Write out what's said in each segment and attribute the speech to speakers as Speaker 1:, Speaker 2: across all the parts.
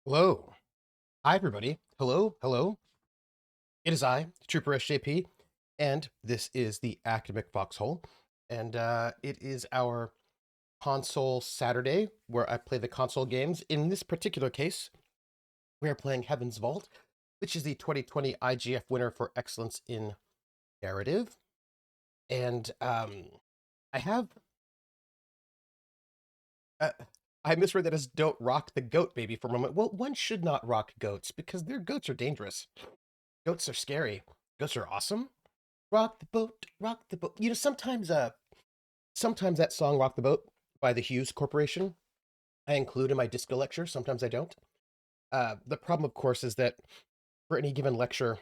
Speaker 1: Hello. Hi, everybody. Hello. Hello. It is I, Trooper SJP, and this is the Academic Foxhole. And it is our console Saturday where I play the console games. In this particular case, we are playing Heaven's Vault, which is the 2020 IGF winner for excellence in narrative. And I have. Uh, I misread that as don't rock the goat baby for a moment. Well, one should not rock goats because their goats are dangerous. Goats are scary. Goats are awesome. Rock the boat, rock the boat. Sometimes that song Rock the Boat by the Hughes Corporation I include in my disco lecture, sometimes I don't. The problem of course is that for any given lecture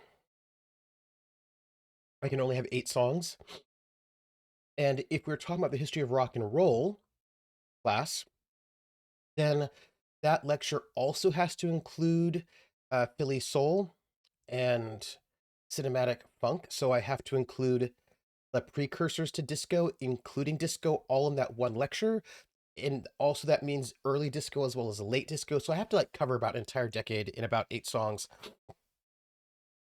Speaker 1: I can only have 8 songs. And if we're talking about the history of rock and roll class, then that lecture also has to include Philly soul and cinematic funk. So I have to include the precursors to disco, including disco, all in that one lecture. And also that means early disco as well as late disco. So I have to like cover about an entire decade in about 8 songs,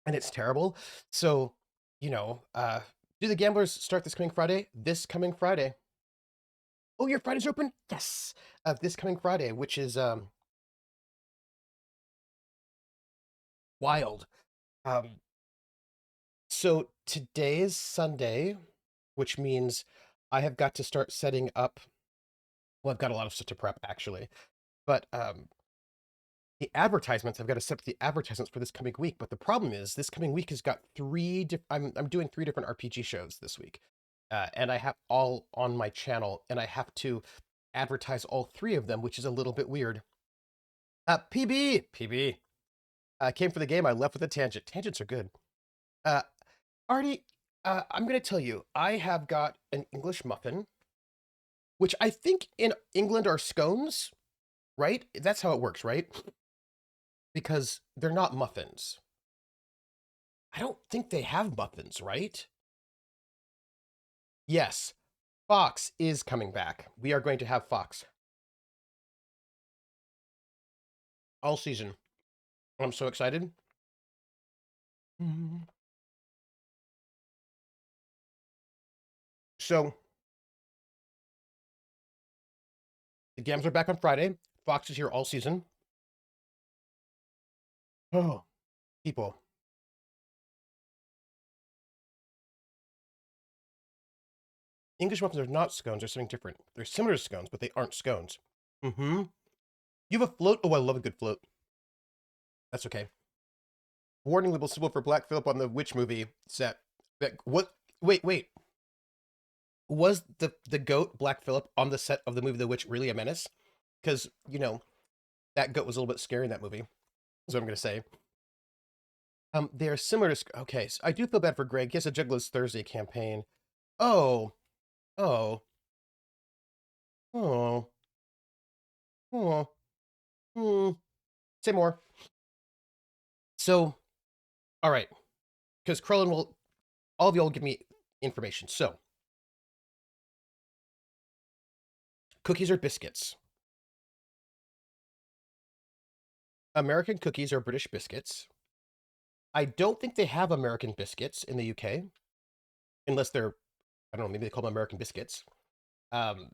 Speaker 1: and it's terrible. So, do the gamblers start this coming Friday? This coming Friday. Oh, your Fridays are open? Yes. This coming Friday, which is wild. Um, so today is Sunday, which means I have got to start setting up. Well, I've got a lot of stuff to prep actually, but the advertisements. I've got to set up the advertisements for this coming week. But the problem is, this coming week has got I'm doing 3 different RPG shows this week, and I have all on my channel, and I have to advertise all 3 of them, which is a little bit weird. PB. Came for the game. I left with a tangent. Tangents are good. Uh, Artie, I'm going to tell you, I have got an English muffin, which I think in England are scones, right? That's how it works, right? Because they're not muffins. I don't think they have muffins, right? Yes, Fox is coming back. We are going to have Fox all season. I'm so excited. Mhm. So the games are back on Friday. Fox is here all season. Oh, people. English muffins are not scones. They're something different. They're similar to scones, but they aren't scones. Mm-hmm. You have a float? Oh, I love a good float. That's okay. Warning label symbol for Black Phillip on the Witch movie set. What? Wait. Was the goat Black Phillip on the set of the movie The Witch really a menace? Because that goat was a little bit scary in that movie. Is what I'm gonna say. They're similar to. Okay, so I do feel bad for Greg. He has a Juggalos Thursday campaign. Oh, oh, oh, oh. Hmm. Say more. So, all right, because Krellin will. All of y'all will give me information. So, cookies or biscuits? American cookies are British biscuits. I don't think they have American biscuits in the UK, unless they're. I don't know. Maybe they call them American biscuits. Um,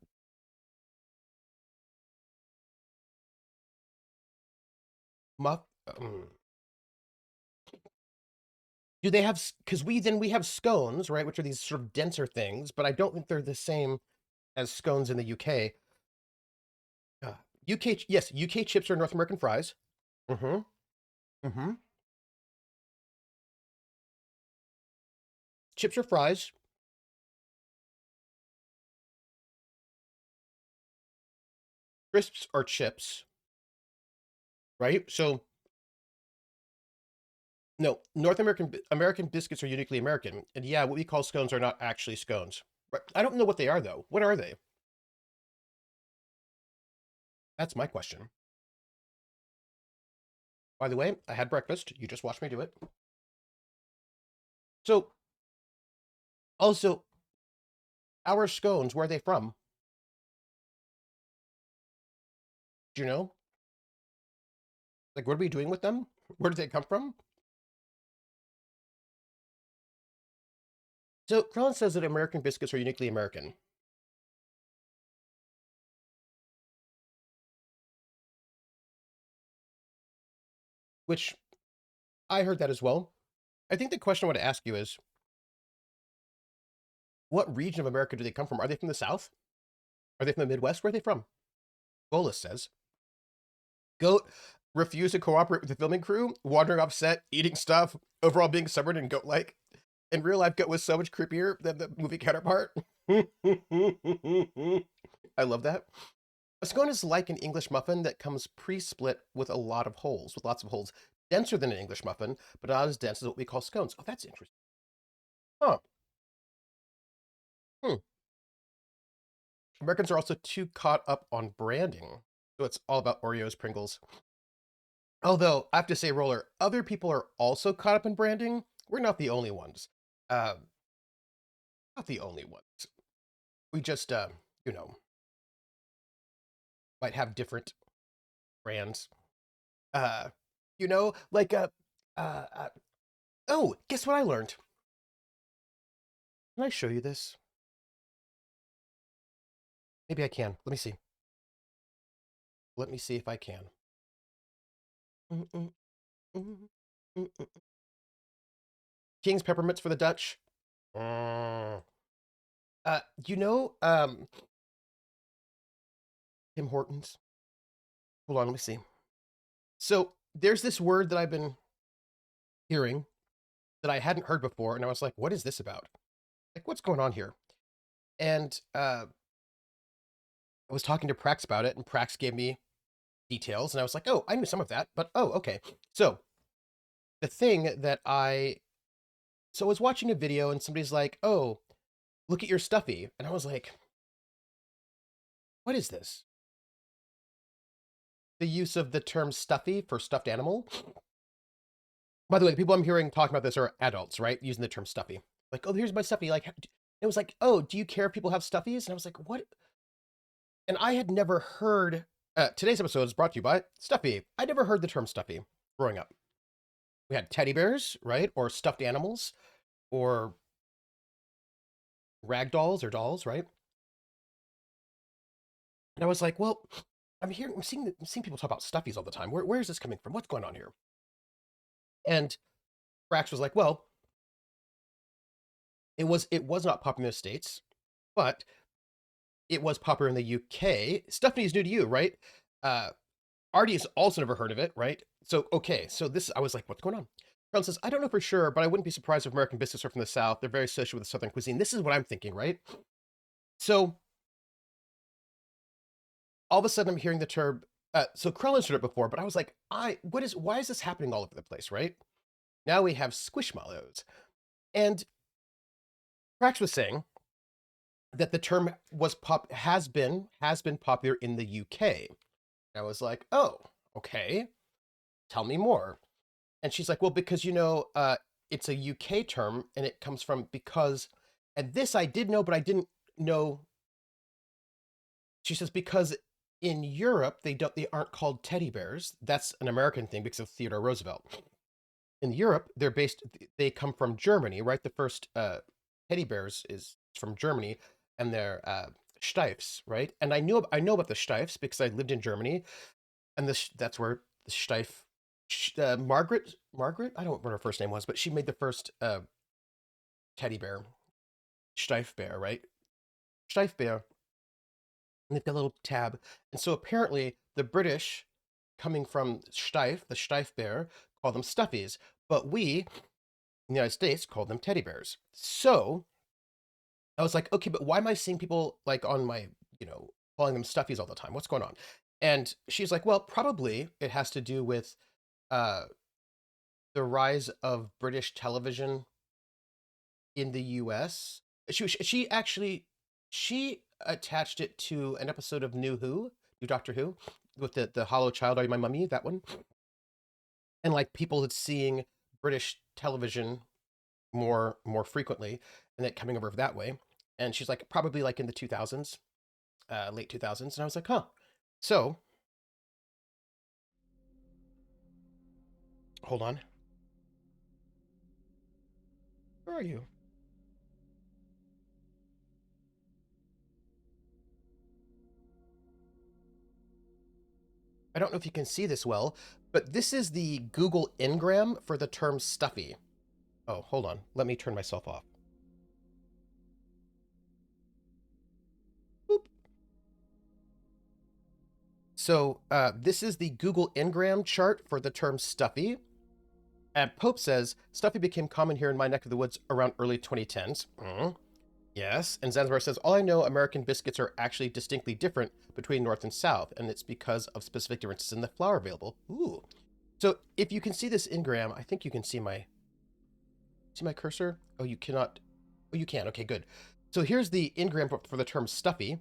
Speaker 1: muff. Do they have? Because we have scones, right, which are these sort of denser things, but I don't think they're the same as scones in the UK. UK, yes, UK chips are North American fries. Mm-hmm. Mm-hmm. Chips are fries. Crisps are chips, right? So no, North American biscuits are uniquely American, and yeah, what we call scones are not actually scones. Right? I don't know what they are though. What are they? That's my question. By the way, I had breakfast. You just watched me do it. So also, our scones, where are they from? Do you know? Like, what are we doing with them? Where did they come from? So Krellin says that American biscuits are uniquely American, which I heard that as well. I think the question I want to ask you is, what region of America do they come from? Are they from the South? Are they from the Midwest? Where are they from? Golas says. Goat refused to cooperate with the filming crew, wandering off set, eating stuff, overall being stubborn and goat-like. In real life, Goat was so much creepier than the movie counterpart. I love that. A scone is like an English muffin that comes pre-split with a lot of holes, with lots of holes. Denser than an English muffin, but not as dense as what we call scones. Oh, that's interesting. Huh. Hmm. Americans are also too caught up on branding. So it's all about Oreos, Pringles. Although, I have to say, Roller, other people are also caught up in branding. We're not the only ones. Uh, not the only ones. We just, you know, might have different brands. Uh, like, uh, uh, oh, guess what I learned? Can I show you this? Maybe I can. Let me see. Let me see if I can. Mm-mm, mm-mm, mm-mm. King's peppermints for the Dutch. Mm. You know, Tim Hortons. Hold on, let me see. So there's this word that I've been hearing that I hadn't heard before, and I was like, "What is this about? Like, what's going on here?" And I was talking to Prax about it, and Prax gave me details, and I was like, "Oh, I knew some of that, but oh, okay." So the thing that I was watching a video, and somebody's like, "Oh, look at your stuffy," and I was like, "What is this?" The use of the term stuffy for stuffed animal. By the way, the people I'm hearing talking about this are adults, right? Using the term stuffy. Like, oh, here's my stuffy. Like, it was like, oh, do you care if people have stuffies? And I was like, what? And I had never heard. Today's episode is brought to you by Stuffy. I never heard the term stuffy growing up. We had teddy bears, right? Or stuffed animals, or rag dolls or dolls, right? And I was like, well, I'm seeing people talk about stuffies all the time. Where is this coming from? What's going on here? And Brax was like, well, it was not popular in the States, but it was popular in the UK. Stephanie is new to you, right? Uh, Artie has also never heard of it, right? So, okay, so this, I was like, what's going on? Carl says, I don't know for sure, but I wouldn't be surprised if American biscuits are from the South. They're very associated with Southern cuisine. This is what I'm thinking, right? So, all of a sudden, I'm hearing the term. So, Krellin's heard it before, but I was like, why is this happening all over the place, right? Now we have squishmallows. And Prax was saying that the term has been popular in the UK. I was like, oh, okay, tell me more. And she's like, well, because it's a UK term and it comes from because, and this I did know, but I didn't know. She says because in Europe they aren't called teddy bears. That's an American thing because of Theodore Roosevelt. In Europe, they come from Germany, right? The first teddy bears is from Germany, and they're Steifs, right? And I know about the Steifs because I lived in Germany, and that's where the Steif Margaret, I don't know what her first name was, but she made the first teddy bear, Steif bear, right? Steif bear, and they've got a little tab, and so apparently the British, coming from Steif, the Steif bear, call them stuffies, but we in the United States call them teddy bears. So I was like, okay, but why am I seeing people like on my, calling them stuffies all the time? What's going on? And she's like, well, probably it has to do with uh, the rise of British television in the US. She attached it to an episode of New Doctor Who, with the Hollow Child, Are You My Mummy? That one, and like people that's seeing British television more frequently, and it coming over that way. And she's like, probably like in the 2000s, late 2000s, and I was like, huh. So Hold on. Where are you? I don't know if you can see this well, but this is the Google Ngram for the term stuffy. Oh, hold on. Let me turn myself off. Boop. So this is the Google Ngram chart for the term stuffy. And Pope says, stuffy became common here in my neck of the woods around early 2010s. Yes. And Zanzibar says, all I know, American biscuits are actually distinctly different between North and South, and it's because of specific differences in the flour available. Ooh. So if you can see this Ngram, I think you can see my cursor. Oh, you cannot. Oh, you can. Okay, good. So here's the Ngram for the term stuffy.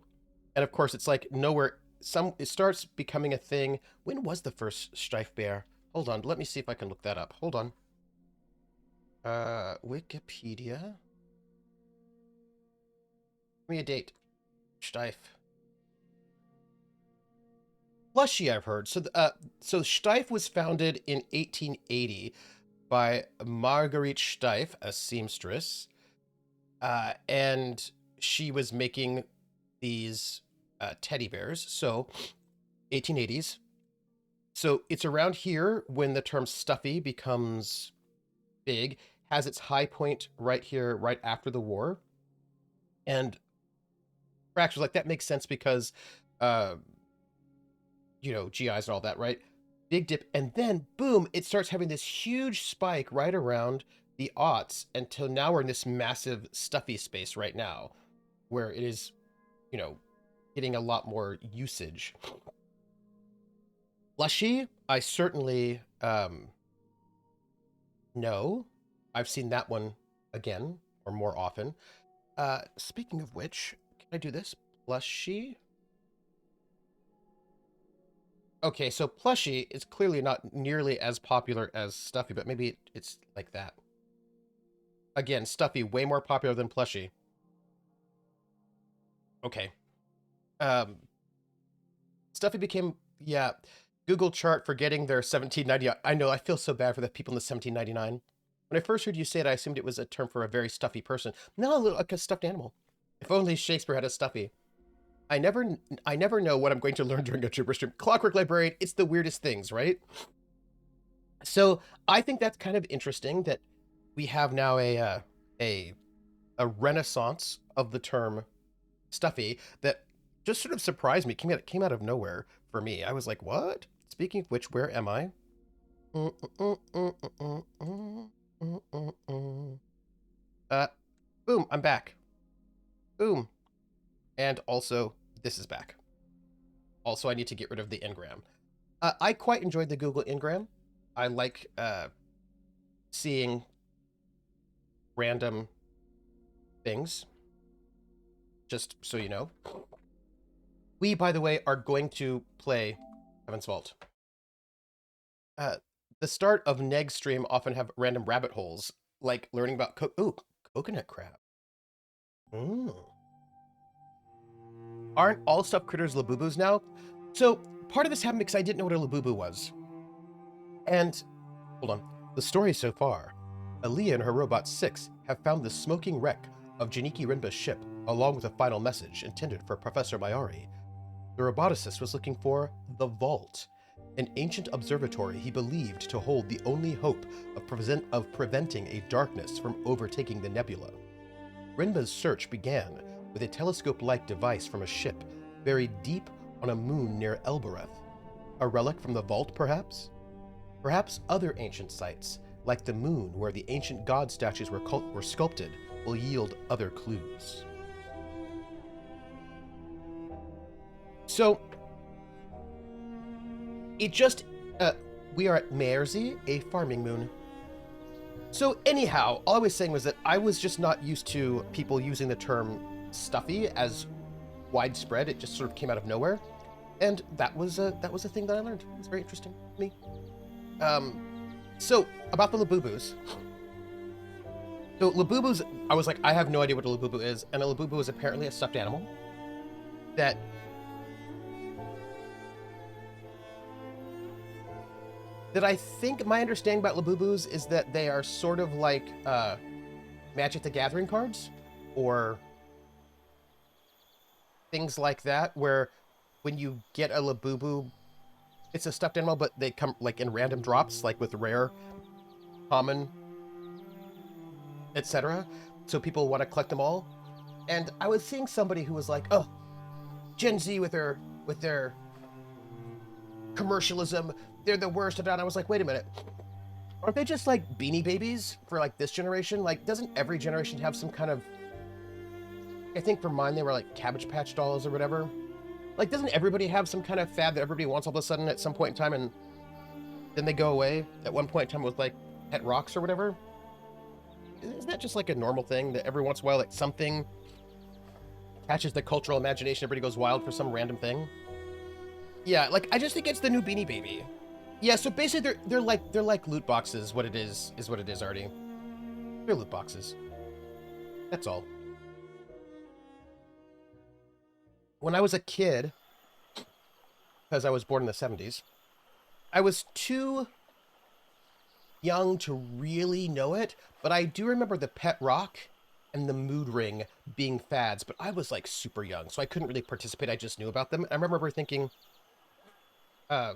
Speaker 1: And of course, it's like nowhere. It starts becoming a thing. When was the first Streif bear? Hold on. Let me see if I can look that up. Hold on. Wikipedia. Give me a date. Streif. Plushy, I've heard. So, so Streif was founded in 1880 by Marguerite Streif, a seamstress, and she was making these teddy bears. So, 1880s. So it's around here when the term stuffy becomes big, has its high point right here, right after the war. And fractures like that makes sense because, uh, GIs and all that, right? Big dip. And then, boom, it starts having this huge spike right around the aughts until now we're in this massive stuffy space right now where it is, getting a lot more usage. Lushy, I certainly know. I've seen that one again or more often. Speaking of which, can I do this? Plushy. Okay, so Plushy is clearly not nearly as popular as Stuffy, but maybe it's like that. Again, Stuffy way more popular than Plushy. Okay. Um, Stuffy became, yeah, Google chart for getting their 1790. I know, I feel so bad for the people in the 1799. When I first heard you say it, I assumed it was a term for a very stuffy person. No, like a stuffed animal. If only Shakespeare had a stuffy. I never know what I'm going to learn during a gibberish stream. Clockwork Librarian, it's the weirdest things, right? So I think that's kind of interesting that we have now a renaissance of the term stuffy that just sort of surprised me. Came out of nowhere for me. I was like, what? Speaking of which, where am I? Boom, I'm back. Boom. And also, this is back. Also, I need to get rid of the Ngram. I quite enjoyed the Google Ngram. I like seeing random things, just so you know. We, by the way, are going to play Heaven's Vault. The start of Neg's stream often have random rabbit holes, like learning about coconut crab. Aren't all stuffed critters Labubus now? So part of this happened because I didn't know what a Labubu was. And hold on, the story so far. Aaliyah and her robot 6 have found the smoking wreck of Janiki Rinba's ship, along with a final message intended for Professor Maersi. The roboticist was looking for the Vault, an ancient observatory he believed to hold the only hope of preventing a darkness from overtaking the nebula. Rinba's search began with a telescope-like device from a ship buried deep on a moon near Elborath. A relic from the Vault, perhaps? Perhaps other ancient sites, like the moon where the ancient god statues were sculpted, will yield other clues. So, we are at Maersi, a farming moon. So anyhow, all I was saying was that I was just not used to people using the term stuffy as widespread. It just sort of came out of nowhere. And that was a thing that I learned. It was very interesting to me. So about the Labubus. So Labubus, I was like, I have no idea what a Labubu is, and a Labubu is apparently a stuffed animal that that I think my understanding about Labubus is that they are sort of like Magic the Gathering cards or things like that, where when you get a Labubu, it's a stuffed animal, but they come like in random drops, like with rare, common, etc. So people want to collect them all. And I was seeing somebody who was like, "Oh, Gen Z with their commercialism, they're the worst." And I was like, "Wait a minute, aren't they just like Beanie Babies for like this generation? Like, doesn't every generation have some kind of? I think for mine they were like Cabbage Patch dolls or whatever. Like, doesn't everybody have some kind of fad that everybody wants all of a sudden at some point in time, and then they go away? At one point in time, it was like pet rocks or whatever. Isn't that just like a normal thing that every once in a while, like something catches the cultural imagination, everybody goes wild for some random thing? Yeah, like I just think it's the new Beanie Baby. Yeah, so basically they're like loot boxes. What it is what it is, Artie. They're loot boxes. That's all. When I was a kid, because I was born in the 70s, I was too young to really know it, but I do remember the pet rock and the mood ring being fads, but I was like super young, so I couldn't really participate. I just knew about them. I remember thinking, uh,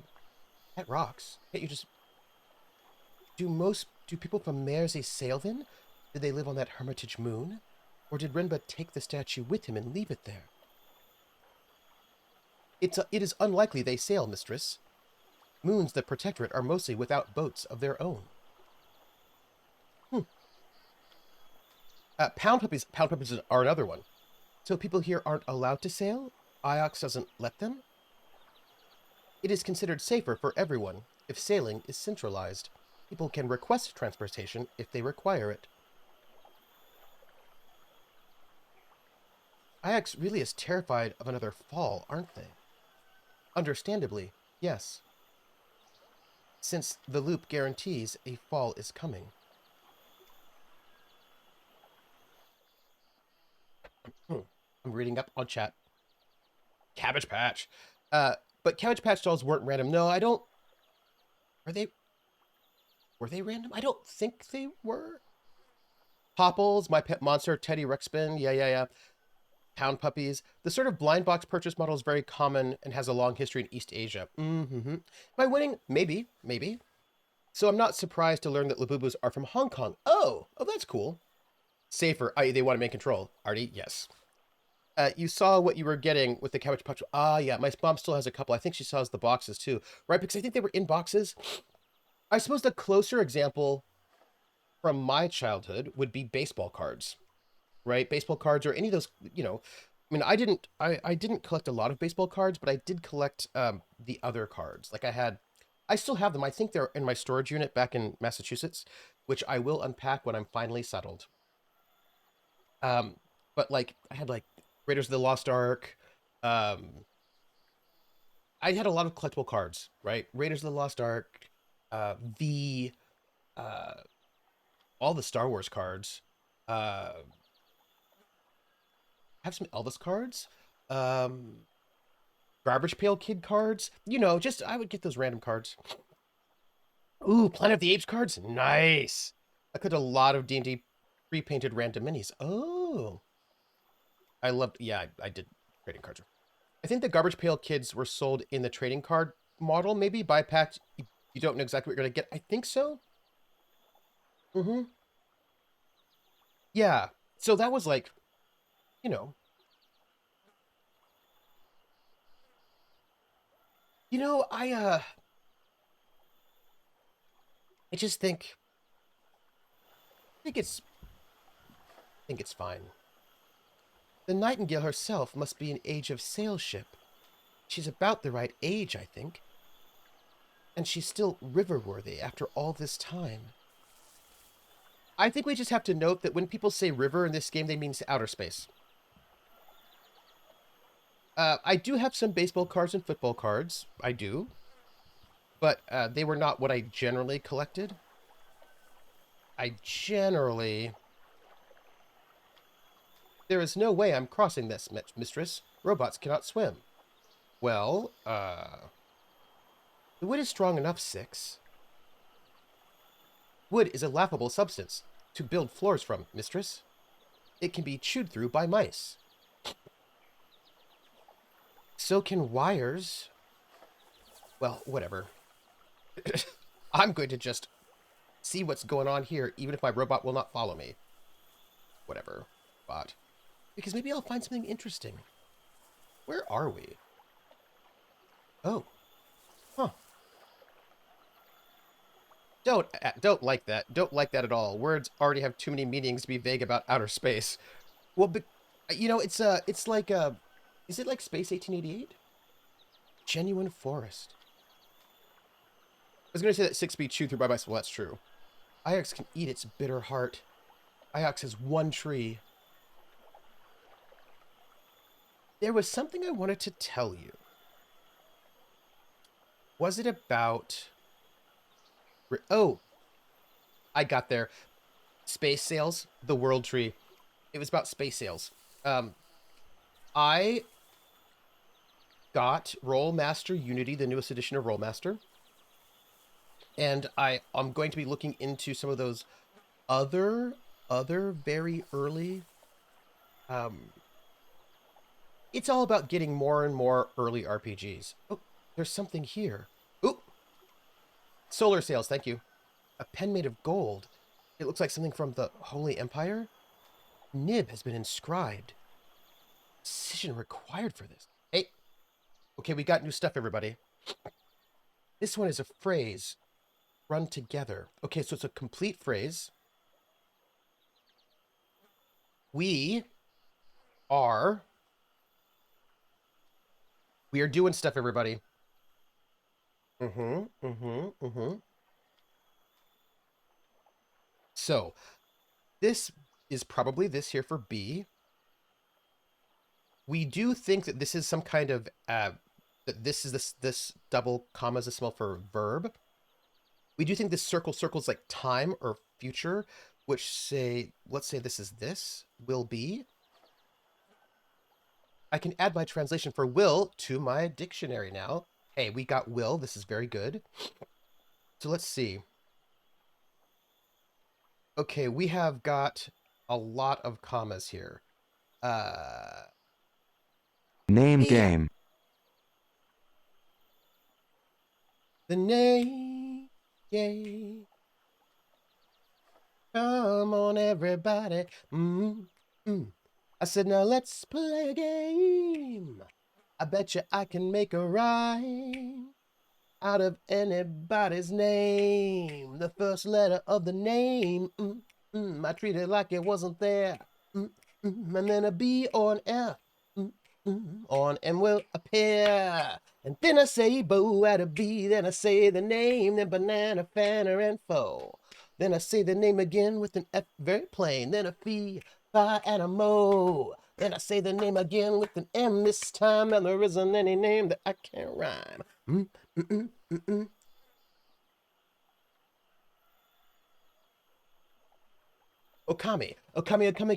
Speaker 1: pet rocks? Can't you just do people from Maersi sail then? Did they live on that Hermitage moon? Or did Renba take the statue with him and leave it there? It is unlikely they sail, mistress. Moons that protectorate are mostly without boats of their own. Hmm. Pound puppies are another one. So people here aren't allowed to sail? Iox doesn't let them? It is considered safer for everyone if sailing is centralized. People can request transportation if they require it. Iox really is terrified of another fall, aren't they? Understandably, yes. Since the loop guarantees a fall is coming. I'm reading up on chat. Cabbage Patch. But Cabbage Patch dolls weren't random. No, I don't. Are they? Were they random? I don't think they were. Popples, My Pet Monster, Teddy Ruxpin. Yeah. Pound puppies. The sort of blind box purchase model is very common and has a long history in East Asia. Mm-hmm. Am I winning? Maybe. So I'm not surprised to learn that Labubus are from Hong Kong. Oh, that's cool. Safer, i.e. they want to make control. Artie, yes. You saw what you were getting with the Cabbage Patch. Ah, yeah, my mom still has a couple. I think she still has the boxes too, right? Because I think they were in boxes. I suppose the closer example from my childhood would be baseball cards, right? Baseball cards or any of those, I mean, I didn't collect a lot of baseball cards, but I did collect the other cards. Like I still have them. I think they're in my storage unit back in Massachusetts, which I will unpack when I'm finally settled. Um, but like I had like Raiders of the Lost Ark. Um, I had a lot of collectible cards, right? Raiders of the Lost Ark, the uh, all the Star Wars cards. I have some Elvis cards. Um, Garbage Pail Kid cards. Just I would get those random cards. Ooh, Planet of the Apes cards. Nice. I could a lot of D&D pre-painted random minis. Oh, I loved. Yeah, I did trading cards. I think the Garbage Pail Kids were sold in the trading card model, maybe buy packed. You don't know exactly what you're gonna get. I think so. Mm-hmm. Yeah. So that was like, you know, I just think it's fine. The Nightingale herself must be an age of sail ship. She's about the right age, I think. And she's still river-worthy after all this time. I think we just have to note that when people say river in this game, they mean outer space. I do have some baseball cards and football cards. I do. But they were not what I generally collected. I generally... There is no way I'm crossing this, mistress. Robots cannot swim. Well, the wind is strong enough, Six. Wood is a laughable substance to build floors from, mistress. It can be chewed through by mice. So can wires. Well, whatever. I'm going to just see what's going on here, even if my robot will not follow me. Whatever. Bot. Because maybe I'll find something interesting. Where are we? Oh. Huh. Don't like that. Don't like that at all. Words already have too many meanings to be vague about outer space. Well, but, you know, it's like, is it like Space 1888? Genuine forest. I was going to say that 6 feet chewed through by mice. Well, that's true. Iox can eat its bitter heart. Iox has one tree. There was something I wanted to tell you. Was it about... Oh, I got there. Space sails, the world tree. It was about space sails. I got Rollmaster Unity, the newest edition of Rollmaster. And I'm going to be looking into some of those other very early... it's all about getting more and more early RPGs. Oh, there's something here. Ooh! Solar sails, thank you. A pen made of gold. It looks like something from the Holy Empire. Nib has been inscribed. Decision required for this. Hey. Okay, we got new stuff, everybody. This one is a phrase run together. Okay, so it's a complete phrase. We are doing stuff, everybody. So, this is probably this here for B. We do think that this is some kind of, that this is this double comma is a smell for verb. We do think this circles like time or future, which say, let's say this is this, will be. I can add my translation for will to my dictionary now. Hey, we got will. This is very good. So let's see. Okay, we have got a lot of commas here.
Speaker 2: Name game.
Speaker 1: The name game. Come on, everybody. I said, now let's play a game. I bet you I can make a rhyme out of anybody's name. The first letter of the name. I treat it like it wasn't there. And then a B or an F. On M will appear. And then I say bo at a B. Then I say the name. Then banana, fanner, and foe. Then I say the name again with an F very plain. Then a fee, fi, and a mo. Then I say the name again with an M this time. And there isn't any name that I can't rhyme. Okami, Okami, Okami,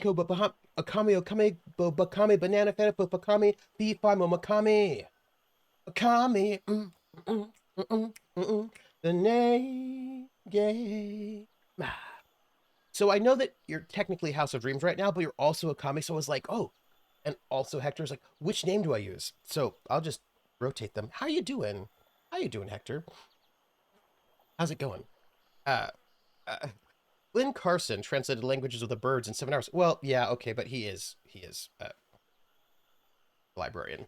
Speaker 1: Okami, Okami, Bakami, Banana Feta, Bakami, B5, Makami, Okami, the name game. So I know that you're technically House of Dreams right now, but you're also Okami, so I was like, oh, and also Hector's like, which name do I use? So I'll just rotate them. How you doing? How you doing, Hector? How's it going? Lynn Carson translated languages of the birds in 7 hours. Well, yeah, okay, but he is a librarian.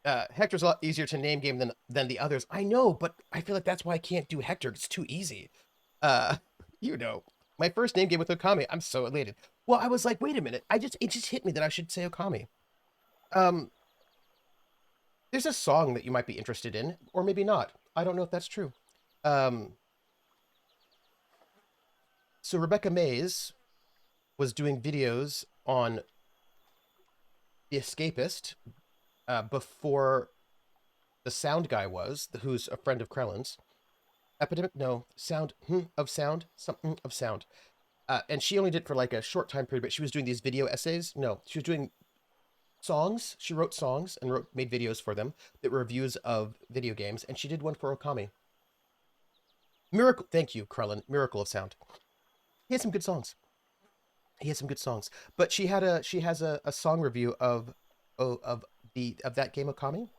Speaker 1: Hector's a lot easier to name game than the others. I know, but I feel like that's why I can't do Hector. It's too easy. You know, my first name game with Okami. I'm so elated. Well, I was like, wait a minute. It just hit me that I should say Okami. There's a song that you might be interested in, or maybe not. I don't know if that's true. So Rebecca Mays was doing videos on The Escapist before the sound guy was, who's a friend of Krellin's. Epidemic, no, sound, of sound, something of sound. And she only did it for like a short time period, but she was doing these video essays. No, she was doing songs. She wrote songs and made videos for them that were reviews of video games, and she did one for Okami. Miracle. Thank you, Krellin. Miracle of Sound. He had some good songs. He had some good songs. But she has a song review of of that game Okami,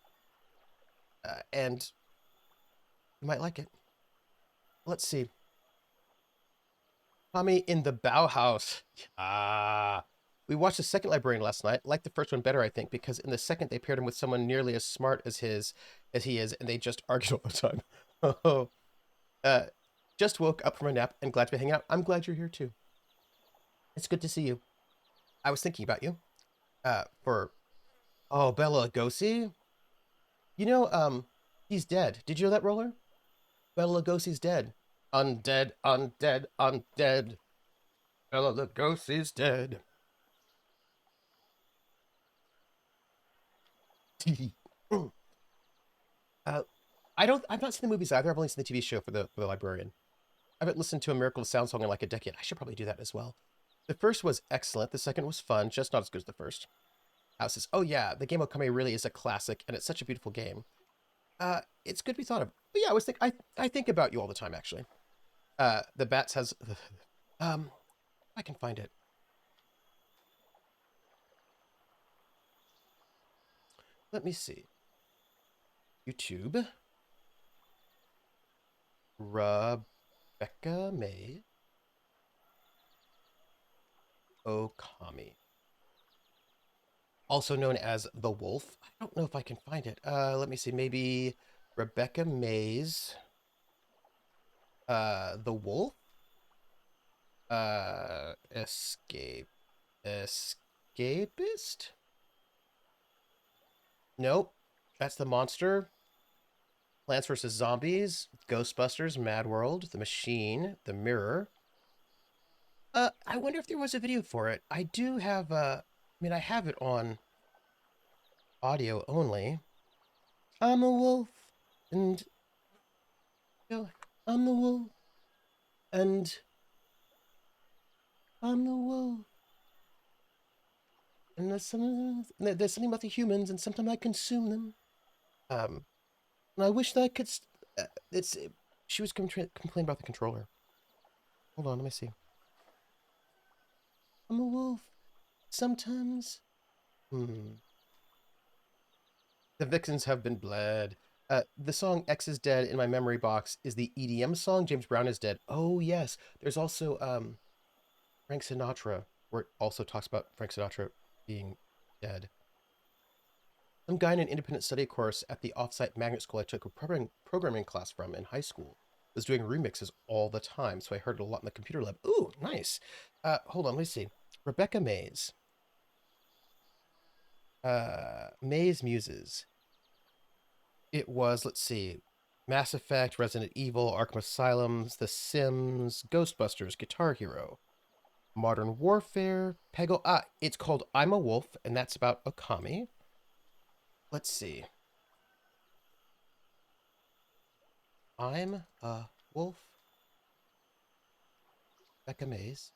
Speaker 1: and you might like it. Let's see. Tommy in the Bauhaus. Ah. We watched the second Librarian last night. Liked the first one better, I think, because in the second they paired him with someone nearly as smart as he is, and they just argued all the time. Oh, uh, just woke up from a nap and glad to be hanging out. I'm glad you're here too. It's good to see you. I was thinking about you. For Bella Lugosi. You know, he's dead. Did you know that, Roller? Bella Lugosi's dead. Undead, undead, undead. Bella Lugosi's dead. uh, I've not seen the movies either. I've only seen the TV show for the Librarian. I haven't listened to a Miracle of Sound song in like a decade. I should probably do that as well. The first was excellent. The second was fun, just not as good as the first. Houses. Oh yeah, the game Okami really is a classic, and it's such a beautiful game. It's good to be thought of. But yeah, I think about you all the time actually. The Bats has I can find it. Let me see. YouTube. Rebecca May Okami. Also known as The Wolf. I don't know if I can find it. Let me see. Maybe Rebecca May's The Wolf? Escape. Escapist? Nope. That's the monster. Plants vs. Zombies, Ghostbusters, Mad World, The Machine, The Mirror. I wonder if there was a video for it. I do have I have it on audio only. I'm a wolf, and you know, I'm the wolf, and I'm the wolf. And there's something about the humans, and sometimes I consume them. Um, and I wish that I could. It's she was complaining about the controller. Hold on, let me see. I'm a wolf. Sometimes. Hmm. The vixens have been bled. The song X is Dead in my memory box is the EDM song James Brown is Dead. Oh, yes. There's also Frank Sinatra, where it also talks about Frank Sinatra being dead. Some guy in an independent study course at the offsite magnet school I took a programming class from in high school was doing remixes all the time, so I heard it a lot in the computer lab. Ooh, nice. Hold on, let me see. Rebecca Mays. Mays Muses. It was, let's see, Mass Effect, Resident Evil, Arkham Asylums, The Sims, Ghostbusters, Guitar Hero, Modern Warfare, Peggle. It's called I'm a Wolf, and that's about Okami. Let's see. I'm a Wolf. Becca Mays.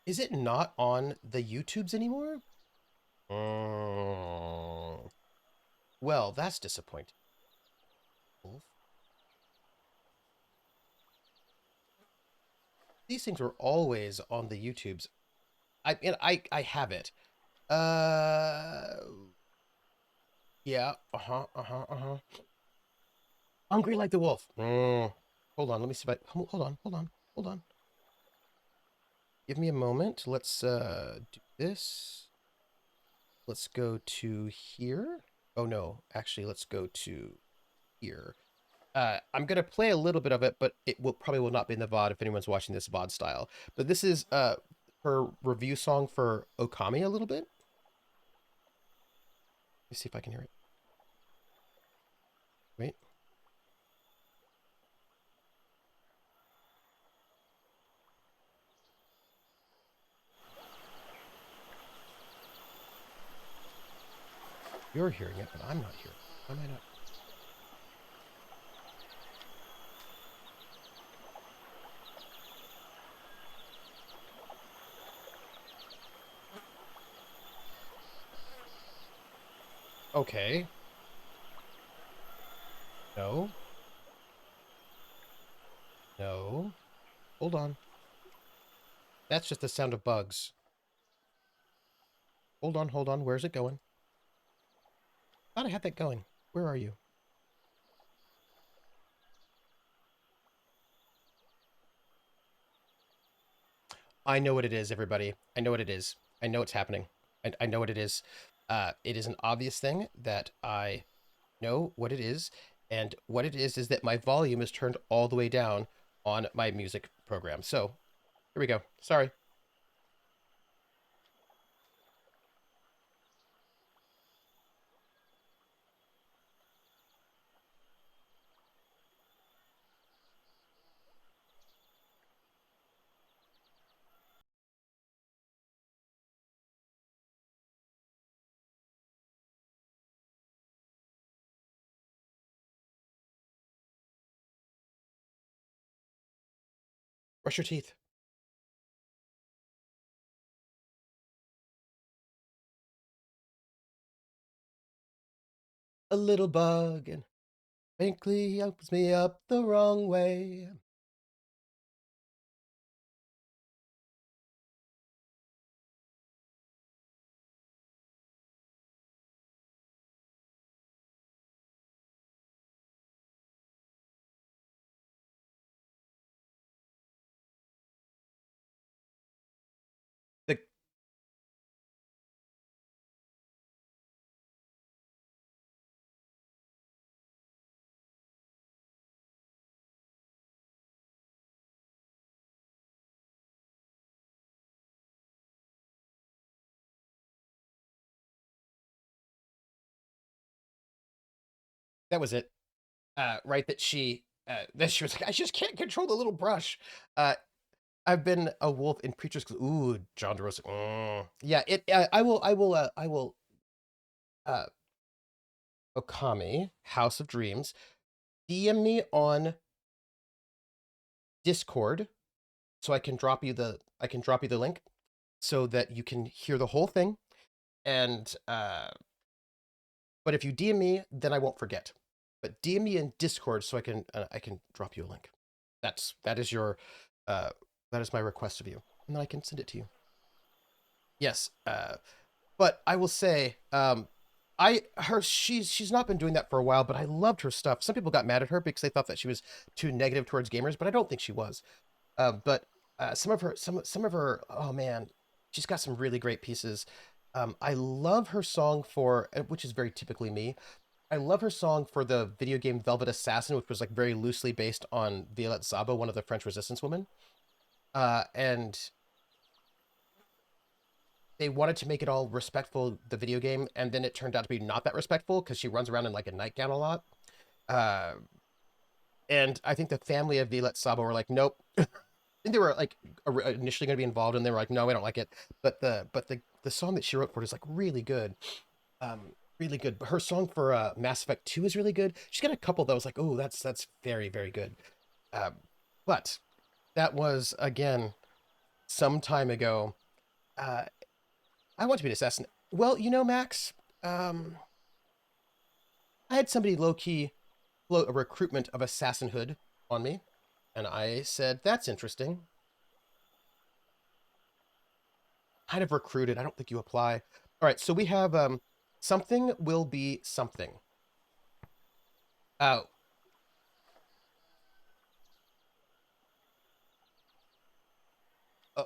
Speaker 1: Is it not on the YouTubes anymore? Mm. Well, that's disappointing. Wolf. These things were always on the YouTubes. I have it. Uh, yeah. Uh huh. Hungry like the wolf. Hold on, let me see if I. Hold on. Give me a moment. Let's do this. Let's go to here. Oh no, actually, let's go to here. I'm gonna play a little bit of it, but it will probably will not be in the VOD if anyone's watching this VOD style. But this is her review song for Okami a little bit. Let me see if I can hear it. Wait. You're hearing it, but I'm not hearing it. Why am I not? Okay. No. No. Hold on. That's just the sound of bugs. Hold on, hold on. Where's it going? Thought I had that going. Where are you? I know what it is, everybody. I know what it is. I know what's happening. I know what it is. It is an obvious thing that I know what it is. And what it is that my volume is turned all the way down on my music program. So here we go. Sorry. Brush your teeth. A little bug and frankly opens me up the wrong way. The that was it. Right, that she was like, I just can't control the little brush. Uh, I've been a wolf in Preacher's. Ooh, John DeRosa. Yeah, it. I will. Uh, Okami, House of Dreams. DM me on Discord so I can drop you the link so that you can hear the whole thing. And but if you DM me, then I won't forget. But DM me in Discord so I can drop you a link. That is your uh that is my request of you, and then I can send it to you. Yes. But I will say, she's not been doing that for a while, but I loved her stuff. Some people got mad at her because they thought that she was too negative towards gamers, but I don't think she was. But some of her, oh man, she's got some really great pieces. I love her song for, which is very typically me. I love her song for the video game Velvet Assassin, which was like very loosely based on Violette Szabo, one of the French Resistance women. And they wanted to make it all respectful, the video game, and then it turned out to be not that respectful because she runs around in like a nightgown a lot. Uh, and I think the family of Violette Szabo were like, nope. I think they were like initially going to be involved, and they were like, no, we don't like it. But the song that she wrote for it is like really good. Really good. Her song for Mass Effect 2 is really good. She's got a couple that was like, oh, that's very, very good. Um, but that was again some time ago. Uh, I want to be an assassin. Well, you know, Max, um, I had somebody low key float a recruitment of assassinhood on me, and I said, that's interesting. Kind of recruited. I don't think you apply. All right, so we have something will be something. Uh,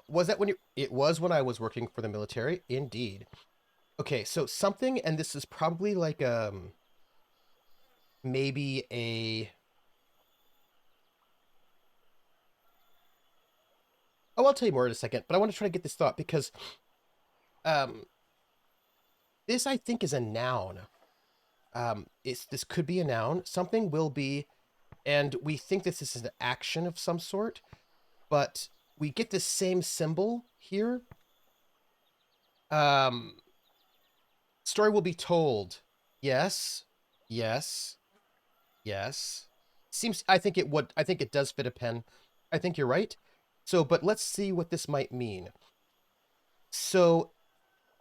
Speaker 1: was that when you? It was when I was working for the military. Indeed. Okay, so something, and this is probably like maybe a. Oh, I'll tell you more in a second, but I want to try to get this thought because um this I think is a noun. This could be a noun. Something will be, and we think this is an action of some sort, but we get the same symbol here. Um, Story will be told. Yes, yes, yes. Seems. I think it would. I think it does fit a pen. I think you're right. So, but let's see what this might mean. So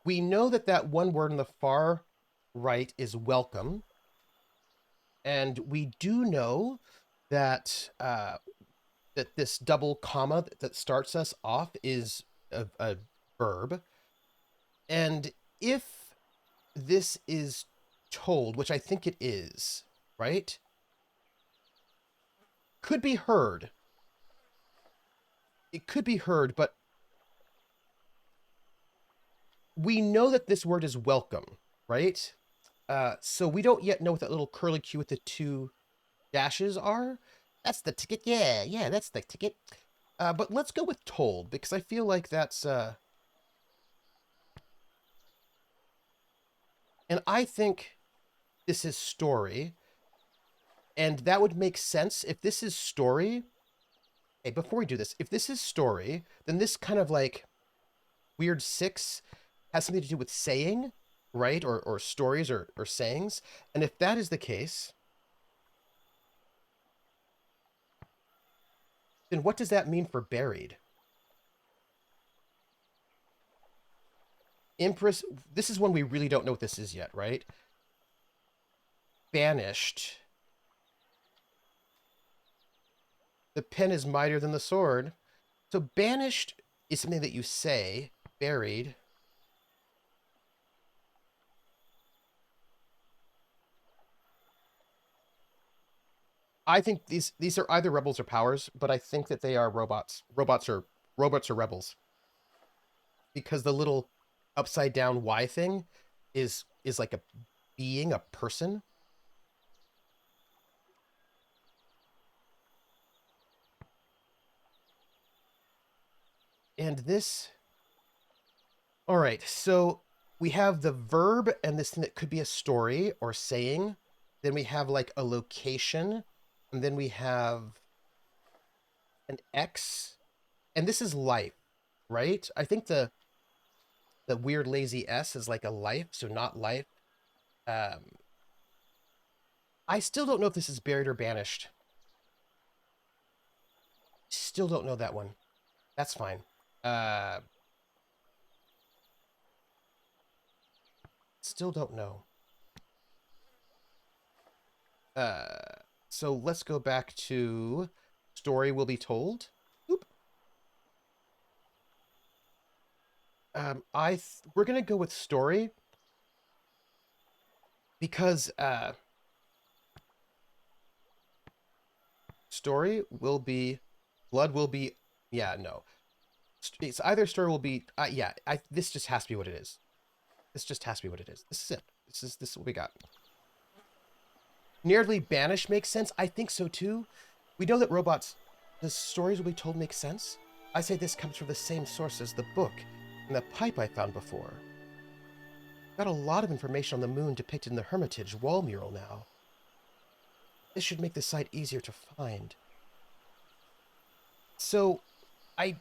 Speaker 1: we know that that one word on the far right is welcome. And we do know that that this double comma that starts us off is a verb. And if this is told, which I think it is, right? Could be heard. It could be heard, but we know that this word is welcome, right? So we don't yet know what that little curly Q with the two dashes are. That's the ticket. Yeah, yeah, that's the ticket. But let's go with told because I feel like that's and I think this is story, and that would make sense if this is story. Hey, before we do this, if this is story, then this kind of like weird six has something to do with saying, right? Or stories or sayings. And if that is the case, then what does that mean for buried? Empress, this is one we really don't know what this is yet, right? Banished. The pen is mightier than the sword. So banished is something that you say, buried. I think these are either rebels or powers, but I think that they are robots. Robots or rebels. Because the little upside down Y thing is like a being, a person. And this, all right, so we have the verb and this thing that could be a story or saying. Then we have like a location, and then we have an X, and this is life, right? I think the weird lazy S is like a life, so not life. Um, I still don't know if this is buried or banished. Still don't know that one. That's fine. Uh, Still don't know. Uh, so let's go back to story will be told. Oop. We're gonna go with story because story will be blood will be yeah no. It's either story will be yeah. This just has to be what it is. This just has to be what it is. This is it. This is what we got. Nearly banished makes sense. I think so too. We know that robots, the stories will be told make sense. I say this comes from the same source as the book and the pipe I found before. Got a lot of information on the moon depicted in the Hermitage wall mural now. This should make the site easier to find. So, I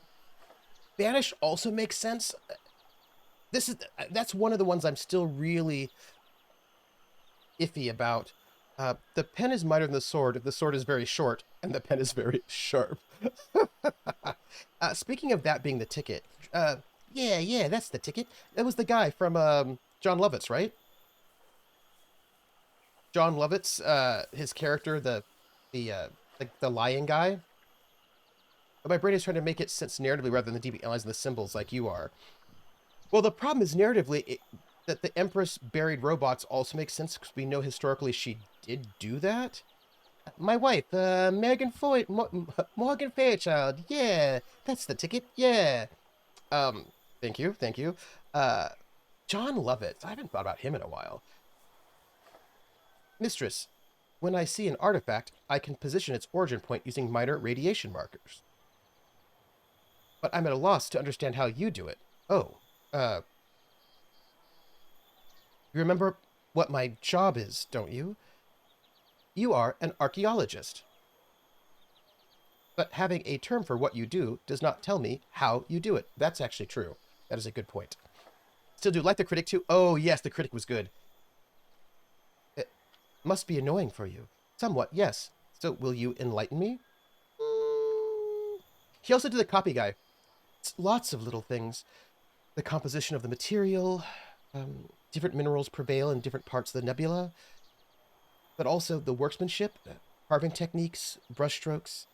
Speaker 1: banish also makes sense. That's one of the ones I'm still really iffy about. The pen is mightier than the sword. The sword is very short, and the pen is very sharp. Speaking of that being the ticket, yeah, yeah, that's the ticket. That was the guy from John Lovitz, right? John Lovitz, his character, the lying guy. My brain is trying to make it sense narratively rather than deeply analyzing the symbols like you are. Well, the problem is narratively that the Empress buried robots also makes sense because we know historically she did do that. My wife, Morgan Fairchild. Yeah, that's the ticket. Yeah. Um, thank you, thank you. Uh, John Lovitz. I haven't thought about him in a while. Mistress, when I see an artifact, I can position its origin point using minor radiation markers. But I'm at a loss to understand how you do it. Oh, uh, you remember what my job is, don't you? You are an archaeologist. But having a term for what you do does not tell me how you do it. That's actually true. That is a good point. Still do like the critic too? Oh, yes, the critic was good. It must be annoying for you. Somewhat, yes. So will you enlighten me? He also did the copy guy. It's lots of little things. The composition of the material, different minerals prevail in different parts of the nebula. but also the workmanship, carving techniques, brushstrokes.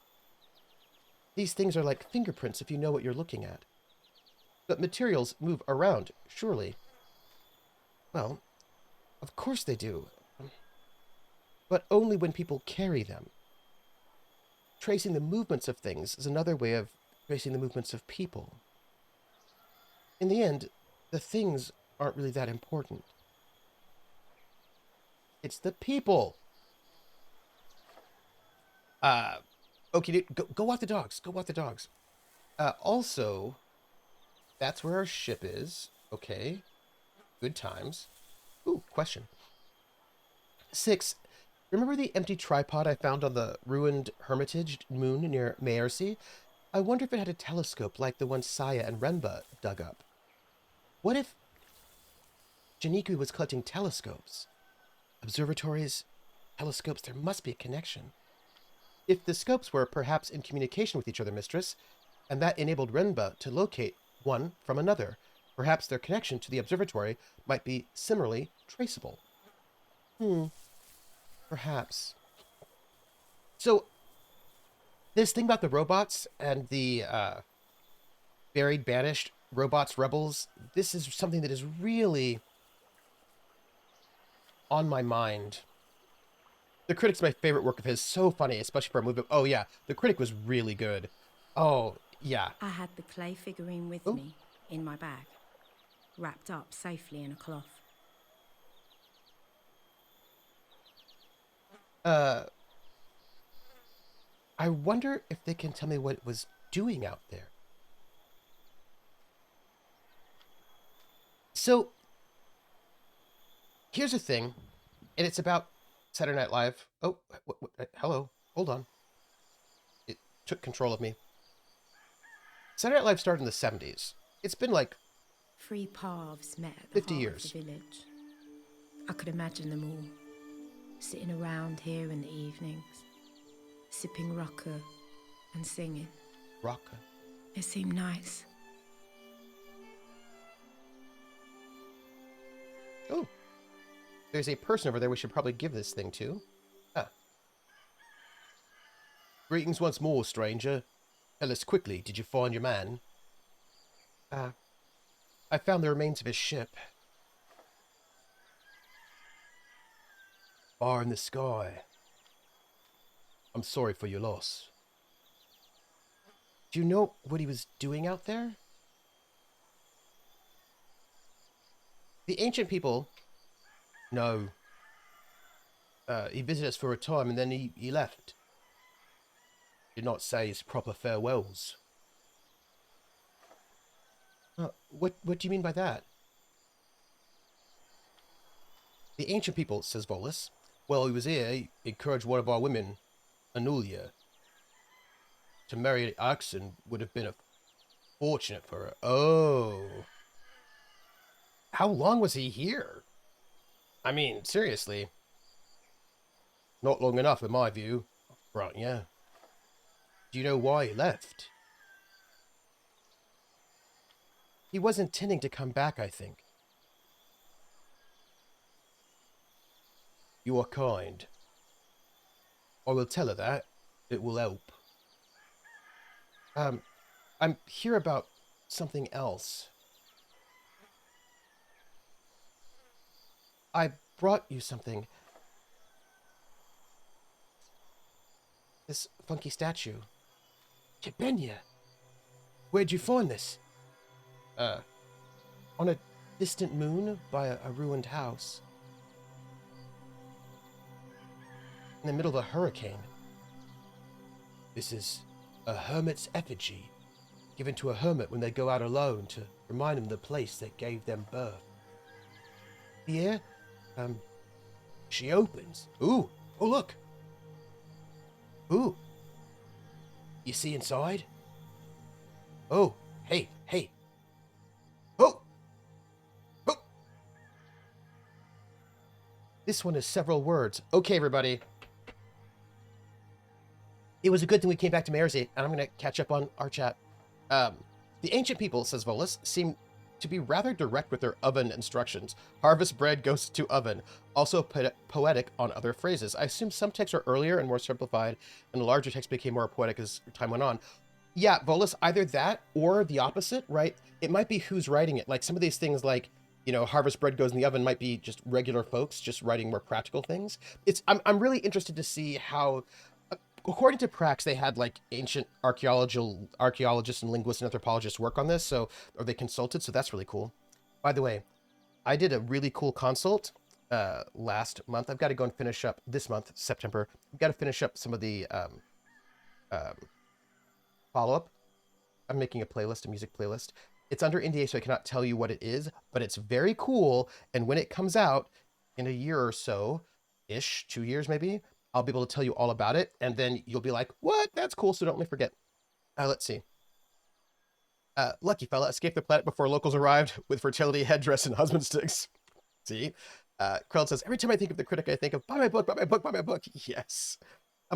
Speaker 1: These things are like fingerprints if you know what you're looking at. But materials move around, surely. Well, of course they do. But only when people carry them. Tracing the movements of things is another way of tracing the movements of people. In the end, the things aren't really that important. It's the people. Okay, dude, go walk the dogs. Go walk the dogs. Also, that's where our ship is. Okay. Good times. Ooh, question. 6. Remember the empty tripod I found on the ruined hermitage moon near Maersi? I wonder if it had a telescope like the one Saya and Renba dug up. What if Janikui was collecting telescopes? Observatories, telescopes, there must be a connection. If the scopes were perhaps in communication with each other, mistress, and that enabled Renba to locate one from another, perhaps their connection to the observatory might be similarly traceable. Perhaps. So, this thing about the robots and the buried, banished robots, rebels, this is something that is really on my mind. The Critic's my favorite work of his. So funny, especially for a movie. Oh, yeah. The Critic was really good. Oh, yeah.
Speaker 3: I had the clay figurine with me in my bag, wrapped up safely in a cloth.
Speaker 1: I wonder if they can tell me what it was doing out there. So, here's the thing, and it's about Saturday Night Live. Oh, hello. Hold on. It took control of me. Saturday Night Live started in the 70s. It's been like
Speaker 3: 3 paths met at the
Speaker 1: 50
Speaker 3: heart
Speaker 1: years.
Speaker 3: of the village. I could imagine them all, sitting around here in the evenings, sipping rocker and singing.
Speaker 1: Rocker.
Speaker 3: It seemed nice.
Speaker 1: Oh, there's a person over there we should probably give this thing to. Ah. Greetings once more, stranger. Tell us quickly, did you find your man? I found the remains of his ship. Far in the sky. I'm sorry for your loss. Do you know what he was doing out there? The ancient people... No. He visited us for a time and then he left. Did not say his proper farewells. What do you mean by that? The ancient people, says Volus. Well, he was here, he encouraged one of our women, Anulia, to marry Oxen would have been fortunate for her. Oh. How long was he here? I mean, seriously. Not long enough, in my view. Right, yeah. Do you know why he left? He was intending to come back, I think. You are kind. I will tell her that. It will help. I'm here about something else. I brought you something. This funky statue. Chibenya! Where'd you find this? On a distant moon by a ruined house. In the middle of a hurricane. This is a hermit's effigy, given to a hermit when they go out alone to remind them of the place that gave them birth. Here, she opens. Ooh, oh look. Ooh. You see inside? Oh, hey. Oh! Oh! This one has several words. Okay, everybody. It was a good thing we came back to Maersi, and I'm going to catch up on our chat. The ancient people, says Volus, seem to be rather direct with their oven instructions. Harvest bread goes to oven. Also poetic on other phrases. I assume some texts are earlier and more simplified, and the larger text became more poetic as time went on. Yeah, Volus, either that or the opposite, right? It might be who's writing it. Like some of these things like, harvest bread goes in the oven might be just regular folks just writing more practical things. I'm really interested to see how, according to Prax, they had like ancient archaeologists and linguists and anthropologists work on this, or they consulted, so that's really cool. By the way, I did a really cool consult last month. I've got to go and finish up this month, September. I've got to finish up some of the um, follow-up. I'm making a playlist, a music playlist. It's under NDA, so I cannot tell you what it is, but it's very cool. And when it comes out in a year or so, ish, 2 years maybe, I'll be able to tell you all about it. And then you'll be like, what? That's cool. So don't let me forget. Let's see. Lucky fella escaped the planet before locals arrived with fertility headdress and husband sticks. See? Krell says, every time I think of the critic, I think of buy my book, buy my book, buy my book. Yes.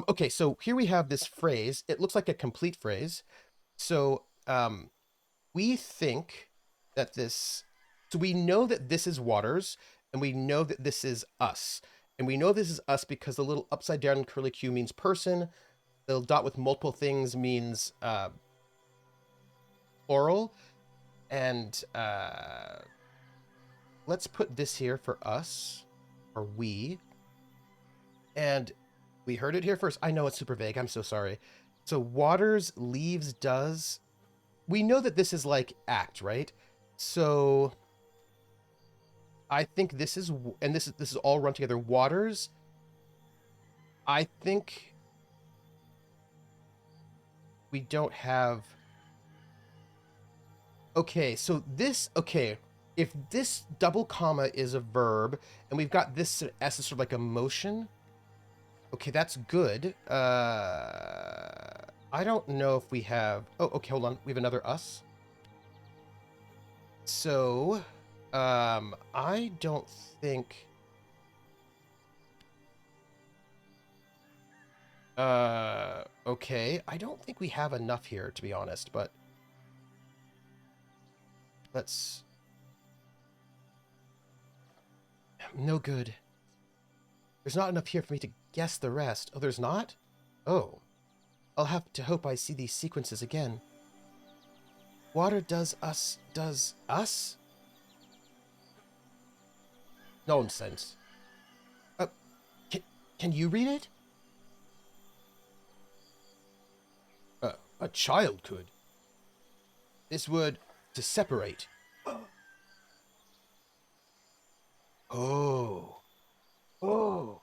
Speaker 1: Okay, so here we have this phrase. It looks like a complete phrase. So we think that we know that this is waters, and we know that this is us. And we know this is us because the little upside down curly Q means person. The little dot with multiple things means plural. And let's put this here for us, or we. And we heard it here first. I know it's super vague. I'm so sorry. So waters, leaves, does. We know that this is like act, right? So I think this is, and this is all run together. Waters. I think we don't have. Okay, so this, if this double comma is a verb, and we've got this as sort of like a motion, okay, that's good. I don't know if we have... Oh, okay, hold on. We have another us. So, I don't think... Okay. I don't think we have enough here, to be honest, but... Let's... No good. There's not enough here for me to guess the rest. Oh, there's not? Oh. I'll have to hope I see these sequences again. Water does us... Nonsense. Can you read it? A child could. This word, to separate. Oh. Oh.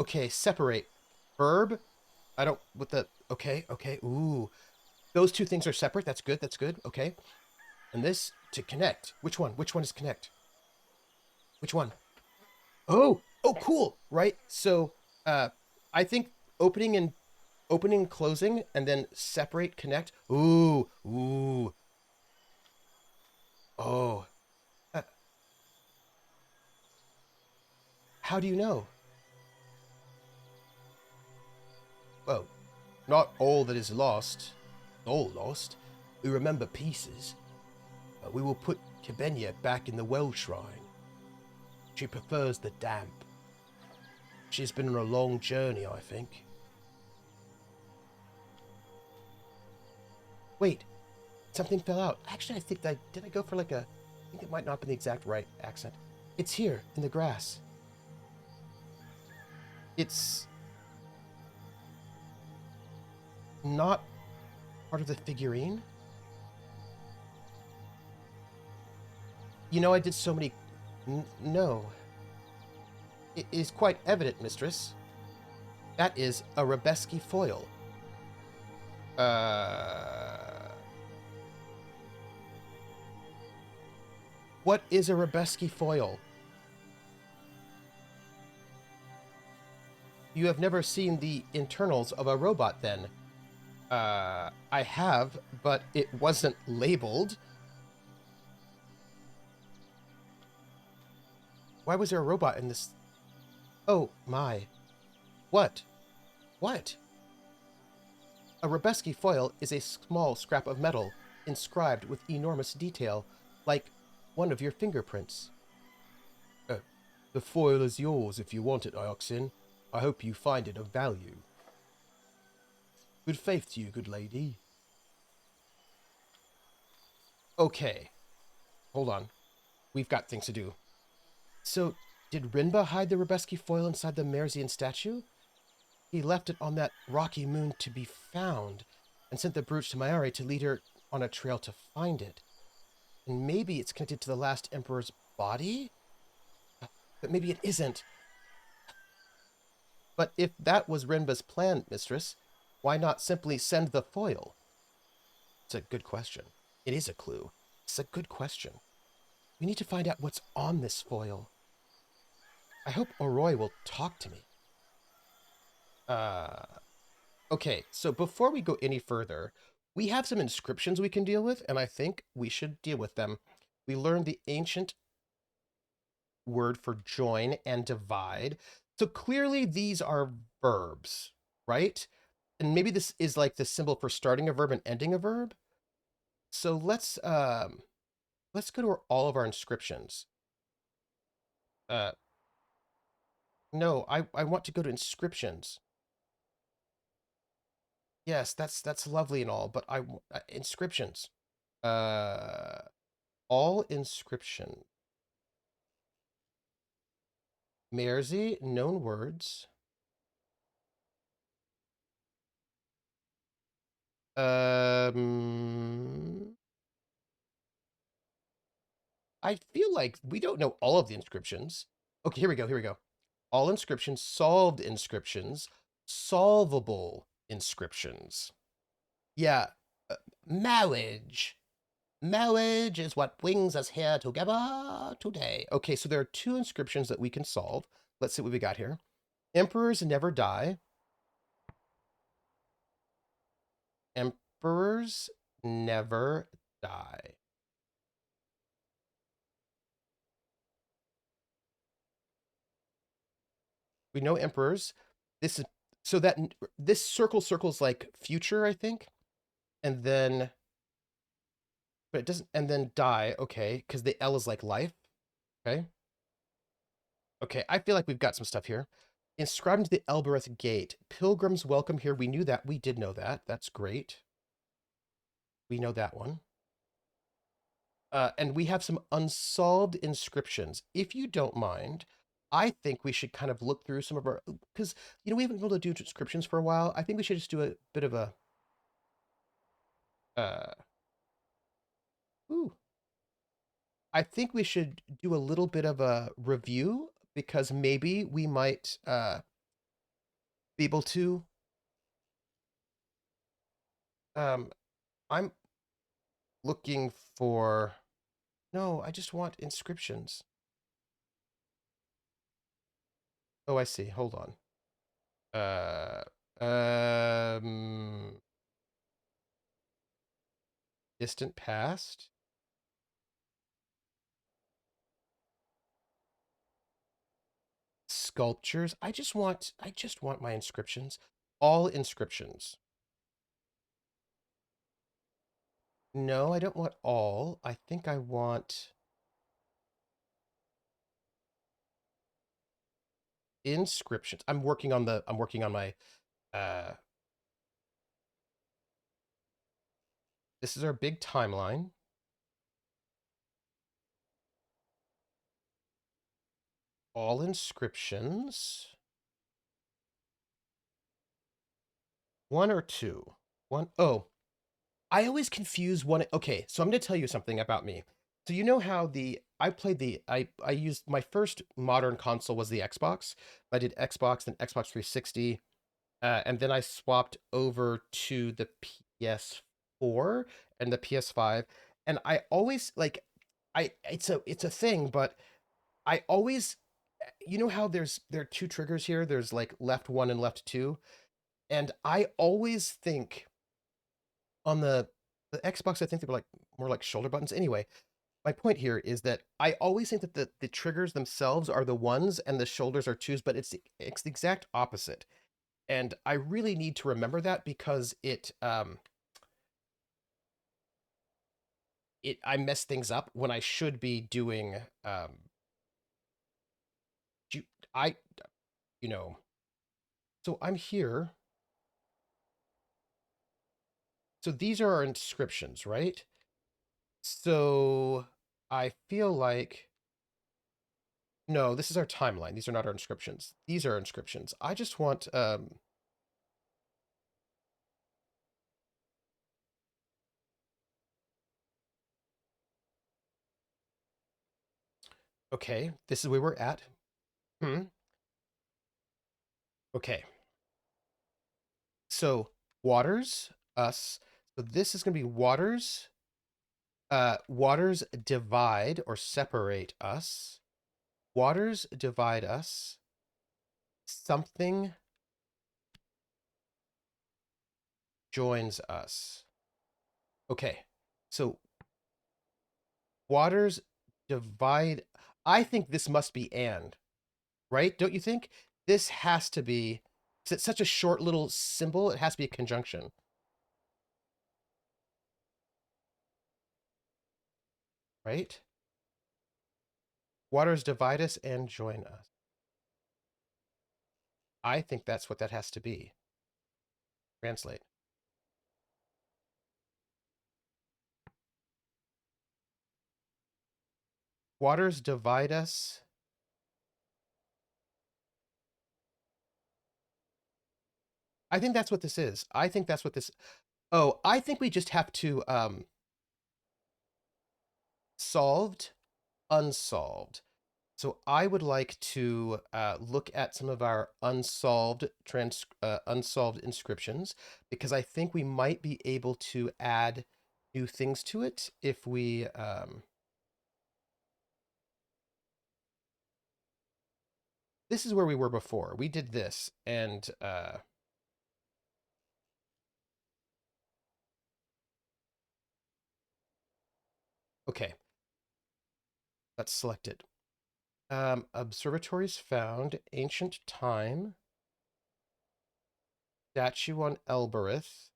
Speaker 1: Okay, separate. Verb. I don't, with the, okay. Ooh. Those two things are separate. That's good. Okay. And this, to connect. Which one? Which one is connect? Which one? Oh, cool. Right? So, I think opening and closing, and then separate, connect. Ooh. Oh. How do you know? Well, not all that is lost. All lost. We remember pieces. We will put Kibenya back in the well shrine. She prefers the damp. She's been on a long journey, I think. Wait, something fell out. Actually, I think did I go for like I think it might not be the exact right accent. It's here, in the grass. It's not part of the figurine. I did so many... No. It is quite evident, mistress. That is a Rebeski foil. What is a Rebeski foil? You have never seen the internals of a robot, then? I have, but it wasn't labeled. Why was there a robot in this? Oh, my. What? What? A Rebeski foil is a small scrap of metal, inscribed with enormous detail. like one of your fingerprints. Uh, the foil is yours if you want it, Ioxin. I hope you find it of value. Good faith to you, good lady. Okay, hold on. We've got things to do. So, did Rinba hide the Rubeski foil inside the Maersian statue? He left it on that rocky moon to be found, and sent the brooch to Maeri to lead her on a trail to find it. And maybe it's connected to the last emperor's body? But maybe it isn't. But if that was Rinba's plan, mistress, why not simply send the foil? It's a good question. It is a clue. It's a good question. We need to find out what's on this foil. I hope Oroi will talk to me. Okay, so before we go any further, we have some inscriptions we can deal with, and I think we should deal with them. We learned the ancient word for join and divide. So clearly these are verbs, right? And maybe this is like the symbol for starting a verb and ending a verb. So let's go to all of our inscriptions. Uh no, I want to go to inscriptions. Yes, that's lovely and all, but inscriptions. Uh all inscription. Maersi, known words. Um I feel like we don't know all of the inscriptions. Okay, here we go. All inscriptions, solved inscriptions, solvable inscriptions. Yeah, marriage. Marriage is what brings us here together today. Okay, so there are two inscriptions that we can solve. Let's see what we got here. Emperors never die. Emperors never die. We know emperors. This is so that this circles like future, I think, and then but it doesn't, and then die. Okay, because the L is like life. Okay, okay. I feel like we've got some stuff here. Inscribed into the Elborath gate, pilgrims welcome here. We knew that. We did know that. That's great. We know that one. And we have some unsolved inscriptions. If you don't mind, I think we should kind of look through some of our, because we haven't been able to do inscriptions for a while. I think we should just do a bit of a uh ooh. I think we should do a little bit of a review because maybe we might be able to um I'm looking for, no, I just want inscriptions. Oh, I see. Hold on. Uh um distant past. Sculptures. I just want my inscriptions. All inscriptions. No, I don't want all. I think I want inscriptions. I'm working on my uh this is our big timeline. All inscriptions. One or two. One. Oh, I always confuse one. Okay, so I'm going to tell you something about me. So you know how I used my first modern console was the Xbox. I did Xbox, then Xbox 360, and then I swapped over to the PS4 and the PS5. And I always like, it's a thing, but I always, you know how there are two triggers here. There's like left one and left two, and I always think on the Xbox, I think they were like more like shoulder buttons. Anyway, my point here is that I always think that the triggers themselves are the ones and the shoulders are twos, but it's the exact opposite. And I really need to remember that because I mess things up when I should be doing I you know. So I'm here. So these are our inscriptions, right? So I feel like no, this is our timeline. These are not our inscriptions. These are our inscriptions. I just want okay, this is where we're at. Hmm. Okay. So waters, us. So this is gonna be waters. Waters divide or separate us. Waters divide us. Something joins us. Okay. So waters divide. I think this must be and, right? Don't you think? This has to be, it's such a short little symbol, it has to be a conjunction, right? Waters divide us and join us. I think that's what that has to be. Translate. Waters divide us. I think that's what this is. I think that's what this. Oh, I think we just have to solved, unsolved. So I would like to look at some of our unsolved inscriptions because I think we might be able to add new things to it if we. This is where we were before. We did this, and okay, let's select it. Observatories found, ancient time, statue on Elborath.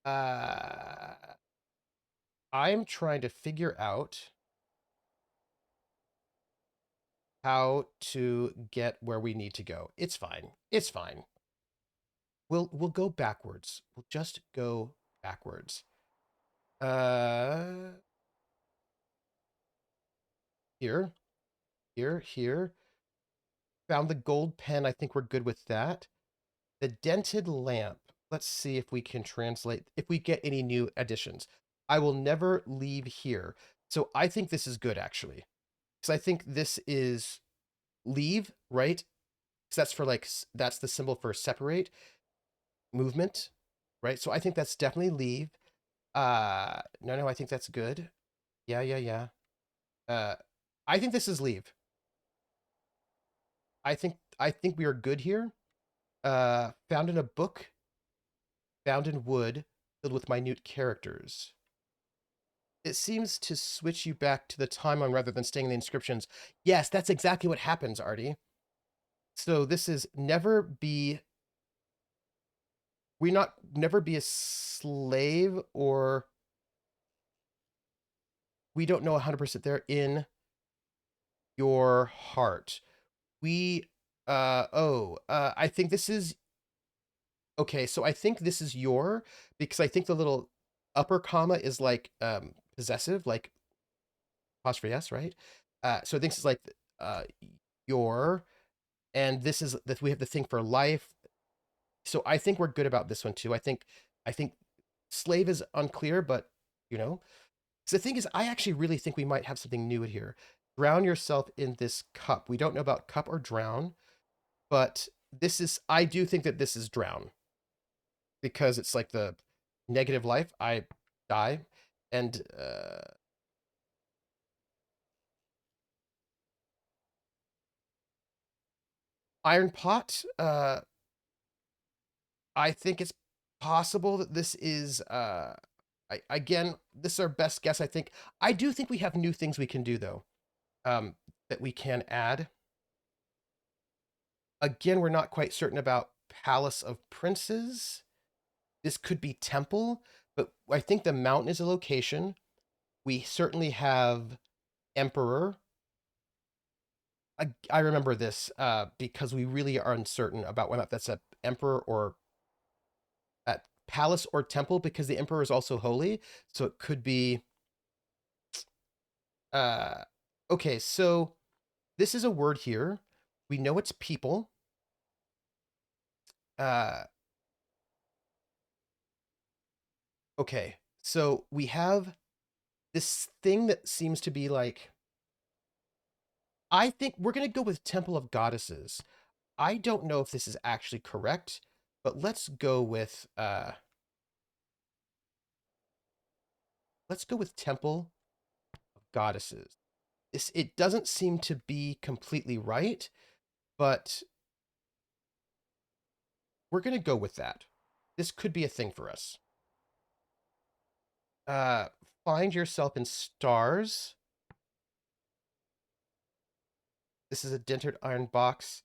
Speaker 1: Uh, I'm trying to figure out how to get where we need to go. It's fine. It's fine. We'll go backwards. We'll just go backwards. Uh here, here. Found the gold pen. I think we're good with that. The dented lamp. Let's see if we can translate if we get any new additions. I will never leave here. So I think this is good actually. Because I think this is leave, right? Because that's for like that's the symbol for separate movement, right? So I think that's definitely leave. No, I think that's good. Yeah. Uh I think this is leave. I think we are good here. Found in a book, found in wood, filled with minute characters. It seems to switch you back to the timeline rather than staying in the inscriptions. Yes, that's exactly what happens, Artie. So this is never be a slave, or we don't know 100% they're in your heart. I think this is okay. So I think this is your, because I think the little upper comma is like possessive, like apostrophe s, right? So I think it's like uh your, and this is that we have the thing for life. So I think we're good about this one too. I think slave is unclear, but you know. So the thing is, I actually really think we might have something new here. Drown yourself in this cup. We don't know about cup or drown, but this is, I do think that this is drown because it's like the negative life. I die. And iron pot, I think it's possible that this is again, this is our best guess. I do think we have new things we can do though, that we can add. Again, we're not quite certain about Palace of Princes. This could be temple. But I think the mountain is a location. We certainly have emperor. I remember this because we really are uncertain about whether that's a emperor or a palace or temple, because the emperor is also holy. So it could be uh okay, so this is a word here. We know it's people. Uh okay. So we have this thing that seems to be like, I think we're going to go with Temple of Goddesses. I don't know if this is actually correct, but let's go with Temple of Goddesses. It doesn't seem to be completely right, but we're going to go with that. This could be a thing for us. Uh find yourself in stars. This is a dented iron box.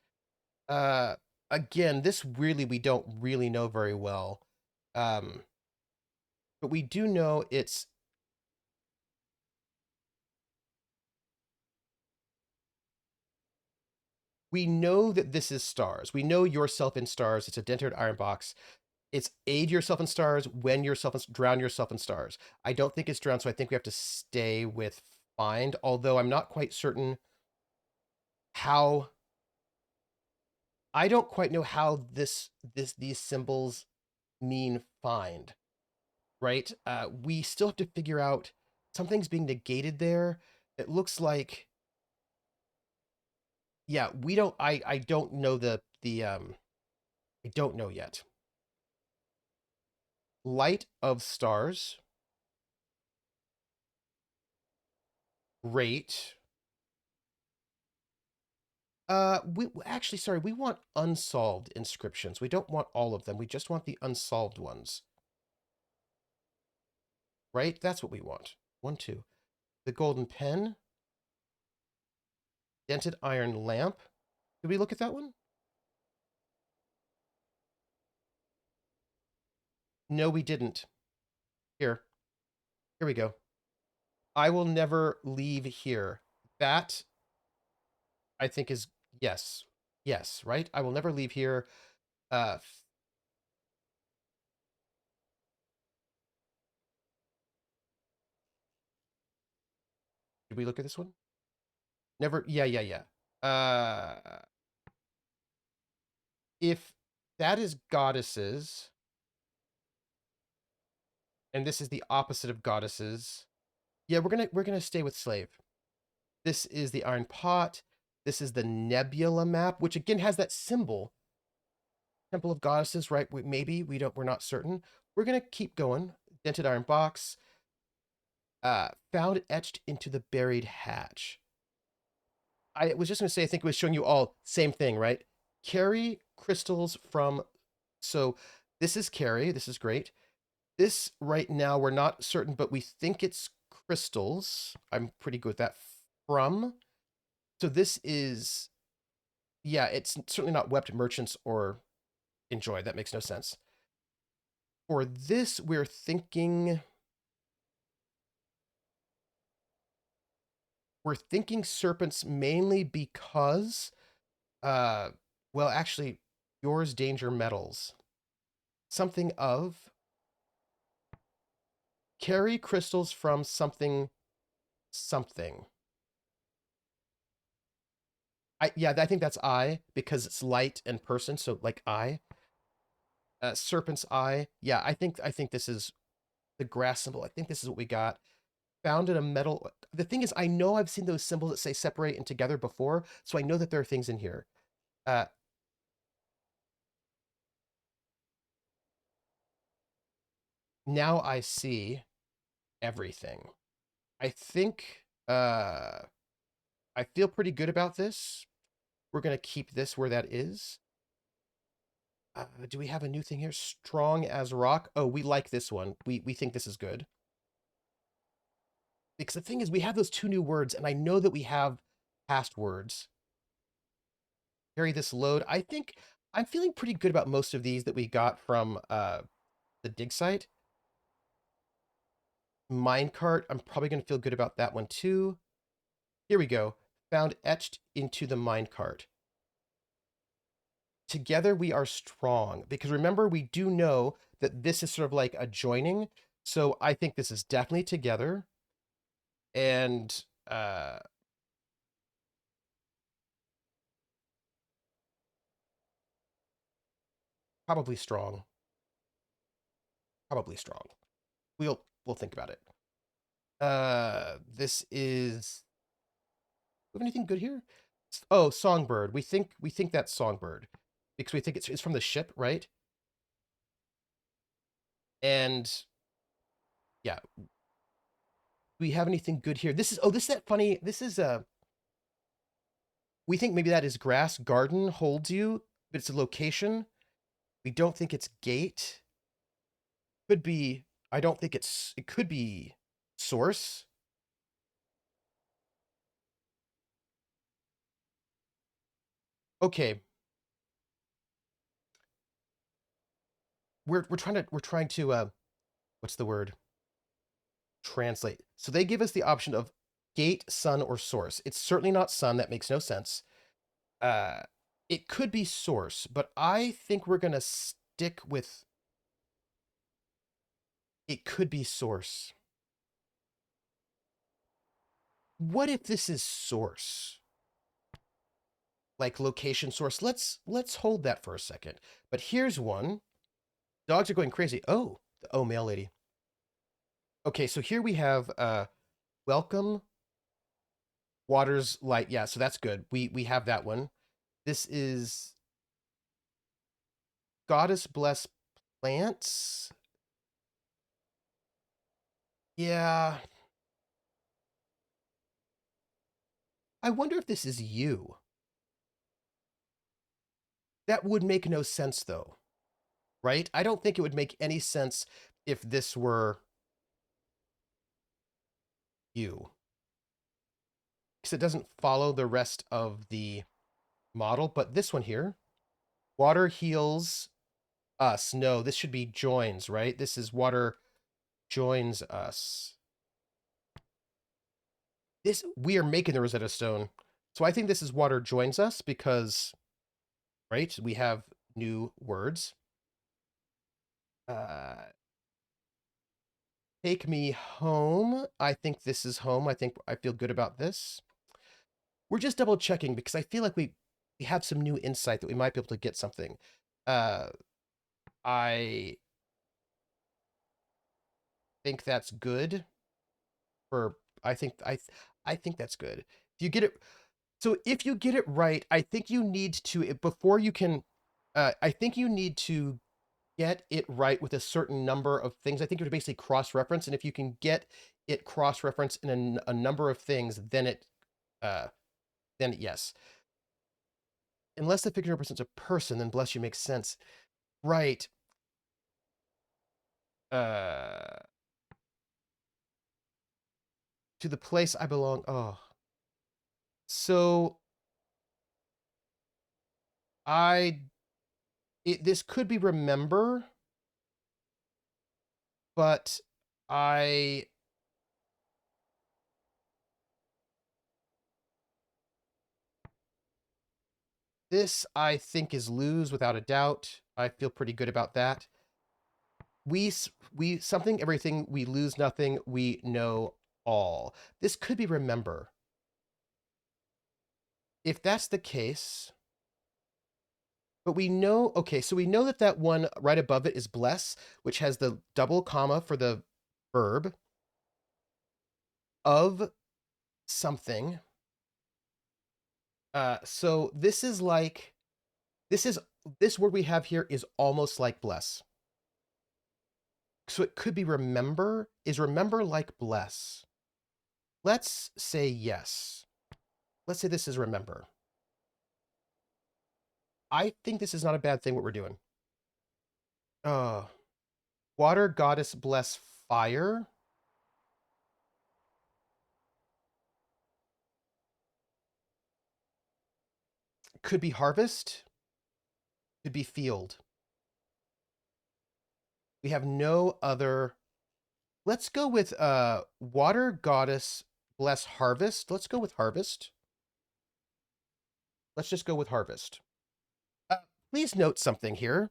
Speaker 1: Uh again, this really we don't really know very well. Um but we do know we know that this is stars. We know yourself in stars. It's a dented iron box. It's aid yourself in stars, when yourself in, drown yourself in stars. I don't think it's drown, so I think we have to stay with find, although I'm not quite certain how, I don't quite know how these symbols mean find, right? We still have to figure out something's being negated there. It looks like, yeah, we don't I don't know the I don't know yet. Light of stars. Great. We actually, sorry, we want unsolved inscriptions. We don't want all of them. We just want the unsolved ones, right? That's what we want. 1, 2. The golden pen, dented iron lamp. Did we look at that one? No, we didn't. Here we go. I will never leave here. That I think is yes, yes, right? I will never leave here. Uh, did we look at this one? Never. Yeah, yeah, yeah. If that is goddesses, and this is the opposite of goddesses, yeah, we're gonna stay with slave. This is the iron pot. This is the nebula map, which again has that symbol. Temple of Goddesses, right? Maybe we're not certain. We're gonna keep going. Dented iron box. Found etched into the buried hatch. I was just gonna say, I think it was showing you all same thing, right? Carry crystals from. So this is carry. This is great. This right now we're not certain, but we think it's crystals. I'm pretty good with that. From. So this is, yeah, it's certainly not wept merchants or enjoy. That makes no sense. For this, we're thinking serpents mainly because uh well actually yours danger metals. Something of carry crystals from something something. I think that's I because it's light and person, so like I. Serpent's eye. Yeah, I think this is the grass symbol. I think this is what we got. Found in a metal. The thing is, I know I've seen those symbols that say separate and together before, so I know that there are things in here. Uh, now I see everything. I think I feel pretty good about this. We're gonna keep this where that is. Do we have a new thing here? Strong as rock. Oh, we like this one. We think this is good. Because the thing is, we have those two new words, and I know that we have past words. Carry this load. I think I'm feeling pretty good about most of these that we got from the dig site. minecart. I'm probably going to feel good about that one too. Here we go. Found etched into the minecart. Together we are strong. Because remember, we do know that this is sort of like a joining. So I think this is definitely together. And probably strong. Probably strong. We'll think about it. This is. Do we have anything good here? Oh, songbird. We think that's songbird because we think it's from the ship, right? And yeah, do we have anything good here? This is that funny. This is we think maybe that is grass garden holds you, but it's a location. We don't think it's gate. Could be. I don't think it could be source. Okay. We're trying to what's the word? Translate. So they give us the option of gate, sun, or source. It's certainly not sun. That makes no sense. Uh, it could be source, but I think we're gonna stick with it could be source. What if this is source? Like location source. Let's hold that for a second. But here's one. Dogs are going crazy. Oh, mail lady. Okay, so here we have welcome waters light. Yeah, so that's good. We have that one. This is goddess bless plants. Yeah. I wonder if this is you. That would make no sense though, right? I don't think it would make any sense if this were you. Because it doesn't follow the rest of the model. But this one here, water heals us. No, this should be joins, right? This is water joins us. We are making the Rosetta Stone. So I think this is water joins us because, right, we have new words. Uh, take me home. I think this is home. I think I feel good about this. We're just double checking because I feel like we have some new insight that we might be able to get something. Uh, I think that's good for I think that's good. If you get it so if you get it right, I think you need to before you can I think you need to get it right with a certain number of things. I think you have to basically cross-reference, and if you can get it cross-reference in a number of things, uh then yes. Unless the figure represents a person, then bless you makes sense. Right. Uh to the place I belong. Oh. So I this could be remember, but I this I think is lose without a doubt. I feel pretty good about that. We something everything we lose nothing we know all. This could be remember. If that's the case, but we know okay, so we know that that one right above it is bless, which has the double comma for the verb of something. So this is like this is this word we have here is almost like bless. So it could be remember. Is remember like bless? Let's say yes. Let's say this is remember. I think this is not a bad thing what we're doing. Uh water goddess bless fire. Could be harvest. Could be field. We have no other Let's go with water goddess bless harvest. Let's go with harvest. Let's just go with harvest. Uh, Please note something here.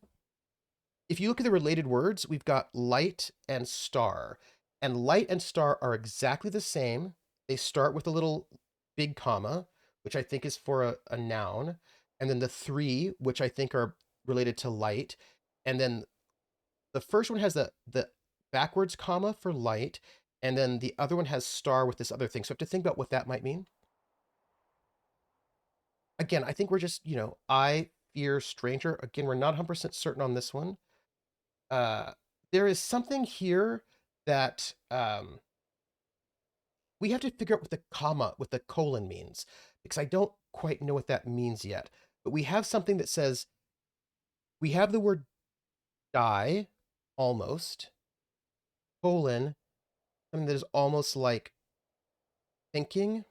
Speaker 1: If you look at the related words, we've got light and star. And light and star are exactly the same. They start with a little big comma, which I think is for a noun. And then the three, which I think are related to light. And then the first one has the backwards comma for light. And then the other one has star with this other thing. So I have to think about what that might mean. Again, I think we're just, I fear stranger. Again, we're not 100% certain on this one. uh, there is something here that we have to figure out what the comma, what the colon means, because I don't quite know what that means yet. But we have something that says we have the word die, almost, colon, something that is almost like thinking,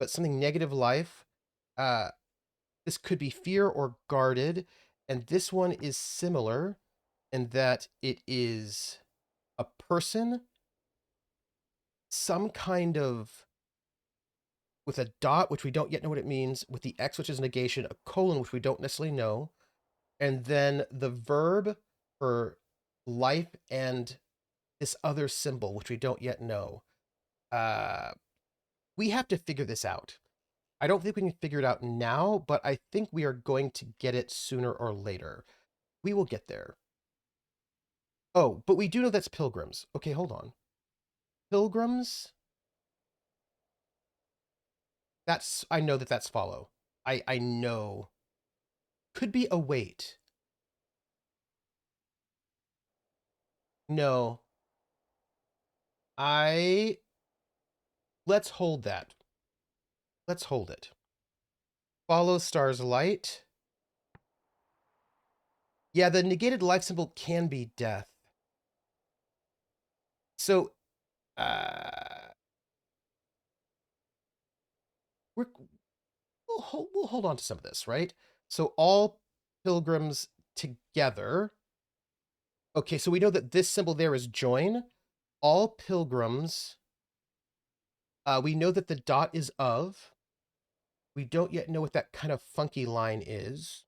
Speaker 1: but something negative life. Uh, this could be fear or guarded, and this one is similar in that it is a person, some kind of with a dot, which we don't yet know what it means, with the X, which is negation, a colon, which we don't necessarily know, and then the verb for life and this other symbol, which we don't yet know. Uh, we have to figure this out. I don't think we can figure it out now, but I think we are going to get it sooner or later. We will get there. Oh, but we do know that's pilgrims. Okay, hold on. Pilgrims? I know that that's follow. I know. Could be await. No. I Let's hold that. Let's hold it. Follow star's light. Yeah, the negated life symbol can be death. So, uh, we're, we'll hold on to some of this, right? So all pilgrims together. Okay, so we know that this symbol there is join. All pilgrims. We know that the dot is of. We don't yet know what that kind of funky line is.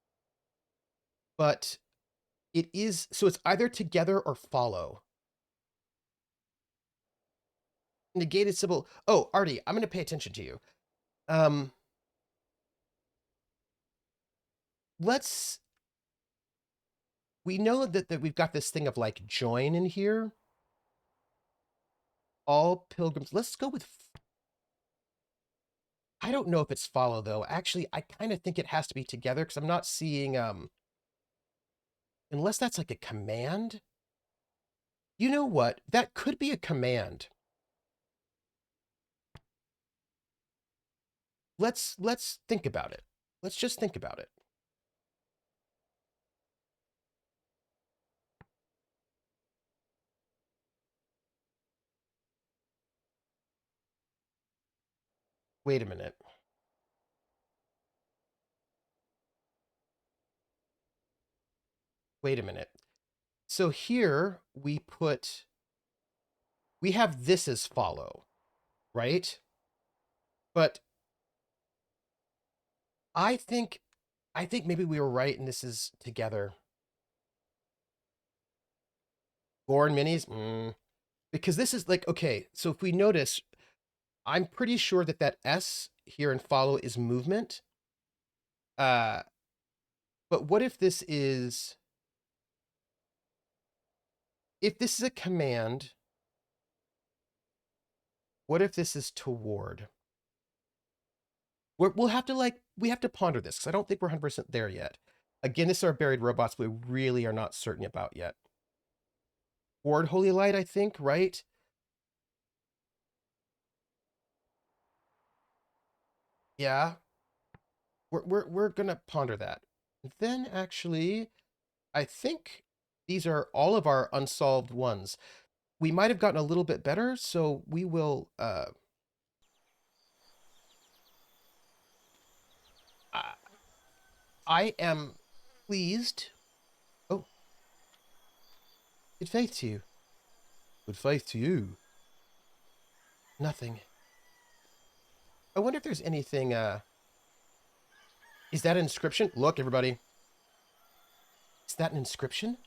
Speaker 1: But it is, so it's either together or follow. Negated symbol. Oh, Artie, I'm going to pay attention to you. Um, let's. We know that we've got this thing of like join in here. All pilgrims. Let's go with. I don't know if it's follow though. Actually, I kind of think it has to be together because I'm not seeing unless that's like a command. You know what? That could be a command. Let's think about it. Let's just think about it. Wait a minute. Wait a minute. So here we have this as follow, right? But I think I think maybe we were right and this is together. Born minis? Because this is like, okay, so if we notice, I'm pretty sure that that S here in follow is movement. Uh, but what if this is a command, what if this is toward? We'll have to we have to ponder this because I don't think we're 100% there yet. Again, this is our buried robots we really are not certain about yet. Toward Holy Light, I think, right? Yeah, we're gonna ponder that. Then actually, I think these are all of our unsolved ones. We might have gotten a little bit better, so we will. I I am pleased. Oh, it faith to you. Good faith to you. Nothing. I wonder if there's anything, is that an inscription? Look, everybody. Is that an inscription?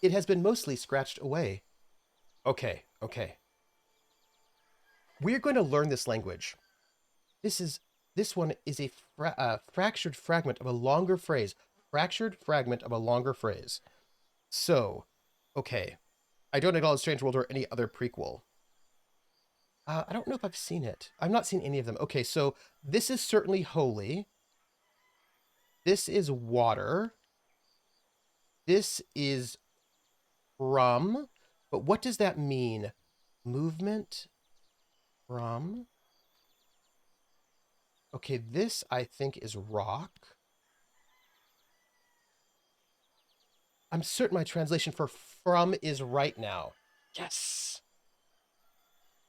Speaker 1: It has been mostly scratched away. Okay, okay. We're going to learn this language. This one is a fractured fragment of a longer phrase. Fractured fragment of a longer phrase. So, okay. I don't acknowledge Strange World or any other prequel. I don't know if I've seen it. I've not seen any of them. Okay, so this is certainly holy. This is water. This is from. But what does that mean? Movement from. Okay, this I think is rock. I'm certain my translation for from is right now. Yes.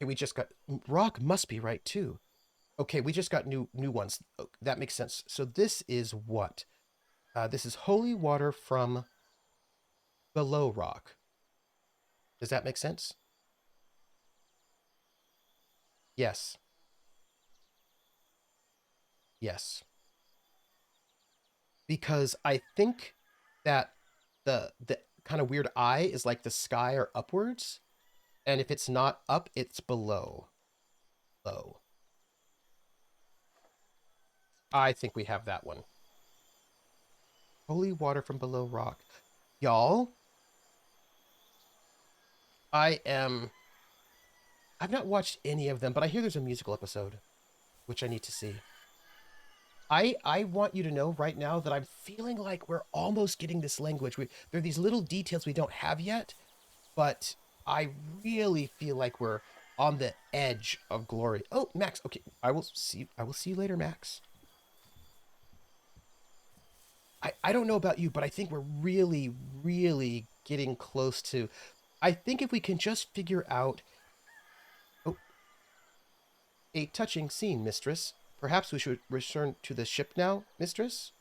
Speaker 1: Okay, we just got rock must be right too. Okay, we just got new ones. Oh, that makes sense. So this is what? This is holy water from below rock. Does that make sense? Yes. Yes. Because I think that the kind of weird eye is like the sky or upwards, and if it's not up, it's below. Low. I think we have that one. Holy water from below rock. Y'all, I've not watched any of them, but I hear there's a musical episode, which I need to see. I want you to know right now that I'm feeling like we're almost getting this language. There are these little details we don't have yet, but I really feel like we're on the edge of glory. Oh, Max. Okay, I will see you later, Max. I don't know about you, but I think we're really, really getting close to. I think if we can just figure out. Oh, a touching scene, mistress. Perhaps we should return to the ship now, mistress?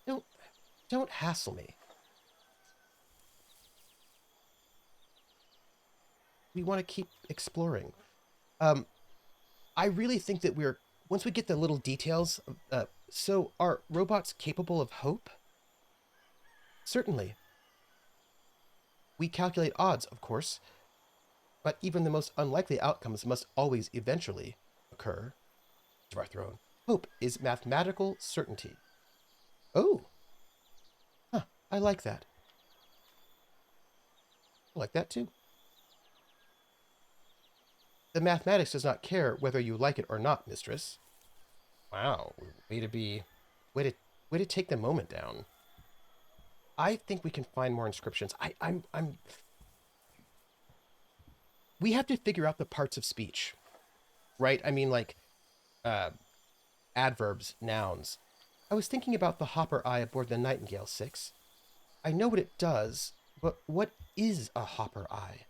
Speaker 1: Don't don't hassle me. We want to keep exploring. Um, I really think that once we get the little details. So are robots capable of hope? Certainly. We calculate odds, of course, but even the most unlikely outcomes must always eventually occur. To our throne. Hope is mathematical certainty. Oh, huh, I like that. I like that too. The mathematics does not care whether you like it or not, mistress. Wow, way to way to take the moment down. I think we can find more inscriptions. I'm. We have to figure out the parts of speech, right? I mean, like, uh, adverbs, nouns. I was thinking about the hopper eye aboard the Nightingale 6. I know what it does, but what is a hopper eye?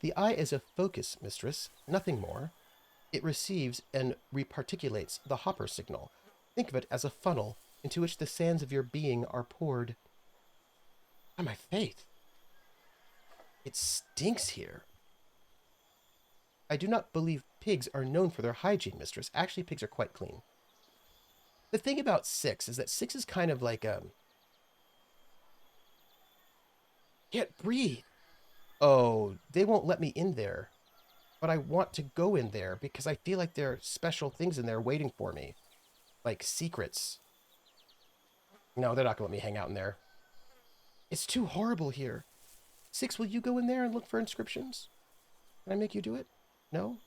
Speaker 1: The eye is a focus, mistress, nothing more. It receives and reparticulates the hopper signal. Think of it as a funnel into which the sands of your being are poured. By my faith, it stinks here. I do not believe pigs are known for their hygiene, mistress. Actually, pigs are quite clean. The thing about 6 is that 6 is kind of like can't breathe. Oh, they won't let me in there. But I want to go in there because I feel like there are special things in there waiting for me. Like secrets. No, they're not going to let me hang out in there. It's too horrible here. 6, will you go in there and look for inscriptions? Can I make you do it? No?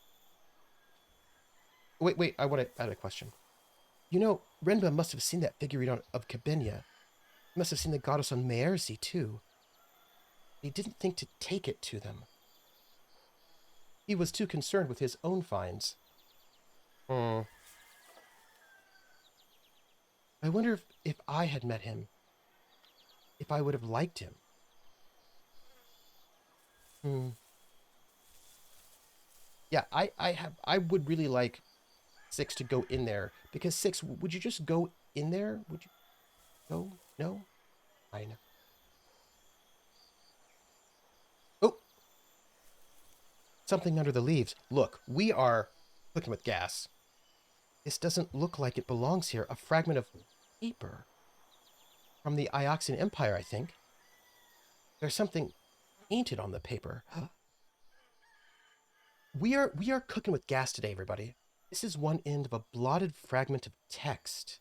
Speaker 1: Wait, I want to add a question. You know, Renba must have seen that figurine of Cabenia. He must have seen the goddess on Maersi, too. He didn't think to take it to them. He was too concerned with his own finds. Hmm. I wonder if I had met him, if I would have liked him. Hmm. Yeah, I would really like 6 to go in there because 6, would you just go in there? Would you go? No? I know. something under the leaves. Look, we are cooking with gas. This doesn't look like it belongs here. A fragment of paper from the Ioxian Empire, I think. There's something painted on the paper. We are cooking with gas today, everybody. This is one end of a blotted fragment of text.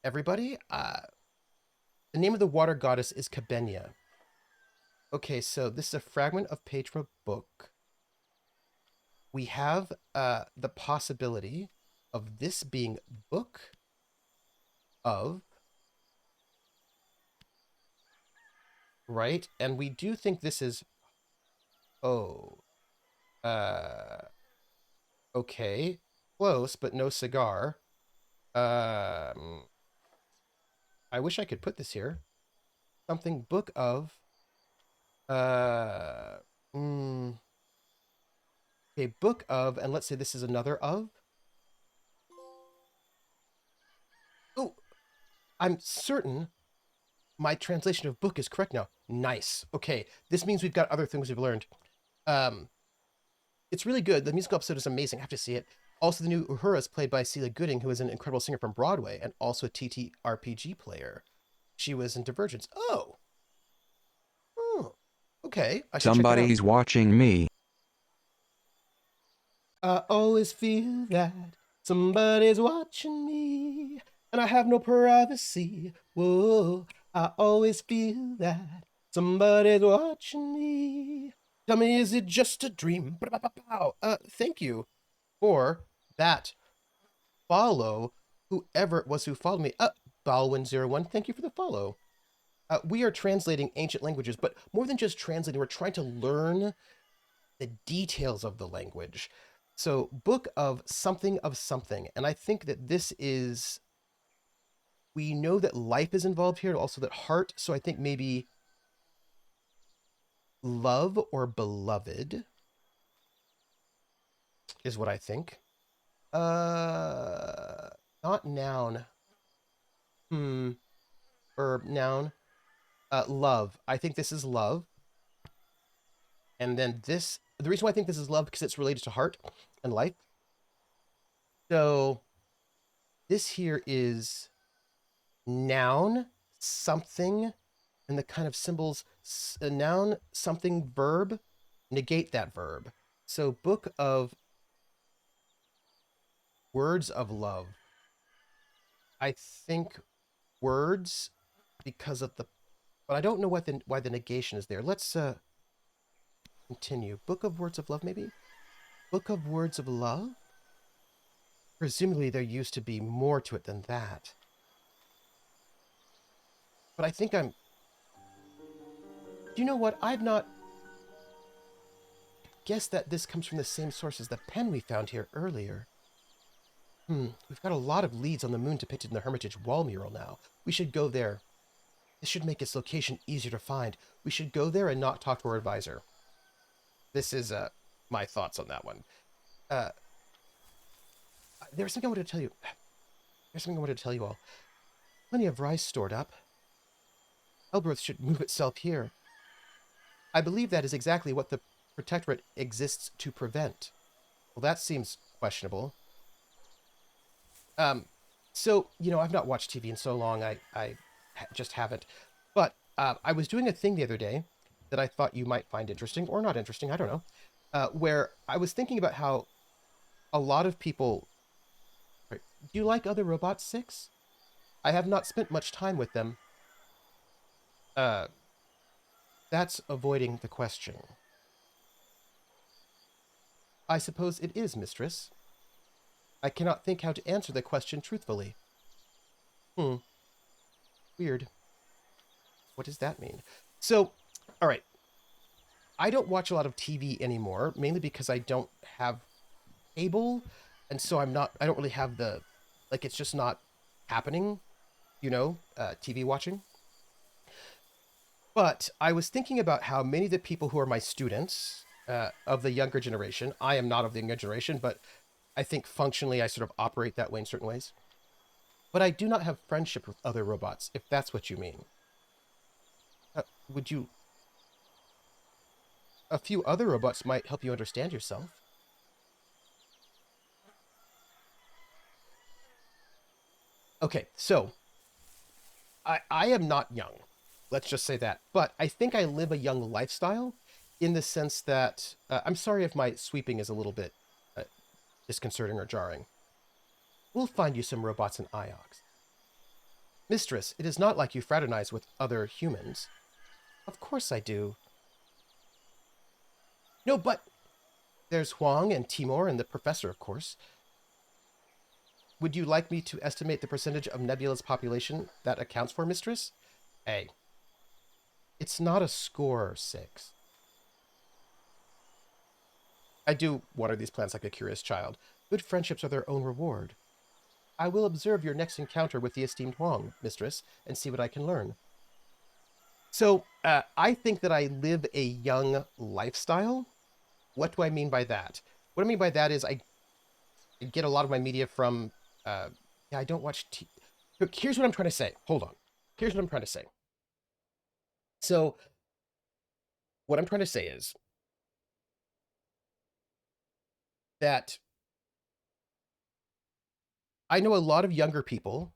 Speaker 1: Everybody, the name of the water goddess is Cabenia. Okay, so this is a fragment of page from a book. We have the possibility of this being book of, right? And we do think this is, oh, okay, close, but no cigar. I wish I could put this here. Something book of, okay, book of, and let's say this is another of. Oh, I'm certain my translation of book is correct now. Nice. Okay, this means we've got other things we've learned. It's really good. The musical episode is amazing. I have to see it. Also, the new Uhura is played by Celia Gooding, who is an incredible singer from Broadway and also a TTRPG player. She was in Divergence. Oh. Okay. I should check that out.
Speaker 2: Somebody's watching me.
Speaker 1: I always feel that somebody's watching me, and I have no privacy. Whoa. I always feel that somebody's watching me. Tell me, is it just a dream? Thank you for that follow, whoever it was who followed me. Balwin01, thank you for the follow. We are translating ancient languages, but more than just translating, we're trying to learn the details of the language. So, book of something, and I think that this is, we know that life is involved here, also that heart, so I think maybe love or beloved is what I think. Not noun. Verb, noun. Love. I think this is love. And then this, the reason why I think this is love, because it's related to heart and life. So this here is noun, something, and the kind of symbols, a noun, something, verb, negate that verb. So book of words of love. I think words because of the, but I don't know why the negation is there. Let's continue. Book of words of love, maybe? Book of words of love? Presumably there used to be more to it than that. But I think I'm... Do you know what? I've not guessed that this comes from the same source as the pen we found here earlier. We've got a lot of leads on the moon depicted in the Hermitage wall mural now. We should go there. This should make its location easier to find. We should go there and not talk to our advisor. This is my thoughts on that one. There's something I wanted to tell you. There's something I wanted to tell you all. Plenty of rice stored up. Elborath should move itself here. I believe that is exactly what the Protectorate exists to prevent. Well, that seems questionable. So, you know, I've not watched TV in so long, I just haven't. But I was doing a thing the other day that I thought you might find interesting, or not interesting, I don't know, where I was thinking about how a lot of people... Right, do you like other robots, 6? I have not spent much time with them. That's avoiding the question. I suppose it is, mistress. I cannot think how to answer the question truthfully. Weird. What does that mean? So, all right. I don't watch a lot of TV anymore, mainly because I don't have cable, and so I don't really have the, like, it's just not happening, you know, TV watching. But I was thinking about how many of the people who are my students of the younger generation, I am not of the younger generation, but I think functionally I sort of operate that way in certain ways. But I do not have friendship with other robots, if that's what you mean. Would you... a few other robots might help you understand yourself. Okay, so I am not young. Let's just say that. But I think I live a young lifestyle in the sense that I'm sorry if my sweeping is a little bit uh, disconcerting or jarring. We'll find you some robots in Iox. Mistress, it is not like you fraternize with other humans. Of course I do. No, but there's Huang and Timor and the professor, of course. Would you like me to estimate the percentage of Nebula's population that accounts for, Mistress? Hey, it's not a score, 6. I do water these plants like a curious child. Good friendships are their own reward. I will observe your next encounter with the esteemed Huang, Mistress, and see what I can learn. So, I think that I live a young lifestyle. What do I mean by that? What I mean by that is I get a lot of my media from, yeah, I don't watch Look, here's what I'm trying to say. Hold on. Here's what I'm trying to say. So, what I'm trying to say is that I know a lot of younger people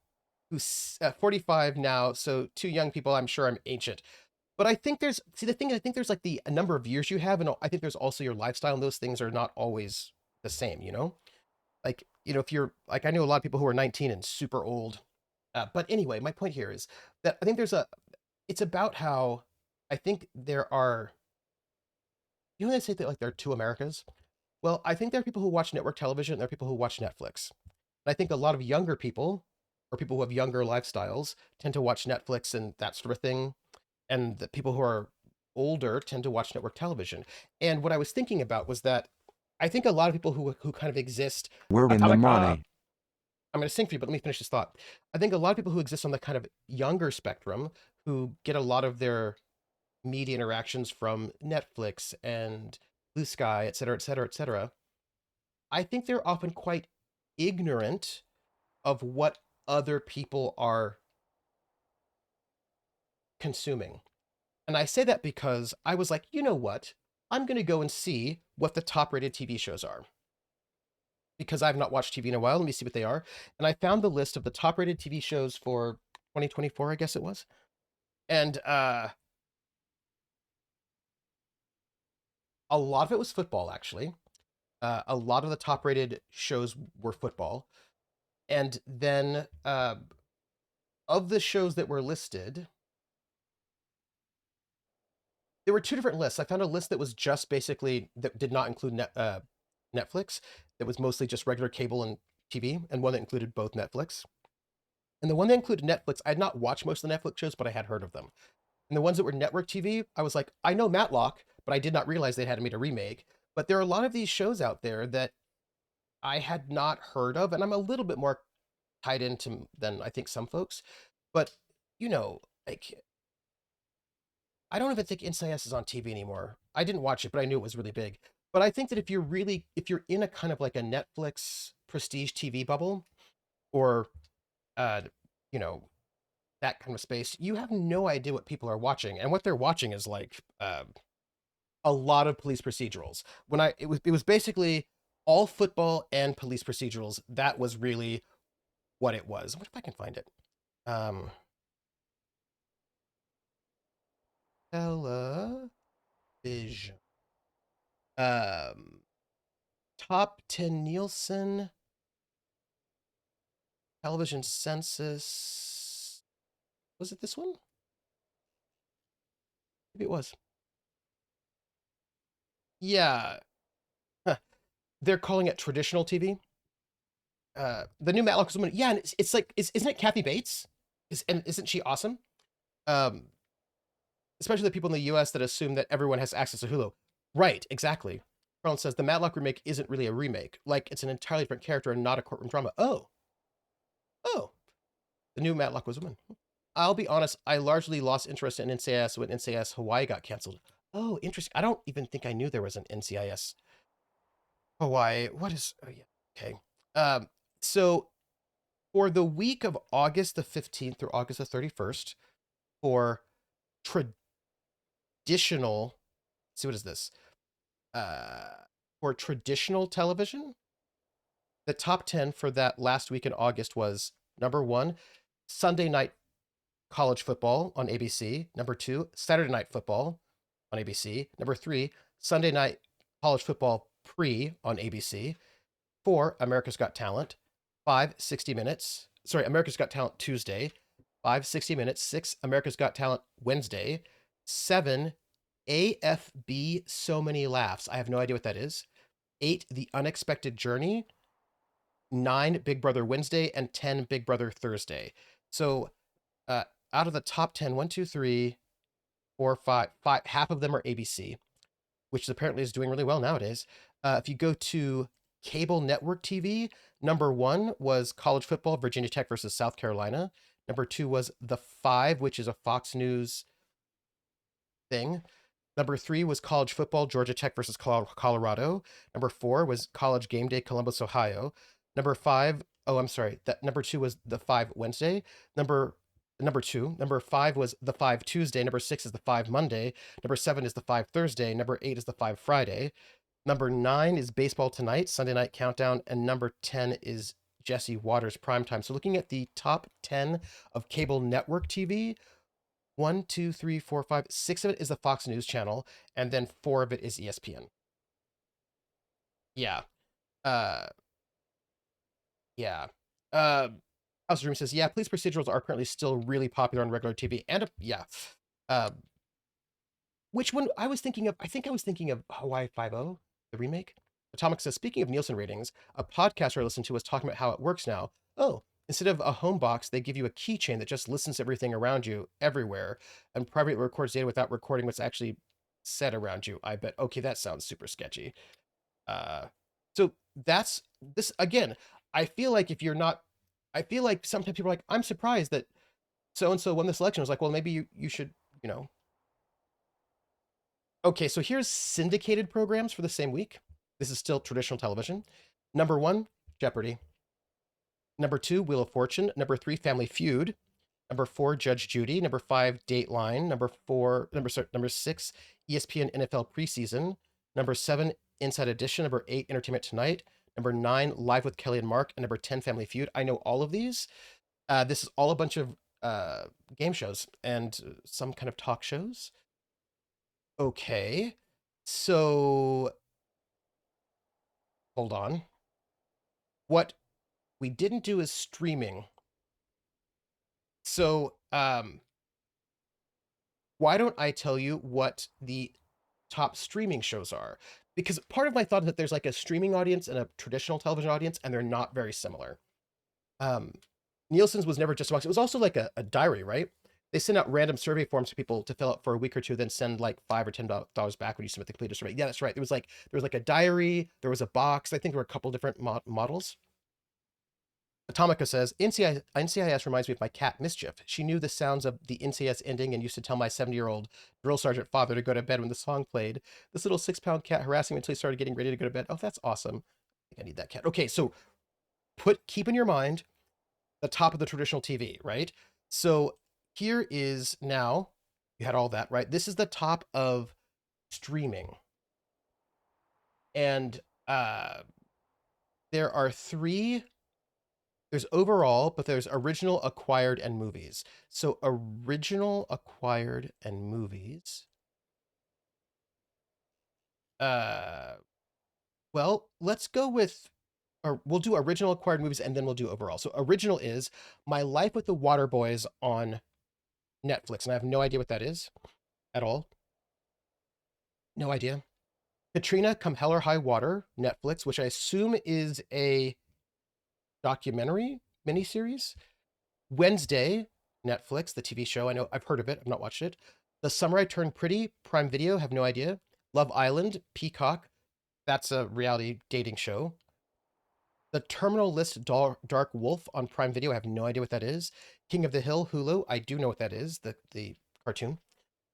Speaker 1: who's 45 now, so two young people, I'm sure I'm ancient. But I think there's, see, the thing, I think there's like the number of years you have, and I think there's also your lifestyle, and those things are not always the same, you know? Like, you know, if you're, like, I know a lot of people who are 19 and super old. But anyway, my point here is that I think it's about how I think there are, you know, they say that like there are two Americas? Well, I think there are people who watch network television and there are people who watch Netflix. And I think a lot of younger people, or people who have younger lifestyles, tend to watch Netflix and that sort of thing. And the people who are older tend to watch network television. And what I was thinking about was that I think a lot of people who kind of exist,
Speaker 2: We're in the
Speaker 1: atomic,
Speaker 2: money.
Speaker 1: I'm going to sing for you, but let me finish this thought. I think a lot of people who exist on the kind of younger spectrum, who get a lot of their media interactions from Netflix and Blue Sky, et cetera, et cetera, et cetera, I think they're often quite ignorant of what other people are consuming. And I say that because I was like, you know what? I'm going to go and see what the top rated TV shows are. Because I've not watched TV in a while. Let me see what they are. And I found the list of the top rated TV shows for 2024, I guess it was. And a lot of it was football, actually. A lot of the top rated shows were football. And then of the shows that were listed, there were two different lists. I found a list that was just basically, that did not include Netflix. That was mostly just regular cable and TV, and one that included both Netflix. And the one that included Netflix, I had not watched most of the Netflix shows, but I had heard of them. And the ones that were network TV, I was like, I know Matlock, but I did not realize they hadn't made a remake. But there are a lot of these shows out there that I had not heard of, and I'm a little bit more tied into than I think some folks. But, you know, like, I don't even think NCIS is on TV anymore. I didn't watch it, but I knew it was really big. But I think that if you're in a kind of like a Netflix prestige TV bubble, or, uh, you know, that kind of space, you have no idea what people are watching. And what they're watching is like a lot of police procedurals. It was basically all football and police procedurals. That was really what it was. What if I can find it? Um, television. Um, top 10 Nielsen television census. Was it this one? Maybe it was. Yeah. Huh. They're calling it traditional TV. The new Matlock woman. Yeah, and it's like, isn't it Kathy Bates? And isn't she awesome? Um, Especially the people in the US that assume that everyone has access to Hulu. Right, exactly. Carlin says the Matlock remake isn't really a remake. Like, it's an entirely different character and not a courtroom drama. Oh, the new Matlock was a woman. I'll be honest, I largely lost interest in NCIS when NCIS Hawaii got canceled. Oh, interesting. I don't even think I knew there was an NCIS Hawaii. What is, oh yeah, okay. Um, so for the week of August the 15th through August the 31st, for traditional see, what is this? For traditional television, the top 10 for that last week in August was number 1, Sunday night college football on ABC. Number 2, Saturday night football on ABC. Number 3, Sunday night college football pre on ABC. 4, America's Got Talent. 5, 60 Minutes. Sorry, America's Got Talent Tuesday. 5, 60 Minutes. 6, America's Got Talent Wednesday. 7, AFB So Many Laughs. I have no idea what that is. 8, The Unexpected Journey. 9, Big Brother Wednesday. And 10, Big Brother Thursday. So out of the top 10, 1, 2, 3, 4, 5, half of them are ABC, which apparently is doing really well nowadays. If you go to cable network TV, number 1 was college football, Virginia Tech versus South Carolina. Number 2 was The Five, which is a Fox News thing. Number 3 was college football, Georgia Tech versus Colorado. Number 4 was college game day, Columbus, Ohio. Number 5, I'm sorry, that number 2 was The Five Wednesday. Number 2. Number 5 was The Five Tuesday. Number 6 is The Five Monday. Number 7 is The Five Thursday. Number 8 is The Five Friday. Number 9 is Baseball Tonight, Sunday Night Countdown. And number 10 is Jesse Waters Primetime. So looking at the top 10 of cable network TV, 1, 2, 3, 4, 5, 6 of it is the Fox News channel, and then 4 of it is ESPN. Yeah. Yeah. House of Dream says, yeah, police procedurals are currently still really popular on regular TV. And yeah. Which one I was thinking of? I think I was thinking of Hawaii Five-0, the remake. Atomic says, speaking of Nielsen ratings, a podcaster I listened to was talking about how it works now. Oh, instead of a home box, they give you a keychain that just listens to everything around you everywhere and privately records data without recording what's actually said around you. I bet. Okay, that sounds super sketchy. So that's this again. I feel like if you're not, I feel like sometimes people are like, I'm surprised that so and so won this election. I was like, well, maybe you should, you know. Okay, so here's syndicated programs for the same week. This is still traditional television. Number 1, Jeopardy. Number 2, Wheel of Fortune. Number 3, Family Feud. Number 4, Judge Judy. Number 5, Dateline. Number 6, ESPN NFL preseason. Number 7, Inside Edition. Number 8, Entertainment Tonight. Number 9, Live with Kelly and Mark. And number 10, Family Feud. I know all of these. This is all a bunch of game shows and some kind of talk shows. Okay, so hold on. What we didn't do is streaming. So why don't I tell you what the top streaming shows are? Because part of my thought is that there's like a streaming audience and a traditional television audience, and they're not very similar. Nielsen's was never just a box. It was also like a diary, right? They send out random survey forms for people to fill out for a week or two, then send like $5 or $10 back when you submit the completed survey. Yeah, that's right. There was like a diary, there was a box. I think there were a couple different models. Atomica says, NCIS reminds me of my cat, Mischief. She knew the sounds of the NCIS ending and used to tell my 70-year-old drill sergeant father to go to bed when the song played. This little 6-pound cat harassing me until he started getting ready to go to bed. Oh, that's awesome. I think I need that cat. Okay, so keep in your mind the top of the traditional TV, right? So here is now, you had all that, right? This is the top of streaming. And there are 3, there's overall, but there's original, acquired, and movies. So original, acquired, and movies. Well, let's go with, or we'll do original, acquired, movies, and then we'll do overall. So original is My Life with the Waterboys on Netflix, and I have no idea what that is at all. No idea. Katrina Come Hell or High Water, Netflix, which I assume is a documentary miniseries. Wednesday, Netflix, the TV show. I know I've heard of it. I've not watched it. The Summer I Turned Pretty, Prime Video. Have no idea. Love Island, Peacock. That's a reality dating show. The Terminal List Dark Wolf on Prime Video. I have no idea what that is. King of the Hill, Hulu. I do know what that is, the cartoon.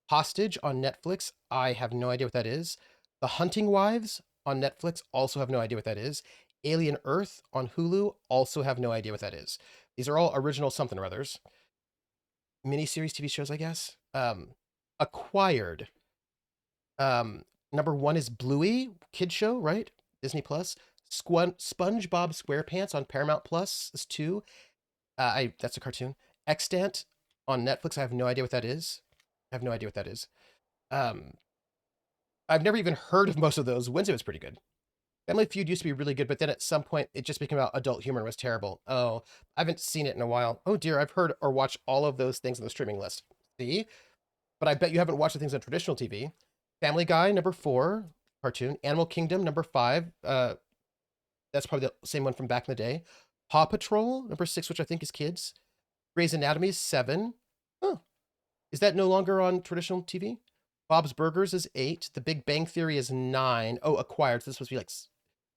Speaker 1: Hostage on Netflix. I have no idea what that is. The Hunting Wives on Netflix. Also have no idea what that is. Alien Earth on Hulu. Also have no idea what that is. These are all original something or others. Miniseries TV shows, I guess. Acquired. Number 1 is Bluey, kid show, right? Disney Plus. SpongeBob SquarePants on Paramount Plus is 2. That's a cartoon. Extant on Netflix. I have no idea what that is. I have no idea what that is. Um, I've never even heard of most of those. Wednesday was pretty good. Family Feud used to be really good, but then at some point it just became about adult humor and was terrible. Oh, I haven't seen it in a while. Oh dear, I've heard or watched all of those things on the streaming list. See? But I bet you haven't watched the things on traditional TV. Family Guy, number 4, cartoon. Animal Kingdom, number 5. That's probably the same one from back in the day. Paw Patrol, number 6, which I think is kids. Grey's Anatomy is 7. Oh, is that no longer on traditional TV? Bob's Burgers is 8. The Big Bang Theory is 9. Oh, acquired. So this was supposed to be like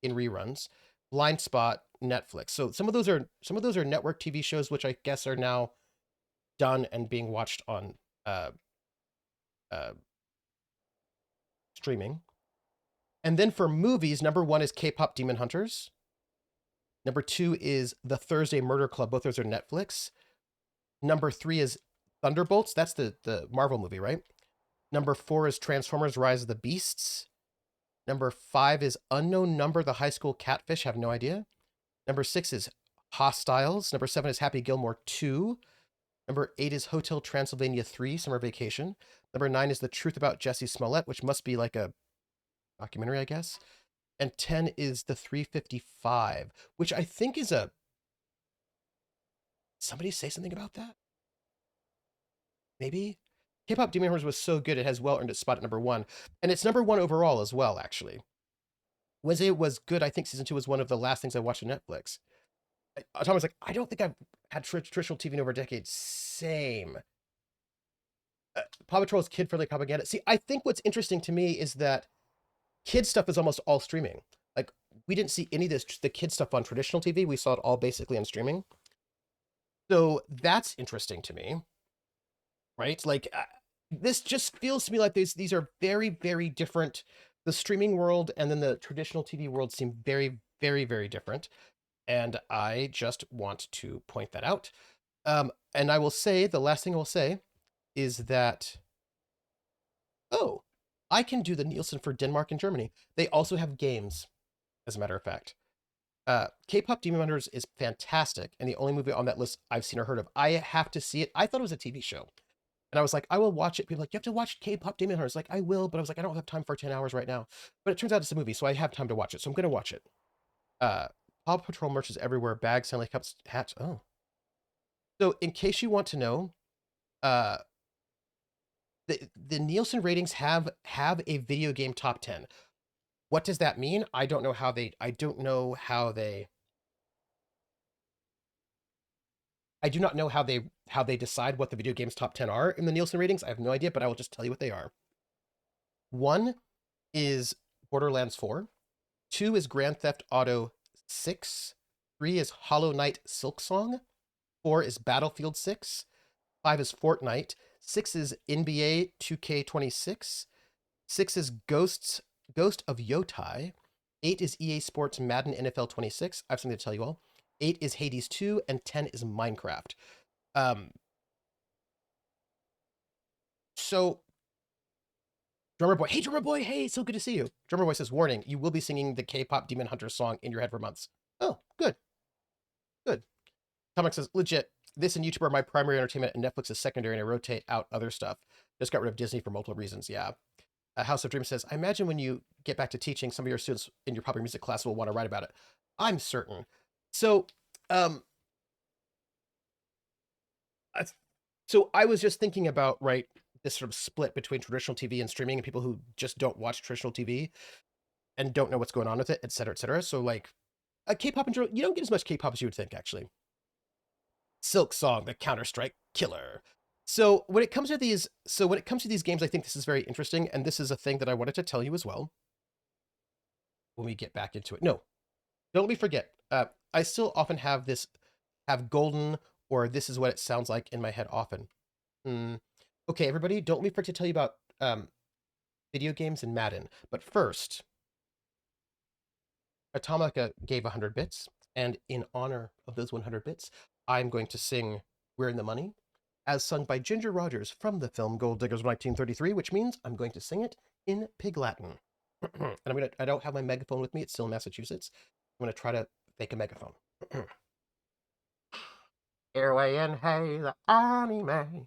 Speaker 1: in reruns. Blind Spot, Netflix. So some of those are network TV shows, which I guess are now done and being watched on uh, uh, streaming. And then for movies, number 1 is K-pop Demon Hunters. Number 2 is The Thursday Murder Club. Both those are Netflix. Number 3 is Thunderbolts. That's the Marvel movie, right? Number 4 is Transformers Rise of the Beasts. Number 5 is Unknown Number, The High School Catfish. Have no idea. Number 6 is Hostiles. Number 7 is Happy Gilmore 2. Number 8 is Hotel Transylvania 3, Summer Vacation. Number 9 is The Truth About Jesse Smollett, which must be like a documentary, I guess. And 10 is The 355, which I think is a... Somebody say something about that? Maybe? K-pop Demon Hunters was so good, it has well earned its spot at number 1. And it's number 1 overall as well, actually. Wednesday was good. I think season 2 was one of the last things I watched on Netflix. Tom was like, I don't think I've had traditional TV in over a decade. Same. Paw Patrol is kid-friendly propaganda. See, I think what's interesting to me is that kid stuff is almost all streaming. Like, we didn't see any of this, the kid stuff on traditional TV. We saw it all basically on streaming. So that's interesting to me, right? Like, this just feels to me like these are very, very different. The streaming world and then the traditional TV world seem very, very, very different. And I just want to point that out. And I will say, the last thing I will say is that, oh, I can do the Nielsen for Denmark and Germany. They also have games, as a matter of fact. K-pop Demon Hunters is fantastic, and the only movie on that list I've seen or heard of. I have to see it. I thought it was a TV show. And I was like, I will watch it. People are like, you have to watch K-pop Demon Hunters. Like, I will, but I was like, I don't have time for 10 hours right now. But it turns out it's a movie, so I have time to watch it. So I'm going to watch it. Paw Patrol merch is everywhere. Bags, Stanley Cups, hats. Oh. So in case you want to know, uh, the Nielsen ratings have a video game top 10. What does that mean? I don't know how they I do not know how they decide what the video games top 10 are in the Nielsen ratings. I have no idea, but I will just tell you what they are. 1 is Borderlands 4. 2 is Grand Theft Auto 6. 3 is Hollow Knight Silksong. 4 is Battlefield 6. 5 is Fortnite. 6 is NBA 2K26. 6 is Ghost of Yotai. 8 is EA Sports Madden NFL 26. I have something to tell you all. 8 is Hades 2, and 10 is Minecraft. So, Drummer Boy, hey, so good to see you. Drummer Boy says, warning, you will be singing the K-pop Demon Hunter song in your head for months. Oh, good. Good. Comic says, legit, this and YouTube are my primary entertainment, and Netflix is secondary, and I rotate out other stuff. Just got rid of Disney for multiple reasons, yeah. House of Dreams says, I imagine when you get back to teaching, some of your students in your popular music class will want to write about it. I'm certain. So, I was just thinking about, right, this sort of split between traditional TV and streaming and people who just don't watch traditional TV and don't know what's going on with it, et cetera, et cetera. So, like, K-pop and you don't get as much K-pop as you would think, actually. Silk Song, the Counter-Strike killer. So when it comes to these games, I think this is very interesting, and this is a thing that I wanted to tell you as well. When we get back into it, no, don't let me forget. I still often have golden, or this is what it sounds like in my head often. Okay, everybody, don't let me forget to tell you about video games and Madden. But first, Atomica gave 100 bits, and in honor of those 100 bits, I'm going to sing We're in the Money, as sung by Ginger Rogers from the film Gold Diggers of 1933, which means I'm going to sing it in Pig Latin. And I don't have my megaphone with me. It's still in Massachusetts. I'm going to try to fake a megaphone. Airway and hey, the anime.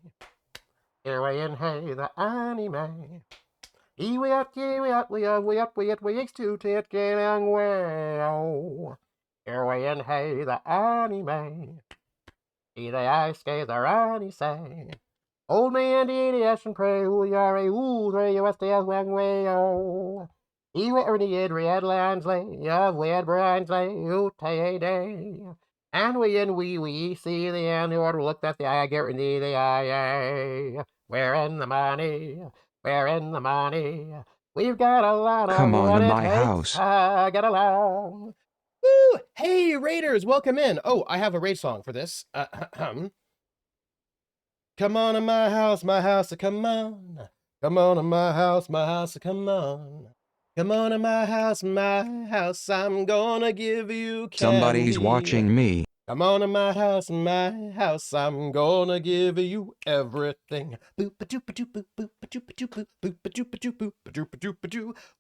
Speaker 1: Airway and hey, the anime. We up, we X to tit getting well. Airway and hey, the anime. The ice skates are on say. Old man DDS and pray, we are a ooh, three USDS wang way, oh. He were the Adrian Landsley, of Wed Brandsley, ooh, tay day. And we see the annual look that the eye guarantee the eye. Where in the money? Where in the money? We've got a lot of
Speaker 2: Come on
Speaker 1: what
Speaker 2: to
Speaker 1: it
Speaker 2: my
Speaker 1: takes
Speaker 2: house.
Speaker 1: to get along. Woo! Hey, Raiders, welcome in. Oh, I have a raid song for this. Come on to my house, come on. Come on to my house, come on. Come on to my house, I'm gonna give you candy.
Speaker 2: Somebody's watching me.
Speaker 1: Come on to my house, I'm gonna give you everything.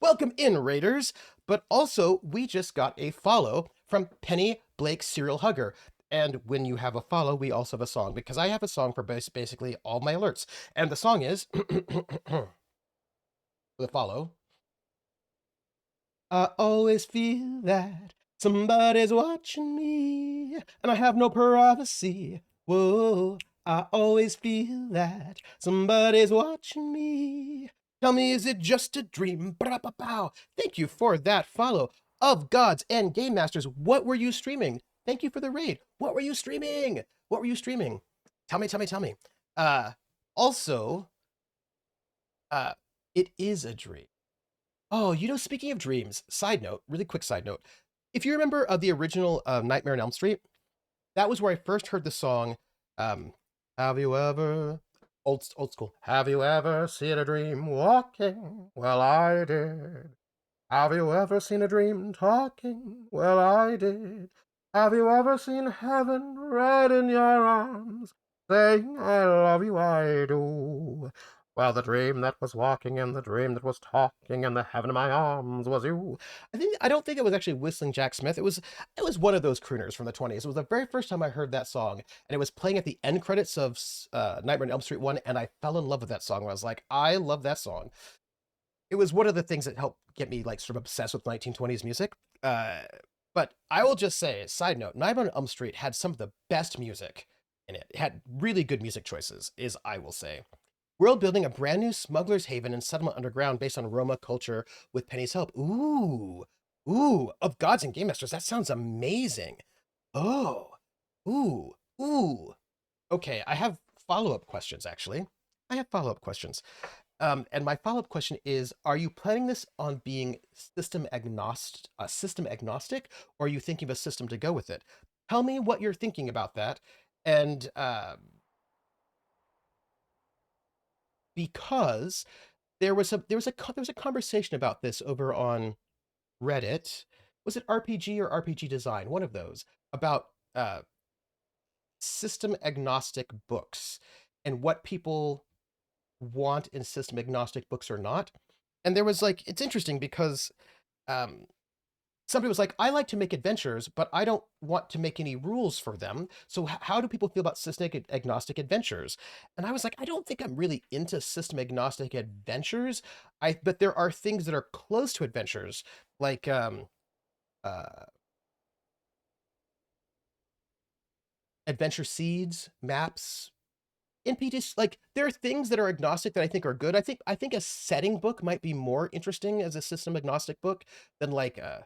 Speaker 1: Welcome in, Raiders. But also, we just got a follow from Penny Blake Serial Hugger. And when you have a follow, we also have a song, because I have a song for basically all my alerts. And the song is the follow. I always feel that somebody's watching me, and I have no privacy. Whoa, I always feel that somebody's watching me. Tell me, is it just a dream? Ba-da-ba-pow. Thank you for that follow. Of Gods and Game Masters, what were you streaming? Thank you for the raid. What were you streaming? What were you streaming? Tell me. Also, it is a dream. Oh, speaking of dreams, side note, really quick side note. If you remember the original Nightmare on Elm Street, that was where I first heard the song, have you ever, old school, have you ever seen a dream walking? Well, I did. Have you ever seen a dream talking? Well, I did. Have you ever seen heaven right in your arms, saying, I love you, I do? Well, the dream that was walking and the dream that was talking and the heaven in my arms was you. I don't think it was actually Whistling Jack Smith. It was one of those crooners from the 20s. It was the very first time I heard that song, and it was playing at the end credits of Nightmare on Elm Street 1, and I fell in love with that song. I was like, I love that song. It was one of the things that helped get me like sort of obsessed with 1920s music. But I will just say, side note, Nightmare on Elm Street had some of the best music in it. It had really good music choices, I will say. World building a brand new smuggler's haven and settlement underground based on Roma culture with Penny's help. Ooh, of Gods and Game Masters. That sounds amazing. Oh, ooh. Okay, I have follow-up questions, actually. And my follow-up question is, are you planning this on being system agnostic, or are you thinking of a system to go with it? Tell me what you're thinking about that. And because there was a conversation about this over on Reddit. Was it RPG or RPG Design? One of those, about system agnostic books and what people want in system agnostic books or not. And there was like, it's interesting because somebody was like, I like to make adventures, but I don't want to make any rules for them. So how do people feel about system agnostic adventures? And I was like, I don't think I'm really into system agnostic adventures. But there are things that are close to adventures, like adventure seeds, maps, NPTs. Like, there are things that are agnostic that I think are good. I think a setting book might be more interesting as a system agnostic book than like an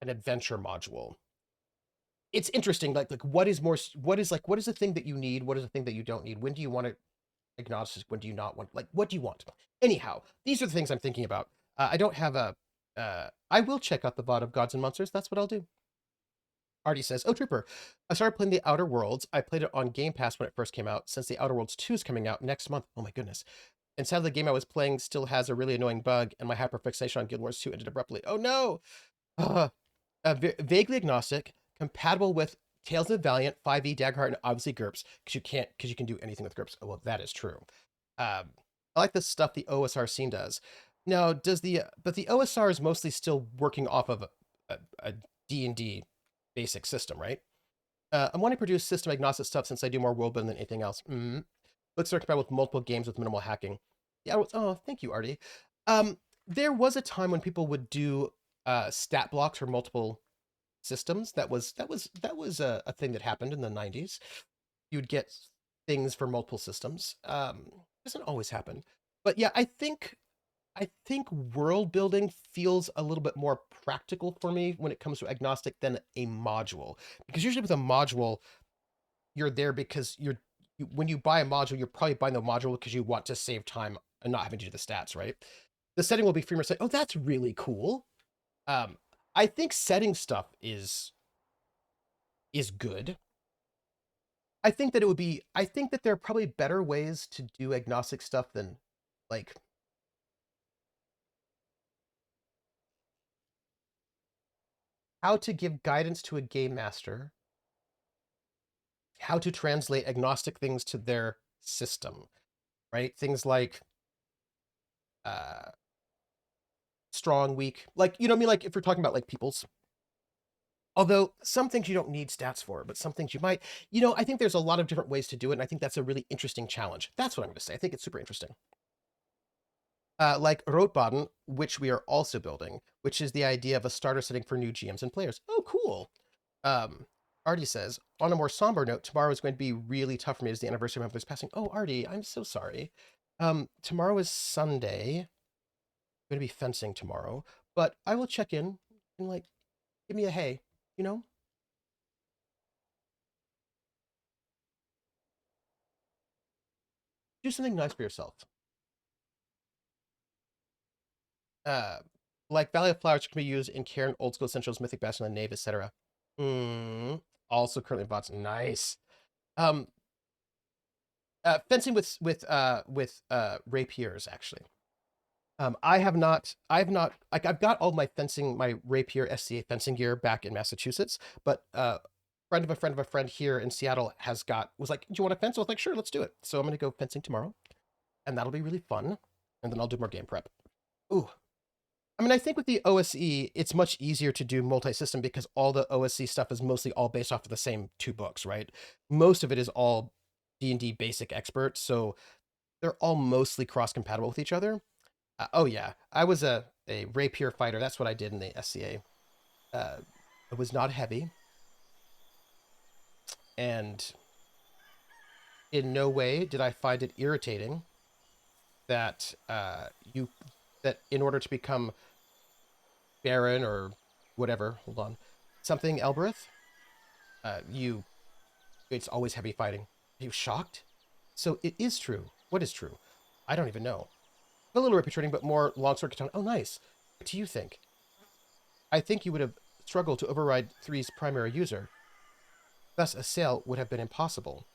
Speaker 1: adventure module. It's interesting, like what is the thing that you need? What is the thing that you don't need? When do you want it agnostic? When do you not want? Like, what do you want? Anyhow, these are the things I'm thinking about. I don't have a. I will check out the VOD of Gods and Monsters. That's what I'll do. Artie says, "Oh, Trooper, I started playing the Outer Worlds. I played it on Game Pass when it first came out. Since the Outer Worlds 2 is coming out next month. Oh my goodness. And sadly, the game I was playing still has a really annoying bug, and my hyperfixation on Guild Wars 2 ended abruptly. Oh no! Vaguely agnostic, compatible with Tales of Valiant, 5e, Daggerheart, and obviously GURPS, because you can do anything with GURPS. Oh, well, that is true. I like the stuff the OSR scene does. Now, but the OSR is mostly still working off of a D&D basic system, right? I'm wanting to produce system agnostic stuff since I do more world building than anything else. Looks to compatible with multiple games with minimal hacking. Yeah, oh, thank you, Artie. There was a time when people would do stat blocks for multiple systems. That was a thing that happened in the 90s. You'd get things for multiple systems. Doesn't always happen. But yeah, I think world building feels a little bit more practical for me when it comes to agnostic than a module. Because usually with a module, you're there because when you buy a module, you're probably buying the module because you want to save time and not having to do the stats, right? The setting will be free. Say, oh, that's really cool. Um, I think setting stuff is good. I think that there are probably better ways to do agnostic stuff than like how to give guidance to a game master, how to translate agnostic things to their system, right? Things like uh strong, weak, like you know what I mean, like if we're talking about like peoples. Although some things you don't need stats for, but some things you might. I think there's a lot of different ways to do it, and I think that's a really interesting challenge. That's what I'm going to say. I think it's super interesting. Like Rotbaden, which we are also building, which is the idea of a starter setting for new GMs and players. Oh, cool. Artie says, on a more somber note, tomorrow is going to be really tough for me as the anniversary of my mother's passing. Oh, Artie, I'm so sorry. Tomorrow is Sunday. I'm going to be fencing tomorrow, but I will check in and like give me a hey, you know? Do something nice for yourself. Uh, like Valley of Flowers can be used in Karen Old School Essentials, Mythic Bastion, and Knave, etc. Also currently bots. Nice. Um, Fencing with rapiers actually. I've not like I've got all my fencing, my rapier SCA fencing gear back in Massachusetts, but friend of a friend of a friend here in Seattle was like, do you want to fence? I was like, sure, let's do it. So I'm gonna go fencing tomorrow, and that'll be really fun. And then I'll do more game prep. Ooh, I mean, I think with the OSE, it's much easier to do multi-system because all the OSE stuff is mostly all based off of the same two books, right? Most of it is all D&D basic expert, so they're all mostly cross-compatible with each other. Oh yeah, I was a rapier fighter. That's what I did in the SCA. It was not heavy, and in no way did I find it irritating that that in order to become Baron or whatever, hold on, something Elborath, you it's always heavy fighting. Are you shocked? So it is true. What is true? I don't even know. A little rapid training, but more longsword katana. Oh, nice. What do you think? I think you would have struggled to override 3's primary user. Thus, a sale would have been impossible.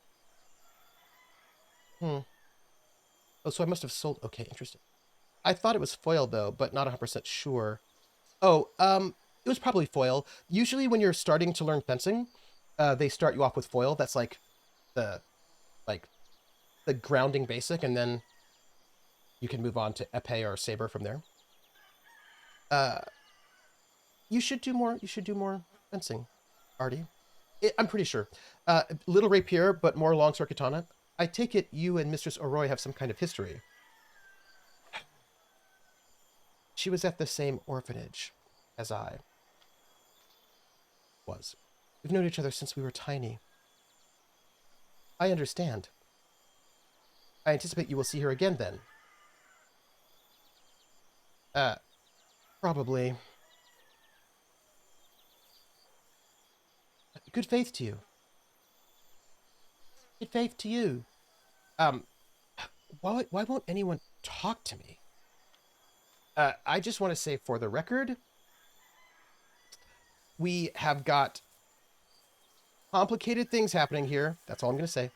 Speaker 1: Hmm. Oh, so I must have sold. Okay, interesting. I thought it was foil though, but not 100% sure. Oh, it was probably foil. Usually, when you're starting to learn fencing, they start you off with foil. That's the like the grounding basic, and then you can move on to epee or saber from there. Uh, you should do more. You should do more fencing, Artie. I'm pretty sure. Little rapier, but more longsword katana. I take it you and Mistress Oroy have some kind of history. She was at the same orphanage as I was. We've known each other since we were tiny. I understand. I anticipate you will see her again then. Uh, Probably. Good faith to you. Good faith to you. Um, why won't anyone talk to me? I just want to say for the record, we have got complicated things happening here. That's all I'm going to say.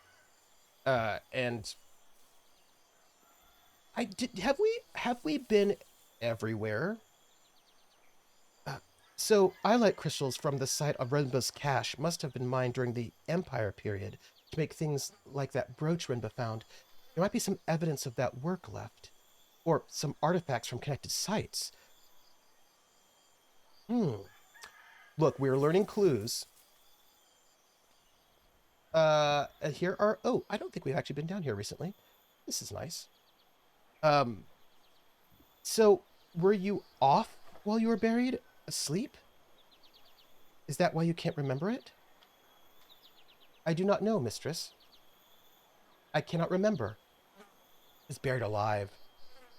Speaker 1: And have we been everywhere? So eyelite crystals from the site of Renba's cache must have been mined during the Empire period to make things like that brooch Renba found. There might be some evidence of that work left. Or some artifacts from connected sites. Look, we're learning clues. Here are... Oh, I don't think we've actually been down here recently. This is nice. So, were you off while you were buried? Asleep? Is that why you can't remember it? I do not know, mistress. I cannot remember. Is buried alive.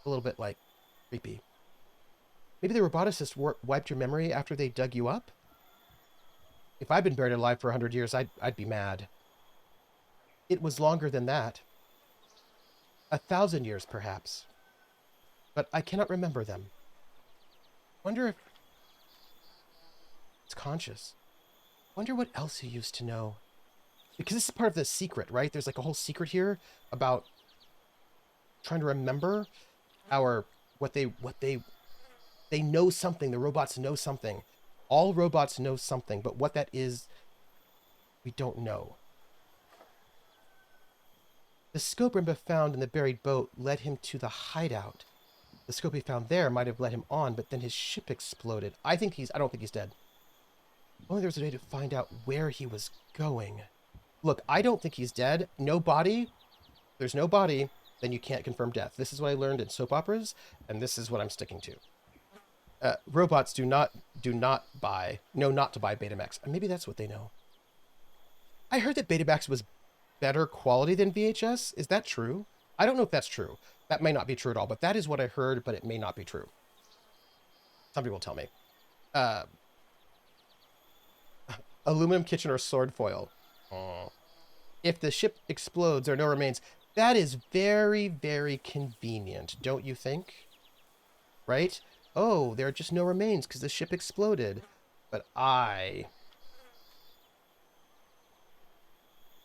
Speaker 1: A little bit, like, creepy. Maybe the roboticist wiped your memory after they dug you up? If I'd been buried alive for 100 years, I'd be mad. It was longer than that. 1,000 years, perhaps. But I cannot remember them. Wonder if it's conscious. Wonder what else he used to know. Because this is part of the secret, right? There's like a whole secret here about trying to remember what they know something. The robots know something. All robots know something, but what that is, we don't know. The scope Rimba found in the buried boat led him to the hideout. The scope he found there might have led him on, but then his ship exploded. I don't think he's dead. Only there was a way to find out where he was going. Look, I don't think he's dead. No body. There's no body. Then you can't confirm death. This is what I learned in soap operas, and this is what I'm sticking to. Robots know not to buy Betamax. Maybe that's what they know. I heard that Betamax was better quality than VHS. Is that true? I don't know if that's true. That may not be true at all, but that is what I heard, but it may not be true. Somebody will tell me. Aluminum kitchen or sword foil. If the ship explodes, there are no remains. That is very, very convenient, don't you think? Right? Oh, there are just no remains because the ship exploded. But I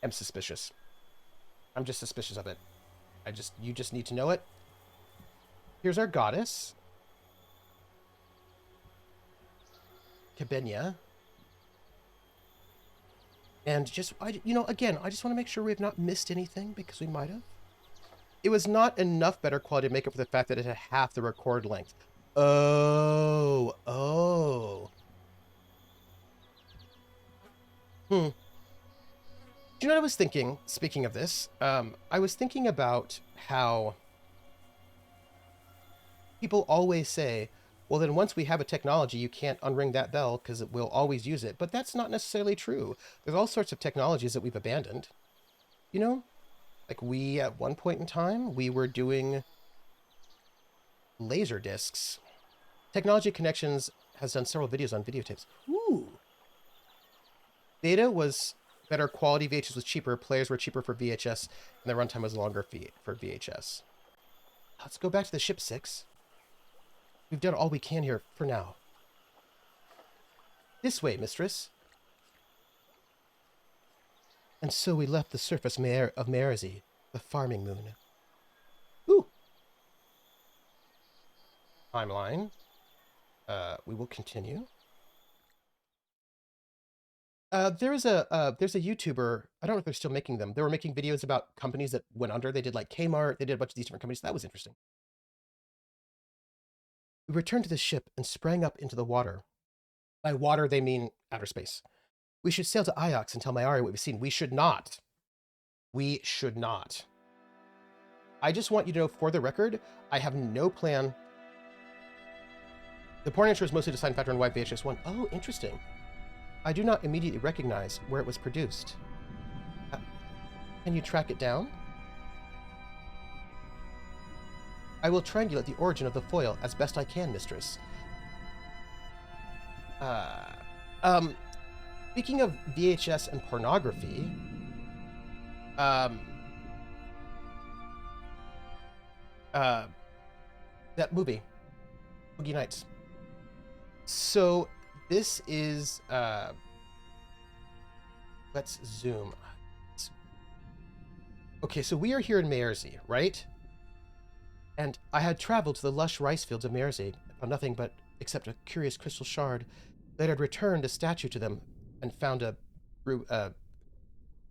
Speaker 1: am suspicious. I'm just suspicious of it. You just need to know it. Here's our goddess. Cabenia. And just, again, I just want to make sure we have not missed anything because we might have. It was not enough better quality to make up for the fact that it had half the record length. Oh. Do you know what I was thinking, speaking of this? I was thinking about how people always say, well, then once we have a technology, you can't unring that bell because we'll always use it. But that's not necessarily true. There's all sorts of technologies that we've abandoned. You know? Like at one point in time, we were doing laser discs. Technology Connections has done several videos on videotapes. Ooh. Beta was better quality, VHS was cheaper, players were cheaper for VHS, and the runtime was longer for VHS. Let's go back to the ship 6. We've done all we can here for now. This way, mistress. And so we left the surface of Maersi, the farming moon. Ooh! Timeline. We will continue. There's a YouTuber, I don't know if they're still making them. They were making videos about companies that went under. They did like Kmart, they did a bunch of these different companies. That was interesting. We returned to the ship and sprang up into the water. By water, they mean outer space. We should sail to Iox and tell Maersi what we've seen. We should not. We should not. I just want you to know, for the record, I have no plan. The porn intro is mostly to sign factor and why VHS 1. Oh, interesting. I do not immediately recognize where it was produced. Can you track it down? I will triangulate the origin of the foil as best I can, mistress. Speaking of VHS and pornography, that movie, Boogie Nights. So this is, let's zoom. Okay, so we are here in Maersi, right? And I had traveled to the lush rice fields of Maersi, found nothing but except a curious crystal shard. Later I'd returned a statue to them and found a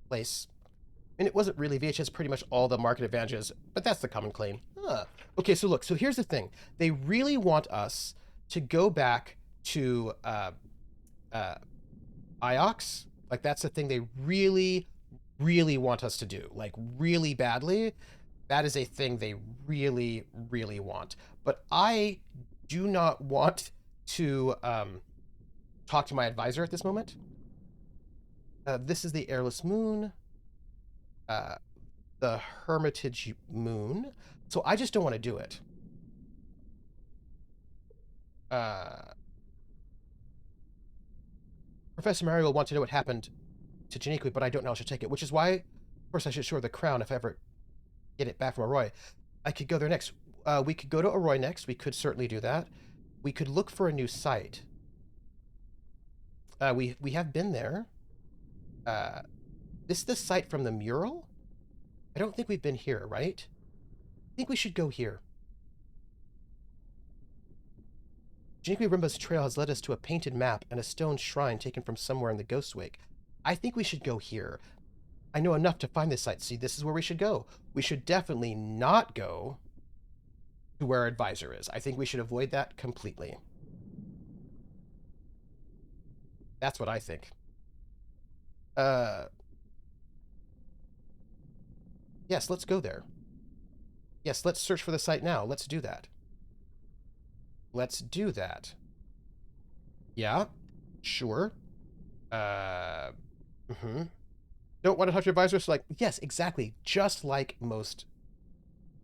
Speaker 1: place. And it wasn't really VHS, pretty much all the market advantages, but that's the common claim. Okay, so look, so here's the thing. They really want us to go back to Iox. Like, that's the thing they really, really want us to do. Like, really badly. That is a thing they really, really want. But I do not want to talk to my advisor at this moment. This is the Airless Moon, the Hermitage Moon. So I just don't want to do it. Professor Mary will want to know what happened to Janiqui, but I don't know how she'll take it, which is why, of course, I should show her the crown if I ever get it back from Arroy. I could go there next. We could go to Arroy next. We could certainly do that. We could look for a new site. We have been there. This is the site from the mural? I don't think we've been here, right? I think we should go here. Janiqui Rimba's trail has led us to a painted map and a stone shrine taken from somewhere in the Ghost Wake. I think we should go here. I know enough to find this site. See, this is where we should go. We should definitely not go to where our advisor is. I think we should avoid that completely. That's what I think. Yes, let's go there. Yes, let's search for the site now. Let's do that. Let's do that. Yeah, sure. Don't want to touch your advisor? So, like, yes, exactly. Just like most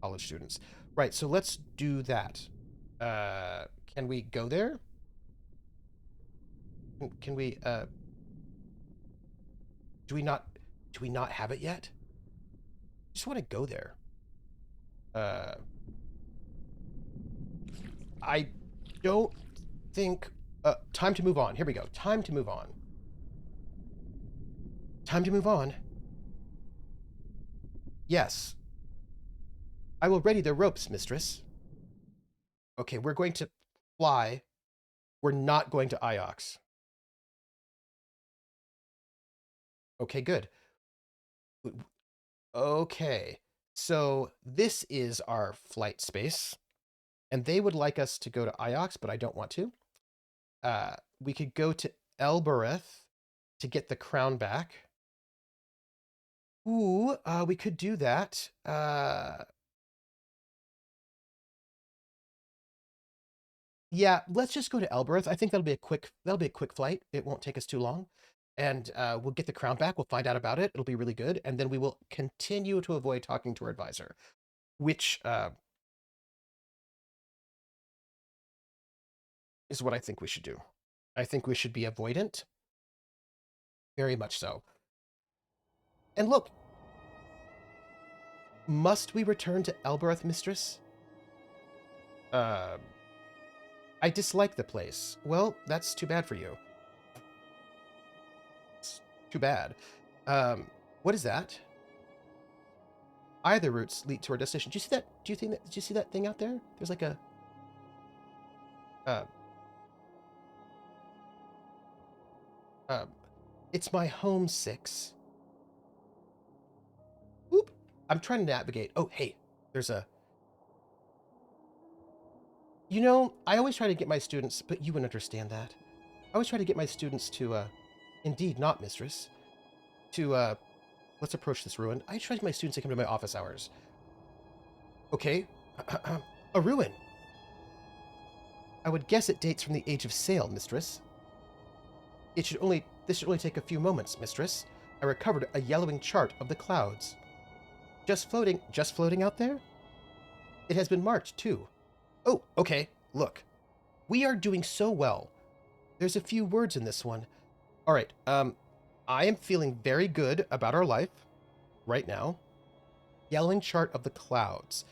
Speaker 1: college students. Right, so let's do that. Can we go there? Can we, do we not have it yet? I just want to go there. I don't think, time to move on. Here we go. Time to move on. Time to move on. Yes. I will ready the ropes, mistress. Okay, we're going to fly. We're not going to Iox. Okay, good. Okay, so this is our flight space, and they would like us to go to Iox, but I don't want to. We could go to Elborath to get the crown back. Ooh, we could do that. Yeah, let's just go to Elborath. I think that'll be a quick flight. It won't take us too long. And we'll get the crown back. We'll find out about it. It'll be really good. And then we will continue to avoid talking to our advisor, which is what I think we should do. I think we should be avoidant. Very much so. And look, must we return to Elborath, mistress? I dislike the place. Well, that's too bad for you. It's too bad. What is that? Either routes lead to our destination. Do you see that? Did you see that thing out there? There's like a it's my home 6. Oop. I'm trying to navigate. Oh, hey, there's a... You know, I always try to get my students, but you wouldn't understand that. I always try to get my students to, indeed not, mistress, to, let's approach this ruin. I try to get my students to come to my office hours. Okay, a ruin. I would guess it dates from the Age of Sail, mistress. This should only take a few moments, mistress. I recovered a yellowing chart of the clouds. Just floating out there? It has been marked, too. Oh, okay, look. We are doing so well. There's a few words in this one. All right, I am feeling very good about our life right now. Yellowing chart of the clouds.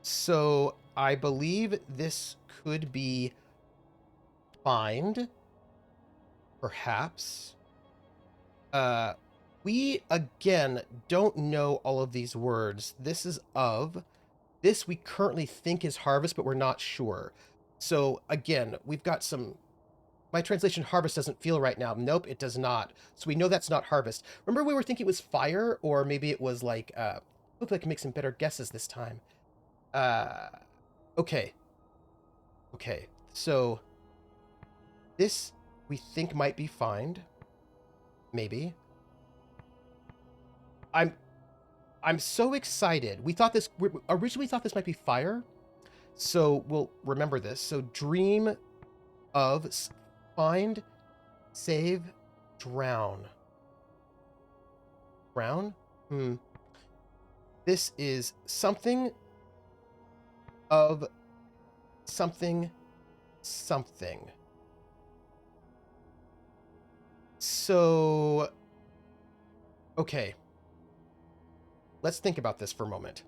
Speaker 1: So I believe this could be find, perhaps. We, again, don't know all of these words. This is of. This we currently think is harvest, but we're not sure. So, again, we've got some... My translation harvest doesn't feel right now. Nope, it does not. So we know that's not harvest. Remember we were thinking it was fire, or maybe it was like... hopefully I can make some better guesses this time. Uh, okay. Okay. So this we think might be find. Maybe. I'm I'm so excited. We originally thought this might be fire. So we'll remember this. So dream of find, save, drown. Drown? Hmm. This is something of something something. So okay. Let's think about this for a moment.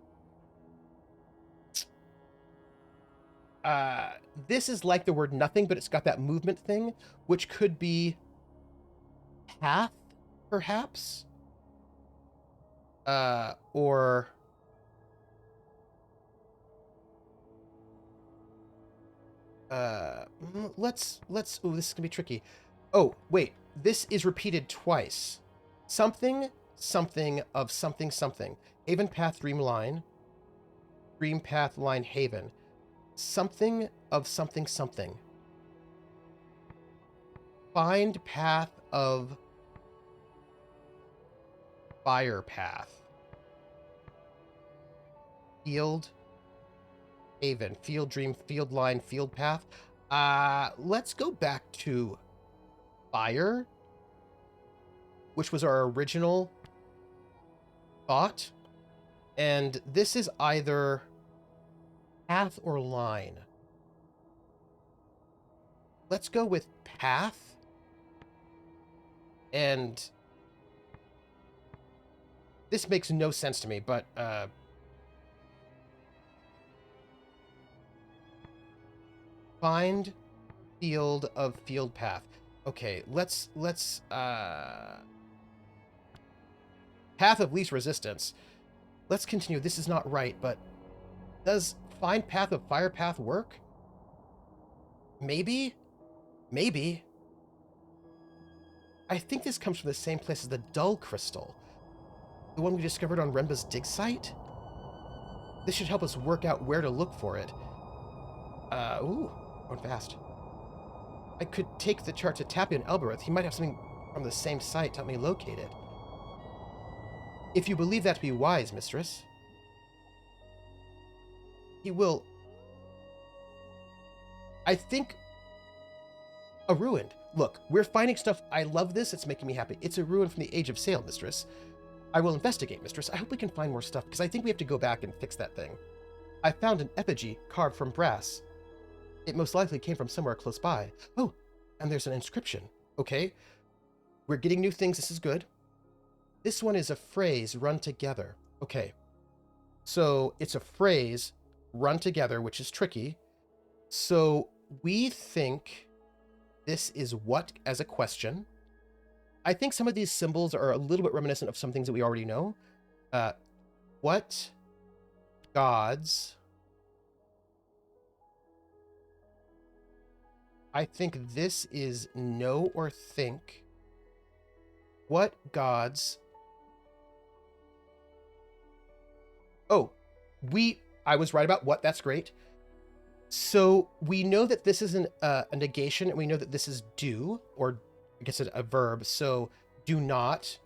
Speaker 1: Uh this is like the word nothing, but it's got that movement thing, which could be path, perhaps? Or oh, this is gonna be tricky. Oh, wait, this is repeated twice. Something, something of something, something. Haven path, dream line. Dream path, line, haven. Something of something, something. Find path of fire path. Field, haven. Field, dream, field, line, field path. Let's go back to fire, which was our original thought. And this is either path or line. Let's go with path. And this makes no sense to me, but find field of field path. Okay, let's path of least resistance. Let's continue. This is not right, but does find path of fire path work? Maybe? Maybe. I think this comes from the same place as the dull crystal. The one we discovered on Renba's dig site? This should help us work out where to look for it. Ooh, going fast. I could take the chart to Tappy and Elborath. He might have something from the same site to help me locate it. If you believe that to be wise, mistress. He will... I think... A ruin. Look, we're finding stuff. I love this. It's making me happy. It's a ruin from the Age of Sail, mistress. I will investigate, mistress. I hope we can find more stuff, because I think we have to go back and fix that thing. I found an effigy carved from brass. It most likely came from somewhere close by. Oh, and there's an inscription. Okay. We're getting new things. This is good. This one is a phrase run together. Okay. So it's a phrase run together, which is tricky. So we think this is what as a question. I think some of these symbols are a little bit reminiscent of some things that we already know. What gods... I think this is know or think. What gods... Oh, I was right about what. That's great. So we know that this is a negation, and we know that this is do, or I guess a verb. So do not,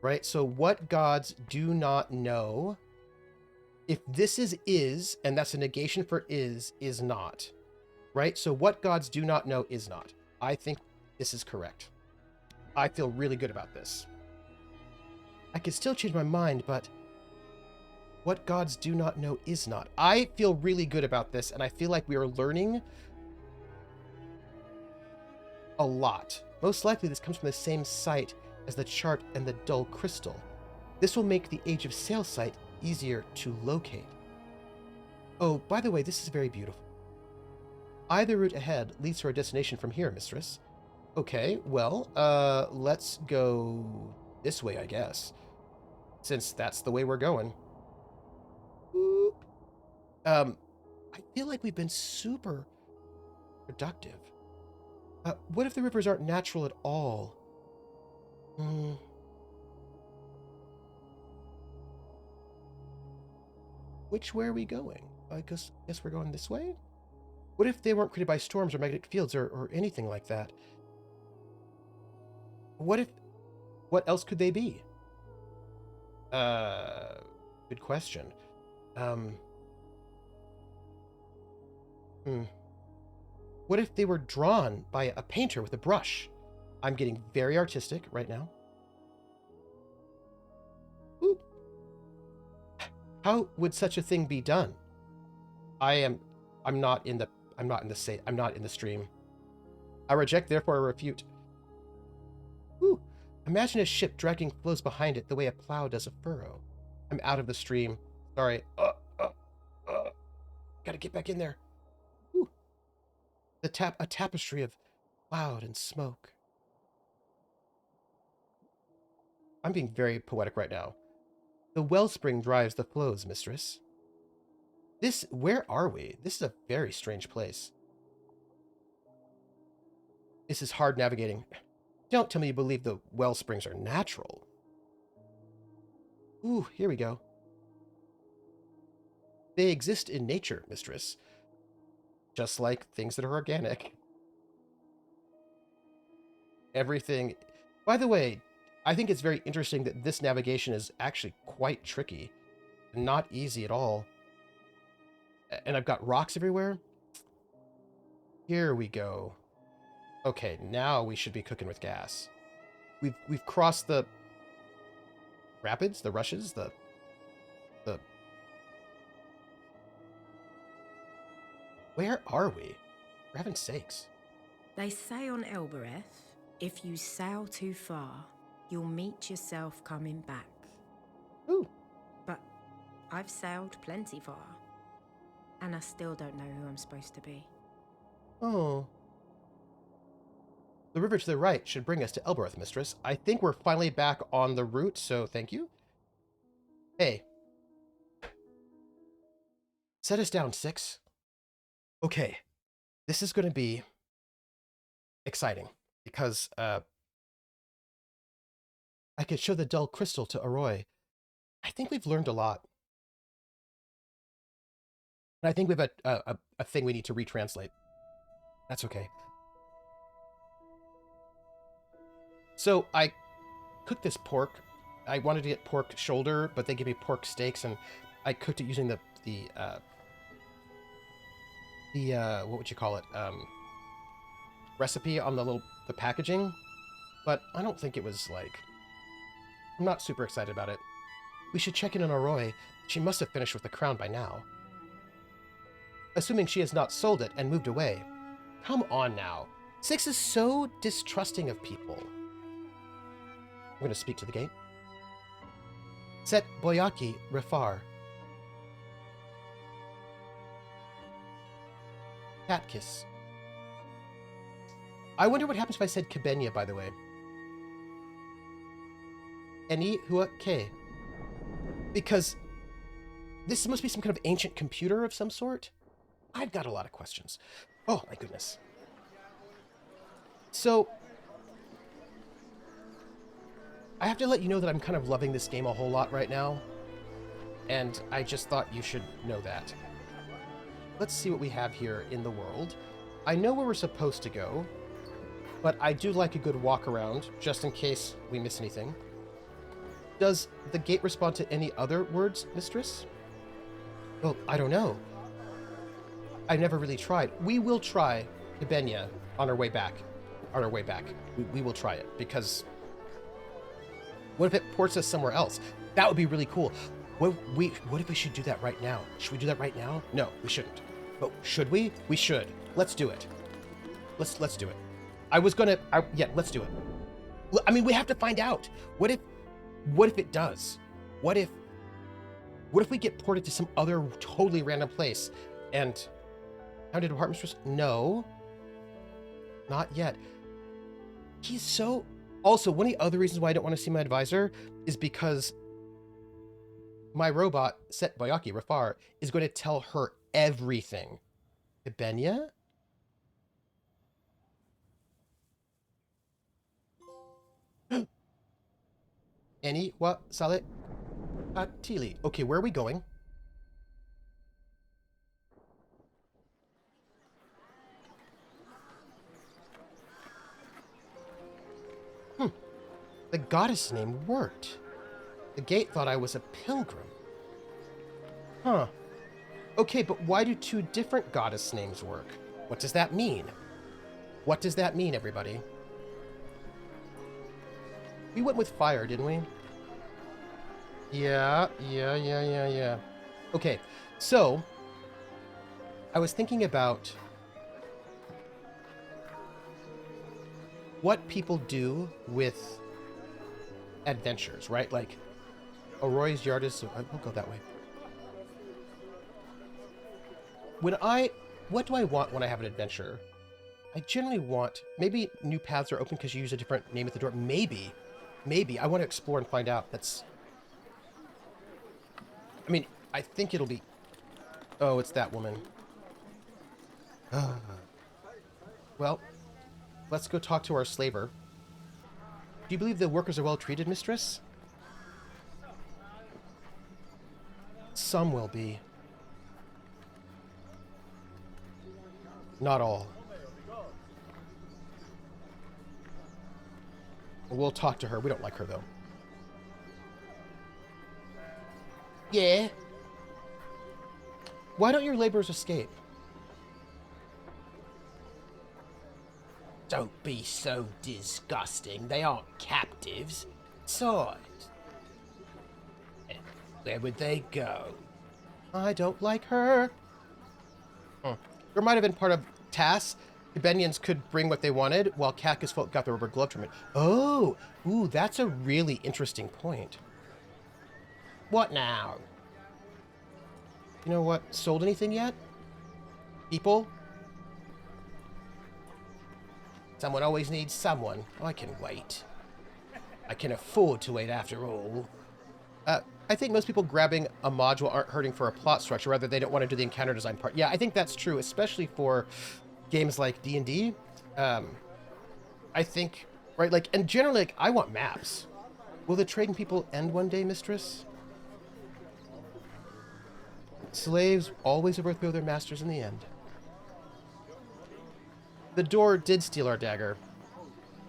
Speaker 1: right? So what gods do not know? If this is, and that's a negation for is not, right? So what gods do not know is not. I think this is correct. I feel really good about this. I could still change my mind, but what gods do not know is not. I feel really good about this, and I feel like we are learning a lot. Most likely this comes from the same site as the chart and the dull crystal. This will make the Age of Sail site easier to locate. Oh, by the way, this is very beautiful. Either route ahead leads to our destination from here, mistress. Okay, well, let's go this way, I guess. Since that's the way we're going. I feel like we've been super productive. What if the rivers aren't natural at all? which way are we going? I guess we're going this way? What if they weren't created by storms or magnetic fields or anything like that? What else could they be? Good question. What if they were drawn by a painter with a brush? I'm getting very artistic right now. Ooh. How would such a thing be done? I'm not in the stream. I reject, therefore I refute. Ooh. Imagine a ship dragging flows behind it the way a plow does a furrow. I'm out of the stream. Sorry. Gotta get back in there. Ooh. A tapestry of cloud and smoke. I'm being very poetic right now. The wellspring drives the flows, mistress. Where are we? This is a very strange place. This is hard navigating. Don't tell me you believe the well springs are natural. Ooh, here we go. They exist in nature, mistress. Just like things that are organic. Everything. By the way, I think it's very interesting that this navigation is actually quite tricky. Not easy at all. And I've got rocks everywhere. Here we go. Okay, now we should be cooking with gas. We've crossed the rapids, the rushes, the Where are we? For heaven's sakes.
Speaker 3: They say on Elborath, if you sail too far, you'll meet yourself coming back.
Speaker 1: Ooh.
Speaker 3: But I've sailed plenty far, and I still don't know who I'm supposed to be.
Speaker 1: Oh. The river to the right should bring us to Elborath, mistress. I think we're finally back on the route, so thank you. Hey. Set us down, 6. Okay. This is going to be exciting, because I could show the dull crystal to Arroy. I think we've learned a lot. And I think we have a thing we need to retranslate. That's okay. So I cooked this pork. I wanted to get pork shoulder, but they gave me pork steaks, and I cooked it using the what would you call it? Recipe on the packaging. But I don't think it was I'm not super excited about it. We should check in on Arroy. She must have finished with the crown by now. Assuming she has not sold it and moved away. Come on now. 6 is so distrusting of people. I'm going to speak to the gate. Set Boyaki Rifar. Cat kiss. I wonder what happens if I said Kibenya, by the way. Eni Hua Ke. Because this must be some kind of ancient computer of some sort. I've got a lot of questions. Oh, my goodness. So, I have to let you know that I'm kind of loving this game a whole lot right now. And I just thought you should know that. Let's see what we have here in the world. I know where we're supposed to go, but I do like a good walk around, just in case we miss anything. Does the gate respond to any other words, mistress? Well, I don't know. I never really tried. We will try Kibenya on our way back. We will try it, because what if it ports us somewhere else? That would be really cool. What if we should do that right now? Should we do that right now? No, we shouldn't. But should we? We should. Let's do it. Let's do it. Yeah, let's do it. I mean, we have to find out. What if it does? What if we get ported to some other totally random place and how did department stores? No. Not yet. He's so... Also, one of the other reasons why I don't want to see my advisor is because my robot, Set Boyaki Rafar, is going to tell her everything. Kibenya? Any what? Sale? Tili. Okay, where are we going? The goddess name worked. The gate thought I was a pilgrim. Huh. Okay, but why do two different goddess names work? What does that mean? What does that mean, everybody? We went with fire, didn't we? Yeah. Okay, so I was thinking about what people do with adventures, right? Like, Roy's yard is... we'll go that way. What do I want when I have an adventure? I generally want... Maybe new paths are open because you use a different name at the door. Maybe. I want to explore and find out. That's... I mean, I think it'll be... Oh, it's that woman. Well, let's go talk to our slaver. Do you believe the workers are well treated, mistress? Some will be. Not all. We'll talk to her. We don't like her, though. Yeah? Why don't your laborers escape? Don't be so disgusting. They aren't captives. Besides, where would they go? I don't like her. There might have been part of TAS. The Benians could bring what they wanted, while Cactus folk got the rubber glove treatment. Oh, ooh, that's a really interesting point. What now? You know what? Sold anything yet? People? Someone always needs someone. I can wait. I can afford to wait after all. I think most people grabbing a module aren't hurting for a plot structure. Rather, they don't want to do the encounter design part. Yeah, I think that's true, especially for games like D&D. I think, right, like, and generally, like, I want maps. Will the trading people end one day, mistress? Slaves always overthrow their masters in the end. The door did steal our dagger.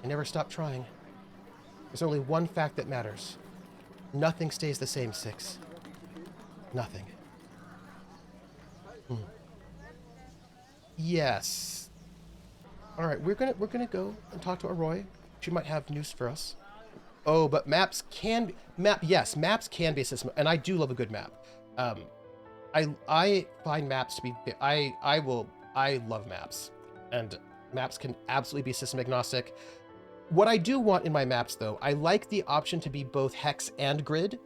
Speaker 1: I never stopped trying. There's only one fact that matters. Nothing stays the same, Six. Nothing. Yes. All right, we're gonna go and talk to Aroy. She might have news for us. Oh, but maps can be, yes, maps can be a system, and I do love a good map. I find maps to be I love maps, and maps can absolutely be system agnostic. What I do want in my maps, though, I like the option to be both hex and grid.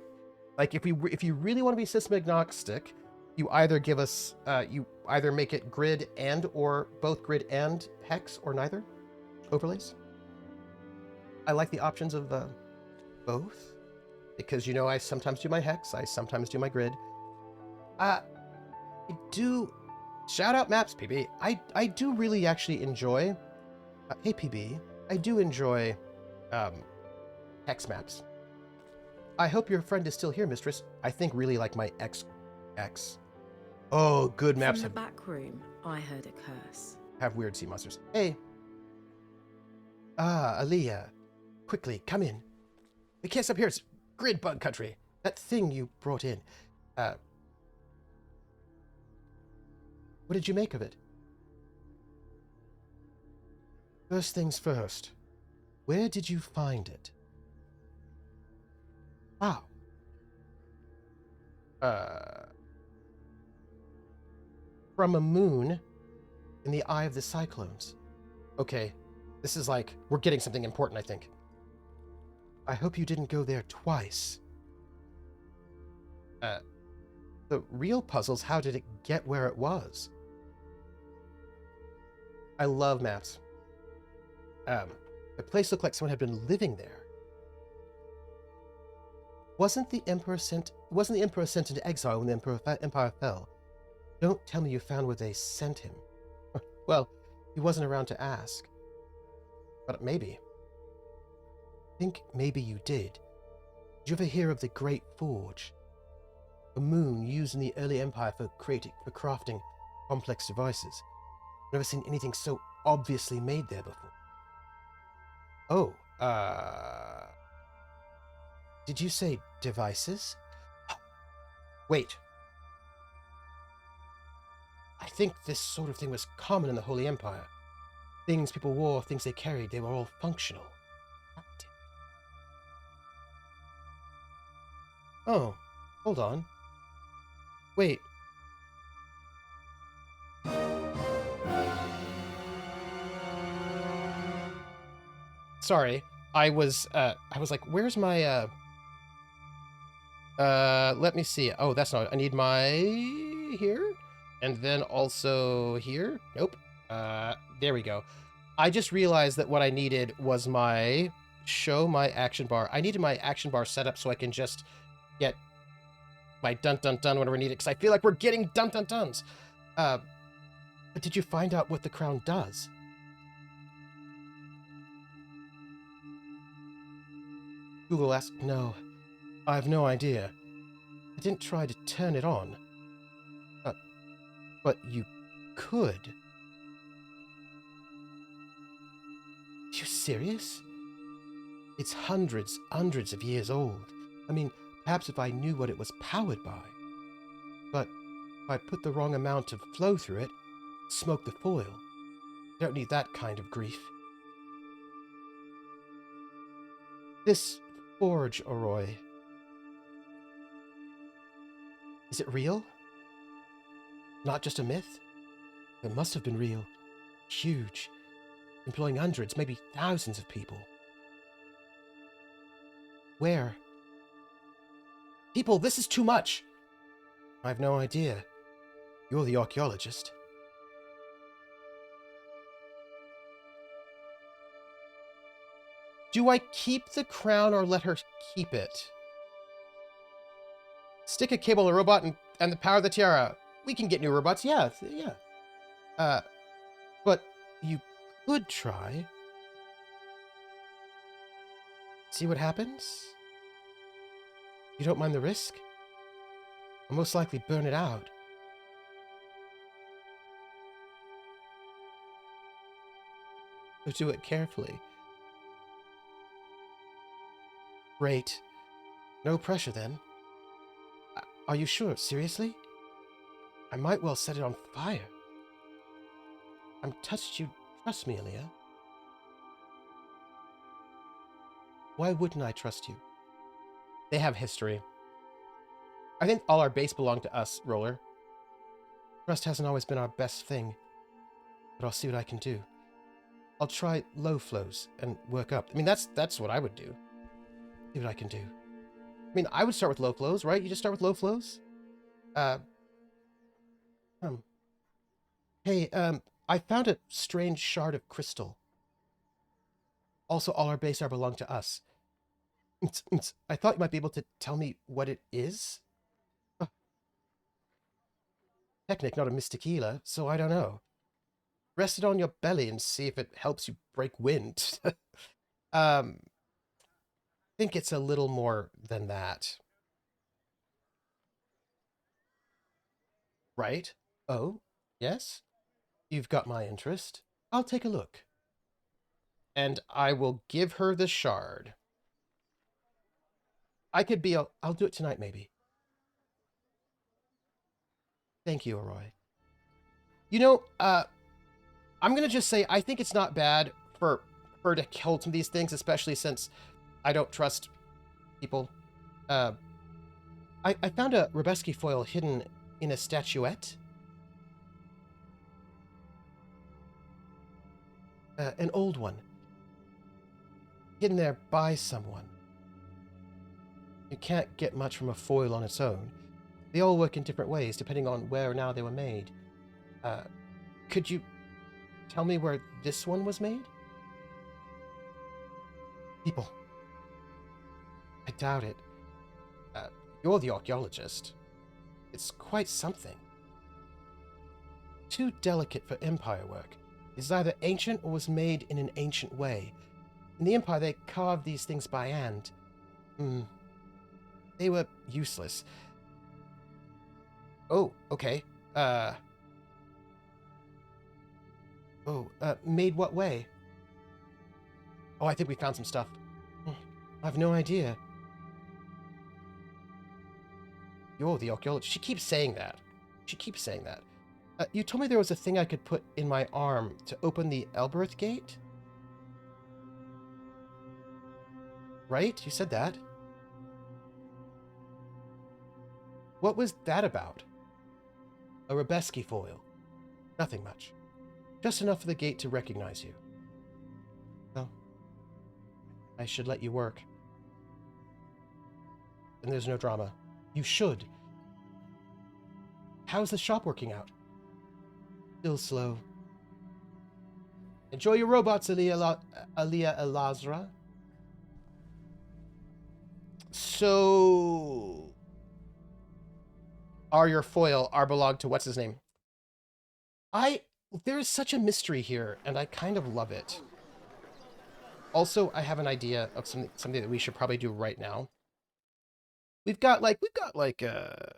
Speaker 1: Like, if you really want to be system agnostic, you either give us you either make it grid and or both grid and hex, or neither overlays. I like the options of both, because, you know, I sometimes do my hex, I sometimes do my grid. I do shout out maps, PB. I do really actually enjoy. Hey, PB. I do enjoy hex maps. I hope your friend is still here, mistress. I think really like my X. Oh, good maps
Speaker 3: From the back room, I heard a curse.
Speaker 1: have weird sea monsters. Hey. Ah, Aaliyah. Quickly, come in. We can't stop here. It's grid bug country. That thing you brought in. What did you make of it? First things first. Where did you find it? Wow. From a moon in the eye of the cyclones. Okay, this is like, we're getting something important, I think. I hope you didn't go there twice. The real puzzle's how did it get where it was? I love maps. The place looked like someone had been living there. Wasn't the Emperor sent into exile when the Empire fell? Don't tell me you found where they sent him. Well, he wasn't around to ask. But maybe. Think maybe you did. Did you ever hear of the Great Forge? A moon used in the early Empire for crafting complex devices. Never seen anything so obviously made there before. Oh, Did you say devices? Wait. I think this sort of thing was common in the Holy Empire. Things people wore, things they carried, they were all functional. Oh, hold on. Wait. Sorry, I was like, where's my, let me see. Oh, that's not, I need my, here? And then also here? Nope. There we go. I just realized that what I needed was my, show my action bar. I needed my action bar set up so I can just get my dun-dun-dun whenever I need it, because I feel like we're getting dun-dun-duns. But did you find out what the crown does? Google asked, no, I have no idea. I didn't try to turn it on. But you could. Are you serious? It's hundreds of years old. I mean, perhaps if I knew what it was powered by. But if I put the wrong amount of flow through it, smoke the foil. I don't need that kind of grief. This forge, Oroy. Is it real? Not just a myth? It must have been real. Huge. Employing hundreds, maybe thousands of people. Where? People, this is too much! I have no idea. You're the archaeologist. Do I keep the crown or let her keep it? Stick a cable in a robot and the power of the tiara. We can get new robots, yeah. But you could try. See what happens? You don't mind the risk? I'll most likely burn it out. So do it carefully. Great. No pressure then. Are you sure? Seriously? I might well set it on fire. I'm touched you. Trust me, Aaliyah. Why wouldn't I trust you? They have history. I think all our base belonged to us, Roller. Trust hasn't always been our best thing, but I'll see what I can do. I'll try low flows and work up. I mean, that's what I would do. See what I can do. I mean, I would start with low flows, right? You just start with low flows? Hey, I found a strange shard of crystal. Also, all our base are belong to us. I thought you might be able to tell me what it is? Technic, not a mystiquila, so I don't know. Rest it on your belly and see if it helps you break wind. Think it's a little more than that. Right? Oh, yes? You've got my interest. I'll take a look. And I will give her the shard. I could be I'll do it tonight, maybe. Thank you, Aroy. You know, I'm going to just say I think it's not bad for her to hold some of these things, especially since I don't trust people. I found a Rabeski foil hidden in a statuette. An old one. Hidden there by someone. You can't get much from a foil on its own. They all work in different ways, depending on where and how they were made. Could you tell me where this one was made? People. I doubt it. You're the archaeologist. It's quite something. Too delicate for Empire work. It's either ancient or was made in an ancient way. In the Empire, they carved these things by hand. They were useless. Oh, okay. Made what way? Oh, I think we found some stuff. I have no idea. You're the archaeologist. She keeps saying that. She keeps saying that. You told me there was a thing I could put in my arm to open the Elborath gate? Right? You said that. What was that about? A Rabeski foil. Nothing much. Just enough for the gate to recognize you. Well, I should let you work. And there's no drama. You should. How's the shop working out? Still slow. Enjoy your robots, Aliyah Elazra. So... Your foil, belong to what's his name? There is such a mystery here, and I kind of love it. Also, I have an idea of something that we should probably do right now. We've got like 30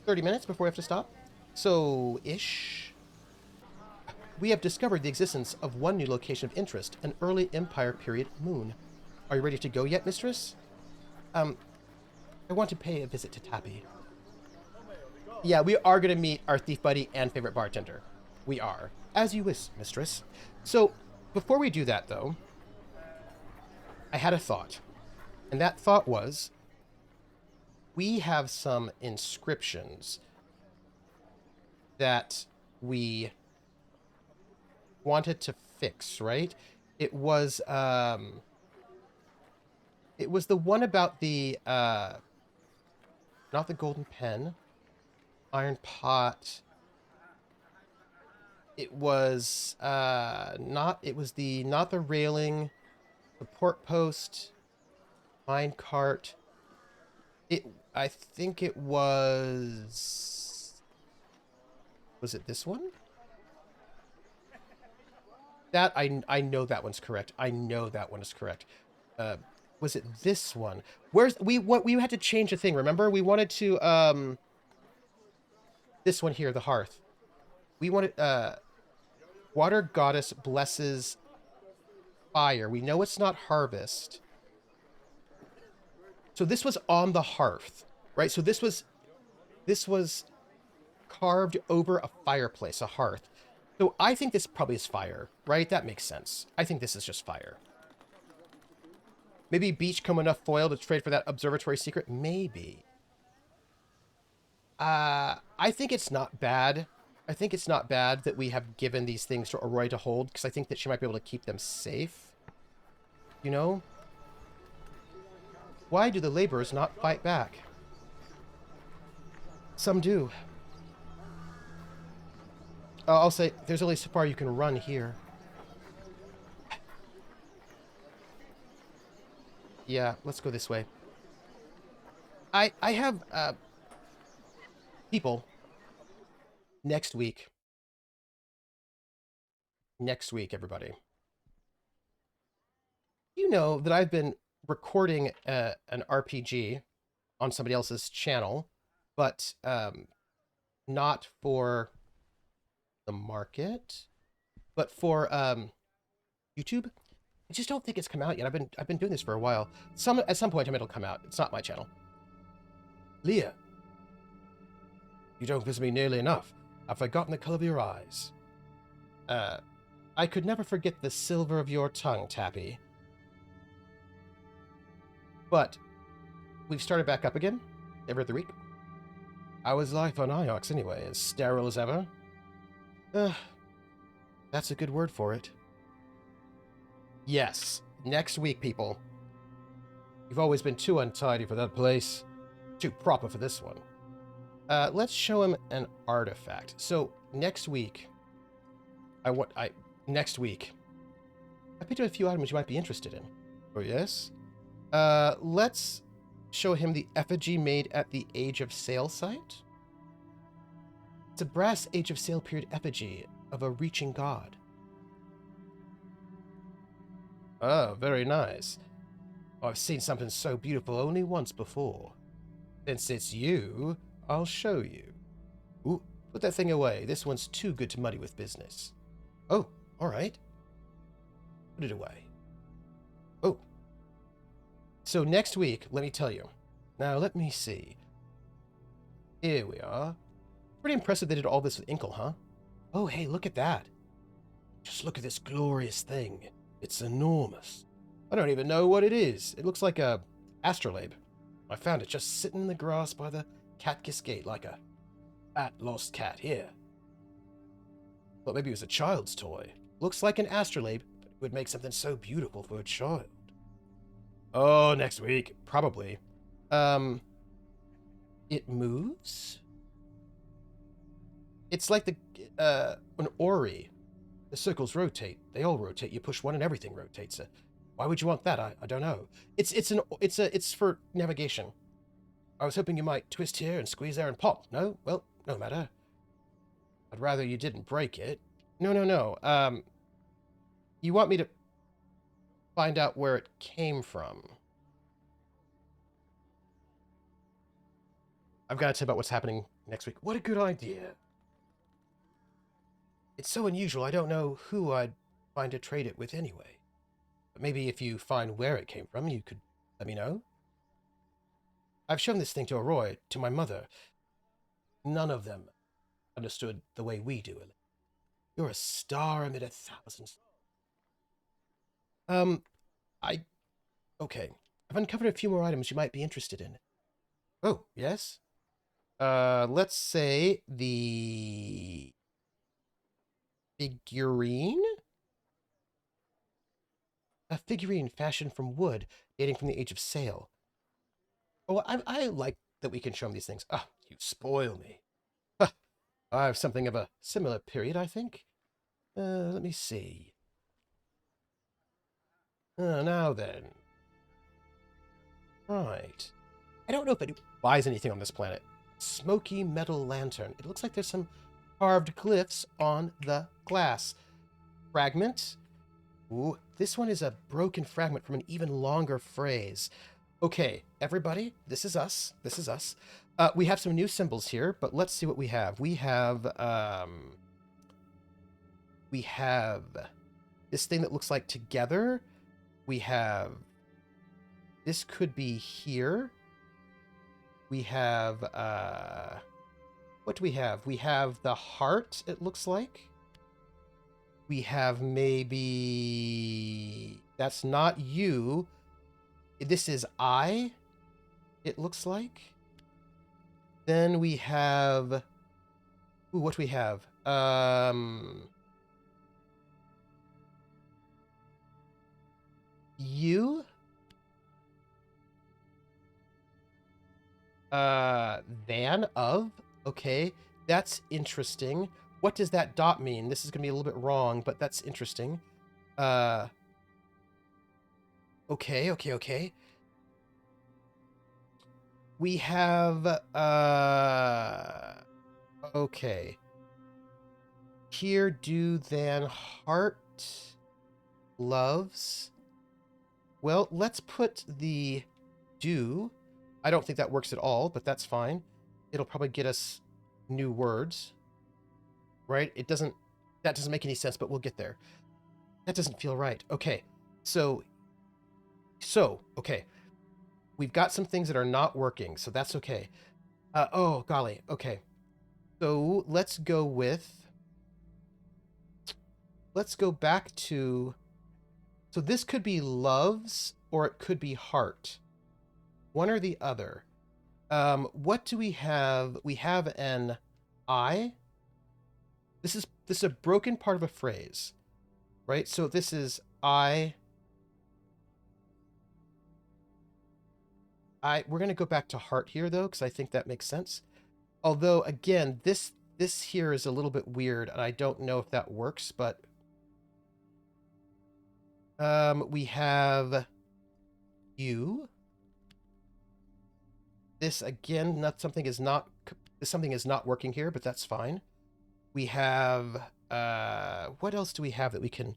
Speaker 1: minutes before we have to stop. So, ish. We have discovered the existence of one new location of interest, an early Empire period moon. Are you ready to go yet, mistress? I want to pay a visit to Tappy. Yeah, we are going to meet our thief buddy and favorite bartender. We are. As you wish, mistress. So, before we do that, though, I had a thought. And that thought was, we have some inscriptions that we wanted to fix, right? It was the one about the, not the golden pen, iron pot. It was, not the railing, the port post, mine cart. I think it was it this one? That, I know that one's correct. I know that one is correct. Was it this one? We had to change a thing, remember? We wanted to, this one here, the hearth. We wanted, water goddess blesses fire. We know it's not harvest. So this was on the hearth, right? So this was carved over a fireplace, a hearth. So I think this probably is fire, right? That makes sense. I think this is just fire. Maybe beachcomb enough foil to trade for that observatory secret? Maybe. I think it's not bad. I think it's not bad that we have given these things to Aurora to hold, because I think that she might be able to keep them safe. You know? Why do the laborers not fight back? Some do. I'll say, there's only so far you can run here. Yeah, let's go this way. I have, people next week. Next week, everybody. You know that I've been recording an RPG on somebody else's channel, but not for the market, but for YouTube. I just don't think it's come out yet. I've been doing this for a while. At some point it'll come out. It's not my channel. Leah, you don't visit me nearly enough. I've forgotten the color of your eyes. I could never forget the silver of your tongue, Tappy. But we've started back up again every other week. How is life on Iox anyway? As sterile as ever? That's a good word for it. Yes, next week, people. You've always been too untidy for that place. Too proper for this one. Let's show him an artifact. So, next week, I picked up a few items you might be interested in. Oh, yes? Let's show him the effigy made at the Age of Sail site. It's a brass Age of Sail period effigy of a reaching god. Oh, very nice. I've seen something so beautiful only once before. Since it's you, I'll show you. Ooh, put that thing away. This one's too good to muddy with business. Oh, all right. Put it away. Oh. So next week, let me tell you. Now, let me see. Here we are. Pretty impressive they did all this with Inkle, huh? Oh, hey, look at that. Just look at this glorious thing. It's enormous. I don't even know what it is. It looks like a astrolabe. I found it just sitting in the grass by the cat cascade like a fat lost cat here. Thought maybe it was a child's toy. Looks like an astrolabe, but it would make something so beautiful for a child. Oh, next week. Probably. It moves? It's like an ori. The circles rotate. They all rotate. You push one and everything rotates. Why would you want that? I don't know. It's for navigation. I was hoping you might twist here and squeeze there and pop. No? Well, no matter. I'd rather you didn't break it. No. You want me to find out where it came from. I've got to tell you about what's happening next week. What a good idea. It's so unusual, I don't know who I'd find to trade it with anyway. But maybe if you find where it came from, you could let me know. I've shown this thing to Aroy, to my mother. None of them understood the way we do it. You're a star amid 1,000. Okay. I've uncovered a few more items you might be interested in. Oh, yes? Let's say the figurine? A figurine fashioned from wood, dating from the age of sail. Oh, I like that we can show him these things. Ah, you spoil me. I have something of a similar period, I think. Let me see. Now then. Right. I don't know if anyone buys anything on this planet. Smoky metal lantern. It looks like there's some carved glyphs on the glass. Fragment. Ooh, this one is a broken fragment from an even longer phrase. Okay, everybody, this is us. This is us. We have some new symbols here, but let's see what we have. We have this thing that looks like together. We have, this could be here. We have, what do we have? We have the heart, it looks like. We have maybe, that's not you. This is I, it looks like. Then we have, ooh, what do we have? You. Than of. Okay, that's interesting. What does that dot mean? This is gonna be a little bit wrong, but that's interesting. Okay. We have, okay. Here, do, than, heart, loves. Well, let's put the do. I don't think that works at all, but that's fine. It'll probably get us new words. Right? That doesn't make any sense, but we'll get there. That doesn't feel right. Okay. So, okay. We've got some things that are not working, so that's okay. Oh, golly. Okay. So let's go back to, so this could be loves or it could be heart. One or the other. What do we have? We have an I. This is a broken part of a phrase, right? So this is I. We're going to go back to heart here, though, because I think that makes sense. Although, again, this here is a little bit weird, and I don't know if that works, but we have you. This, again, something is not working here, but that's fine. We have, what else do we have that we can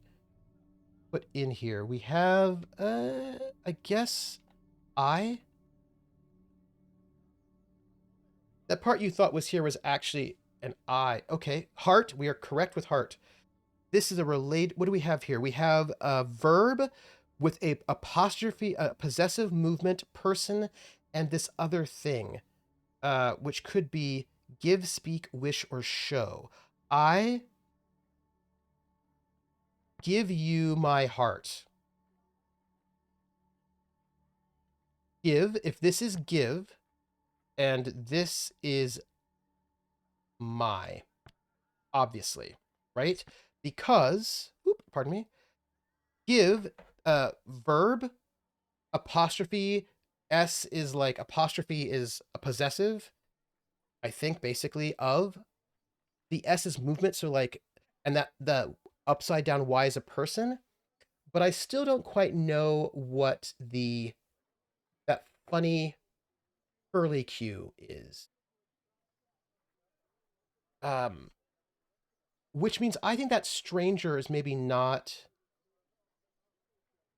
Speaker 1: put in here? We have, I guess, I. That part you thought was here was actually an I. Okay, heart. We are correct with heart. This is a related. What do we have here? We have a verb with a apostrophe, a possessive movement, person, and this other thing. which could be give, speak, wish, or show. I give you my heart. Give, if this is give, and this is my, obviously, right? Because, pardon me, give, verb, apostrophe, S is like, apostrophe is a possessive, I think, basically, of. The S is movement, so like, and that the upside down Y is a person, but I still don't quite know what that funny curly Q is. Which means I think that stranger is maybe not.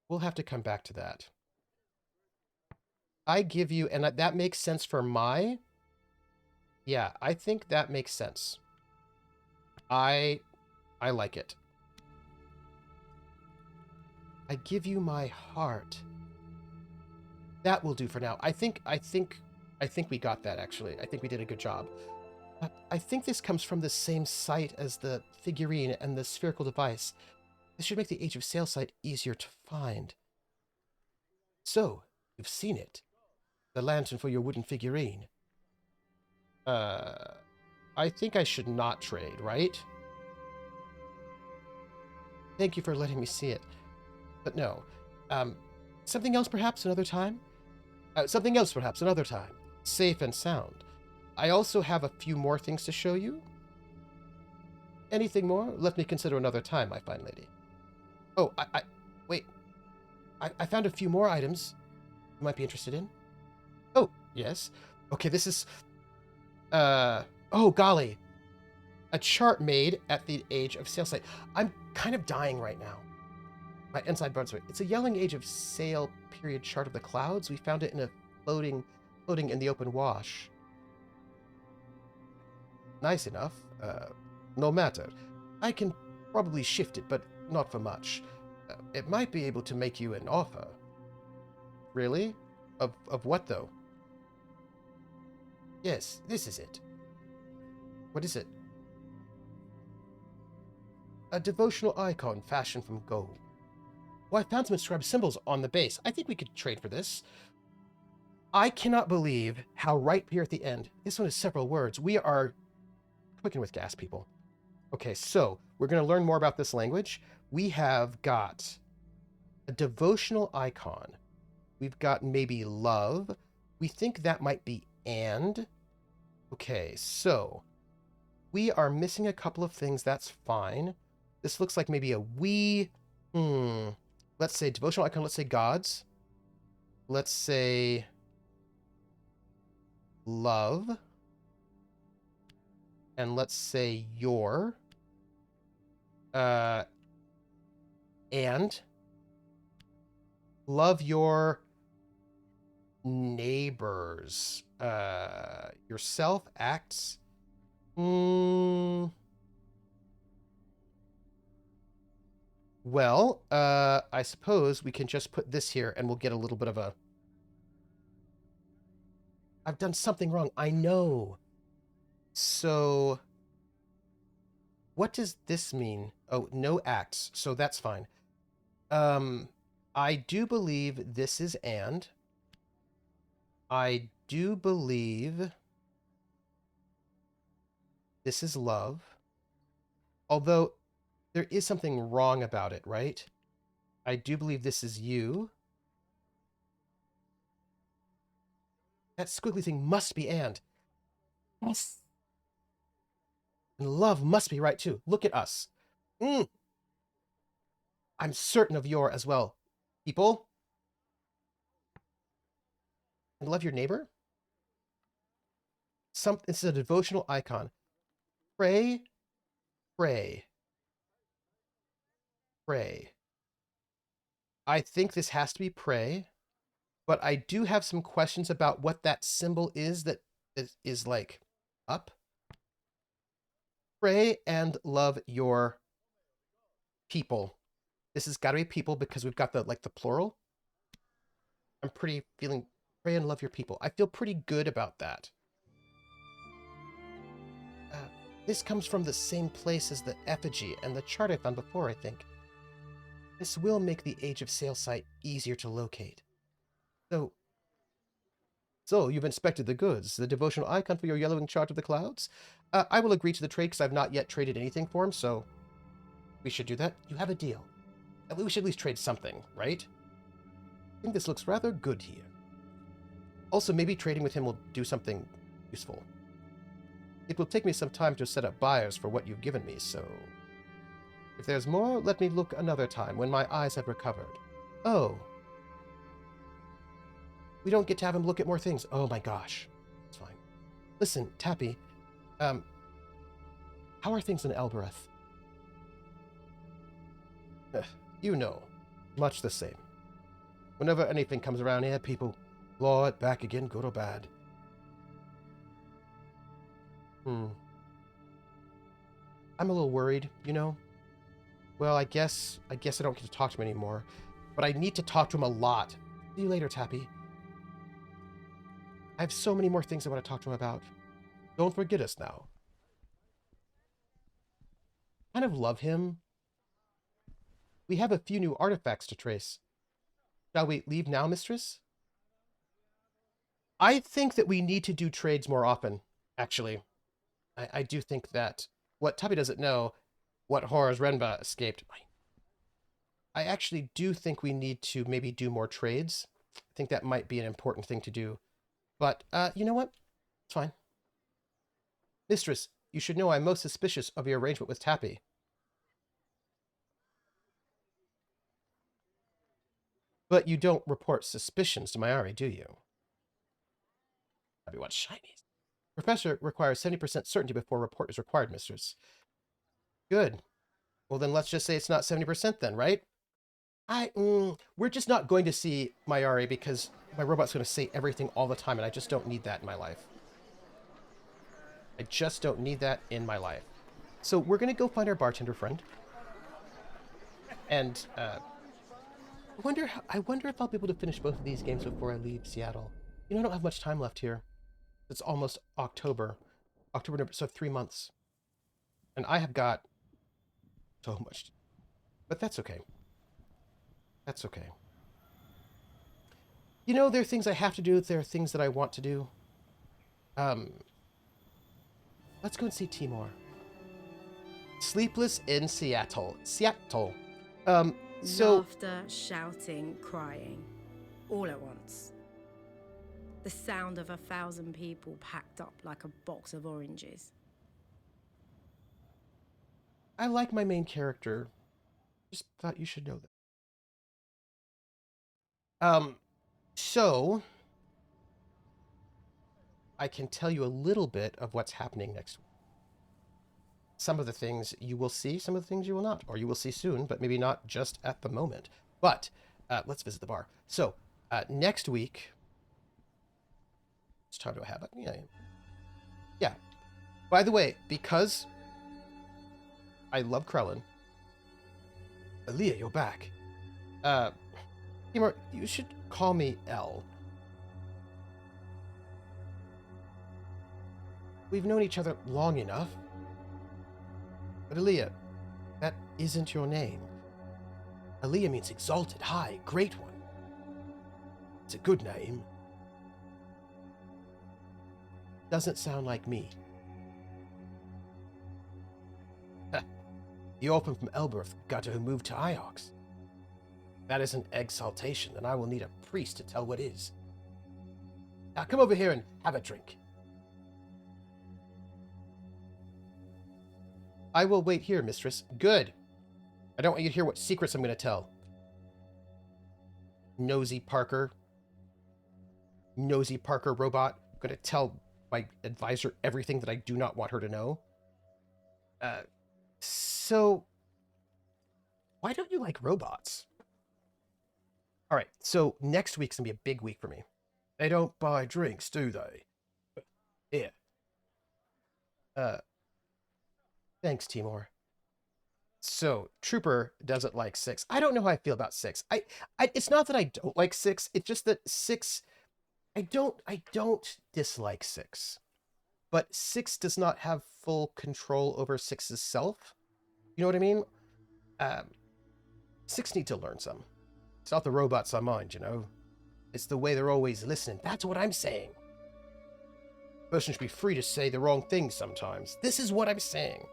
Speaker 1: We'll have to come back to that. I give you, and that makes sense for my. Yeah, I think that makes sense. I like it. I give you my heart. That will do for now. I think we got that, actually. I think we did a good job. I think this comes from the same site as the figurine and the spherical device. This should make the Age of Sail site easier to find. So, you've seen it. The lantern for your wooden figurine. I think I should not trade, right? Thank you for letting me see it. But no. Something else perhaps another time? Something else perhaps another time. Safe and sound. I also have a few more things to show you. Anything more? Let me consider another time, my fine lady. Oh, wait. I found a few more items you might be interested in. Oh, yes. Okay, this is, oh, golly. A chart made at the Age of Sail site. I'm kind of dying right now. My inside Brunswick. It's a Yelling Age of Sail period chart of the clouds. We found it in a floating in the open wash. Nice enough. No matter. I can probably shift it, but not for much. It might be able to make you an offer. Really? Of what, though? Yes, this is it. What is it? A devotional icon fashioned from gold. Well, I found some inscribed symbols on the base. I think we could trade for this. I cannot believe how right here at the end, this one is several words. We are cooking with gas, people. Okay, so we're going to learn more about this language. We have got a devotional icon. We've got maybe love. We think that might be and. Okay, so we are missing a couple of things. That's fine. This looks like maybe a we. Let's say devotional icon. Let's say gods. Let's say love. And let's say your. And love your neighbors. Yourself acts. Well, I suppose we can just put this here and we'll get a little bit of a. I've done something wrong. I know. So what does this mean? Oh, no acts. So that's fine. I do believe this is and. I do believe this is love. Although there is something wrong about it, right? I do believe this is you. That squiggly thing must be and. Yes. And love must be right too. Look at us. I'm certain of your as well. People. And love your neighbor. This is a devotional icon. Pray, pray, pray. I think this has to be pray, but I do have some questions about what that symbol is that is like up. Pray and love your people. This has got to be people because we've got the plural. I'm pretty feeling pray and love your people. I feel pretty good about that. This comes from the same place as the effigy and the chart I found before, I think. This will make the Age of Sail site easier to locate. So you've inspected the goods, the devotional icon for your yellowing chart of the clouds? I will agree to the trade because I've not yet traded anything for him, so we should do that. You have a deal. We should at least trade something, right? I think this looks rather good here. Also, maybe trading with him will do something useful. It will take me some time to set up buyers for what you've given me, so... If there's more, let me look another time when my eyes have recovered. Oh. We don't get to have him look at more things. Oh my gosh. It's fine. Listen, Tappy. How are things in Elborath? You know. Much the same. Whenever anything comes around here, people claw it back again, good or bad. I'm a little worried, you know? Well, I guess I don't get to talk to him anymore. But I need to talk to him a lot. See you later, Tappy. I have so many more things I want to talk to him about. Don't forget us now. I kind of love him. We have a few new artifacts to trace. Shall we leave now, mistress? I think that we need to do trades more often, actually. I do think that what Tappy doesn't know, what horrors Renva escaped. I actually do think we need to maybe do more trades. I think that might be an important thing to do. But, you know what? It's fine. Mistress, you should know I'm most suspicious of your arrangement with Tappy. But you don't report suspicions to Maersi, do you? Tappy wants shinies. Professor requires 70% certainty before a report is required, mistress. Good. Well, then let's just say it's not 70% then, right? We're just not going to see Maersi because my robot's going to say everything all the time, and I just don't need that in my life. I just don't need that in my life. So we're going to go find our bartender friend. And, I wonder if I'll be able to finish both of these games before I leave Seattle. You know, I don't have much time left here. It's almost October. October, so 3 months. And I have got so much. But that's okay. That's okay. You know, there are things I have to do. There are things that I want to do. Let's go and see Timor. Sleepless in Seattle. Seattle.
Speaker 3: Laughter, shouting, crying. All at once. The sound of 1,000 people packed up like a box of oranges.
Speaker 1: I like my main character. Just thought you should know that. So I can tell you a little bit of what's happening next week. Some of the things you will see, some of the things you will not, or you will see soon, but maybe not just at the moment. But let's visit the bar. So next week, which time do I have it? Yeah. By the way, because I love Krellin. Aaliyah, you're back. Timor, you should call me Elle. We've known each other long enough. But Aaliyah, that isn't your name. Aaliyah means exalted, high, great one. It's a good name. Doesn't sound like me. The orphan from Elborath got to move to Iox. That isn't exaltation, then I will need a priest to tell what is. Now come over here and have a drink. I will wait here, mistress. Good. I don't want you to hear what secrets I'm going to tell. Nosy Parker. Nosy Parker robot. I'm going to tell my advisor everything that I do not want her to know. So, why don't you like robots? All right, so next week's going to be a big week for me. They don't buy drinks, do they? Here. Thanks, Timor. So, Trooper doesn't like 6. I don't know how I feel about 6. It's not that I don't like 6. It's just that 6... I don't dislike 6. But 6 does not have full control over Six's self. You know what I mean? Six need to learn some. It's not the robots I mind, you know? It's the way they're always listening. That's what I'm saying. A person should be free to say the wrong things sometimes. This is what I'm saying.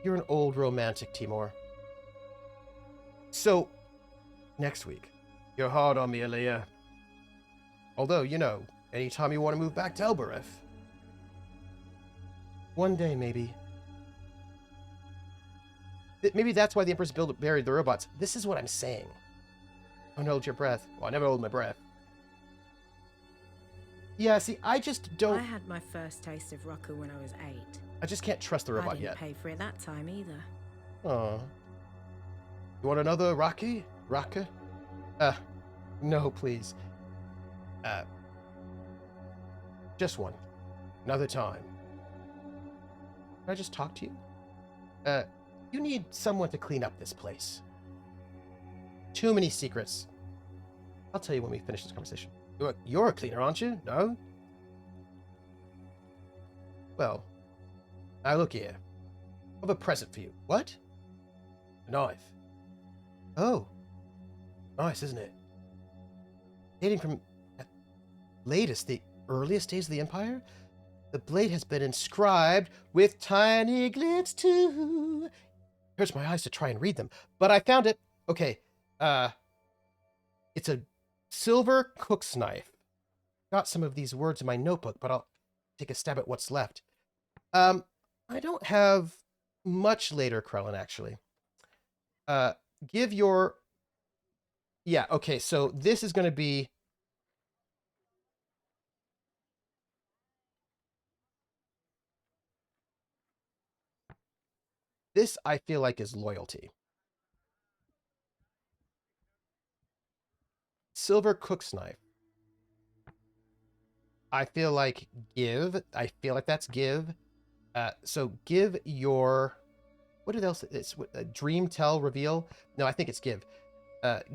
Speaker 1: You're an old romantic, Timor. So, next week. You're hard on me, Aaliyah. Although, you know, anytime you want to move back to Elborath. One day, maybe. Maybe that's why the Empress buried the robots. This is what I'm saying. Don't hold your breath. Well, I never hold my breath. Yeah, see, I just don't...
Speaker 3: I had my first taste of Roku when I was 8.
Speaker 1: I just can't trust the robot
Speaker 3: I didn't
Speaker 1: yet.
Speaker 3: pay for it that time either.
Speaker 1: Aw. You want another Rocky? Raka? No, please. Just one. Another time. Can I just talk to you? You need someone to clean up this place. Too many secrets. I'll tell you when we finish this conversation. You're a cleaner, aren't you? No? Well, now look here. I have a present for you. What? A knife. Oh. Nice, isn't it? Dating from at latest, the earliest days of the Empire? The blade has been inscribed with tiny glints too. Hurts my eyes to try and read them, but I found it. Okay, it's a silver cook's knife. Got some of these words in my notebook, but I'll take a stab at what's left. I don't have much later, Krellin, actually. Give your... Yeah, okay, so this is going to be... This, I feel like, is loyalty. Silver cook's knife. I feel like give. I feel like that's give. So give your... What else? It's dream, tell, reveal. No, I think it's give.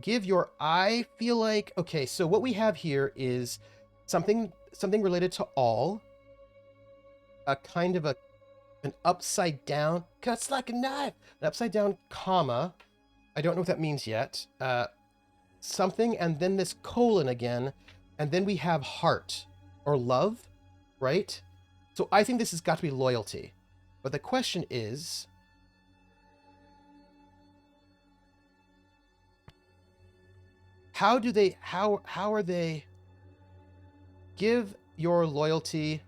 Speaker 1: Give your... I feel like... Okay, so what we have here is something related to all. A kind of an upside down... Cuts like a knife. An upside down comma. I don't know what that means yet. Something, and then this colon again. And then we have heart. Or love, right? So I think this has got to be loyalty. But the question is... How do they... How are they... Give your loyalty...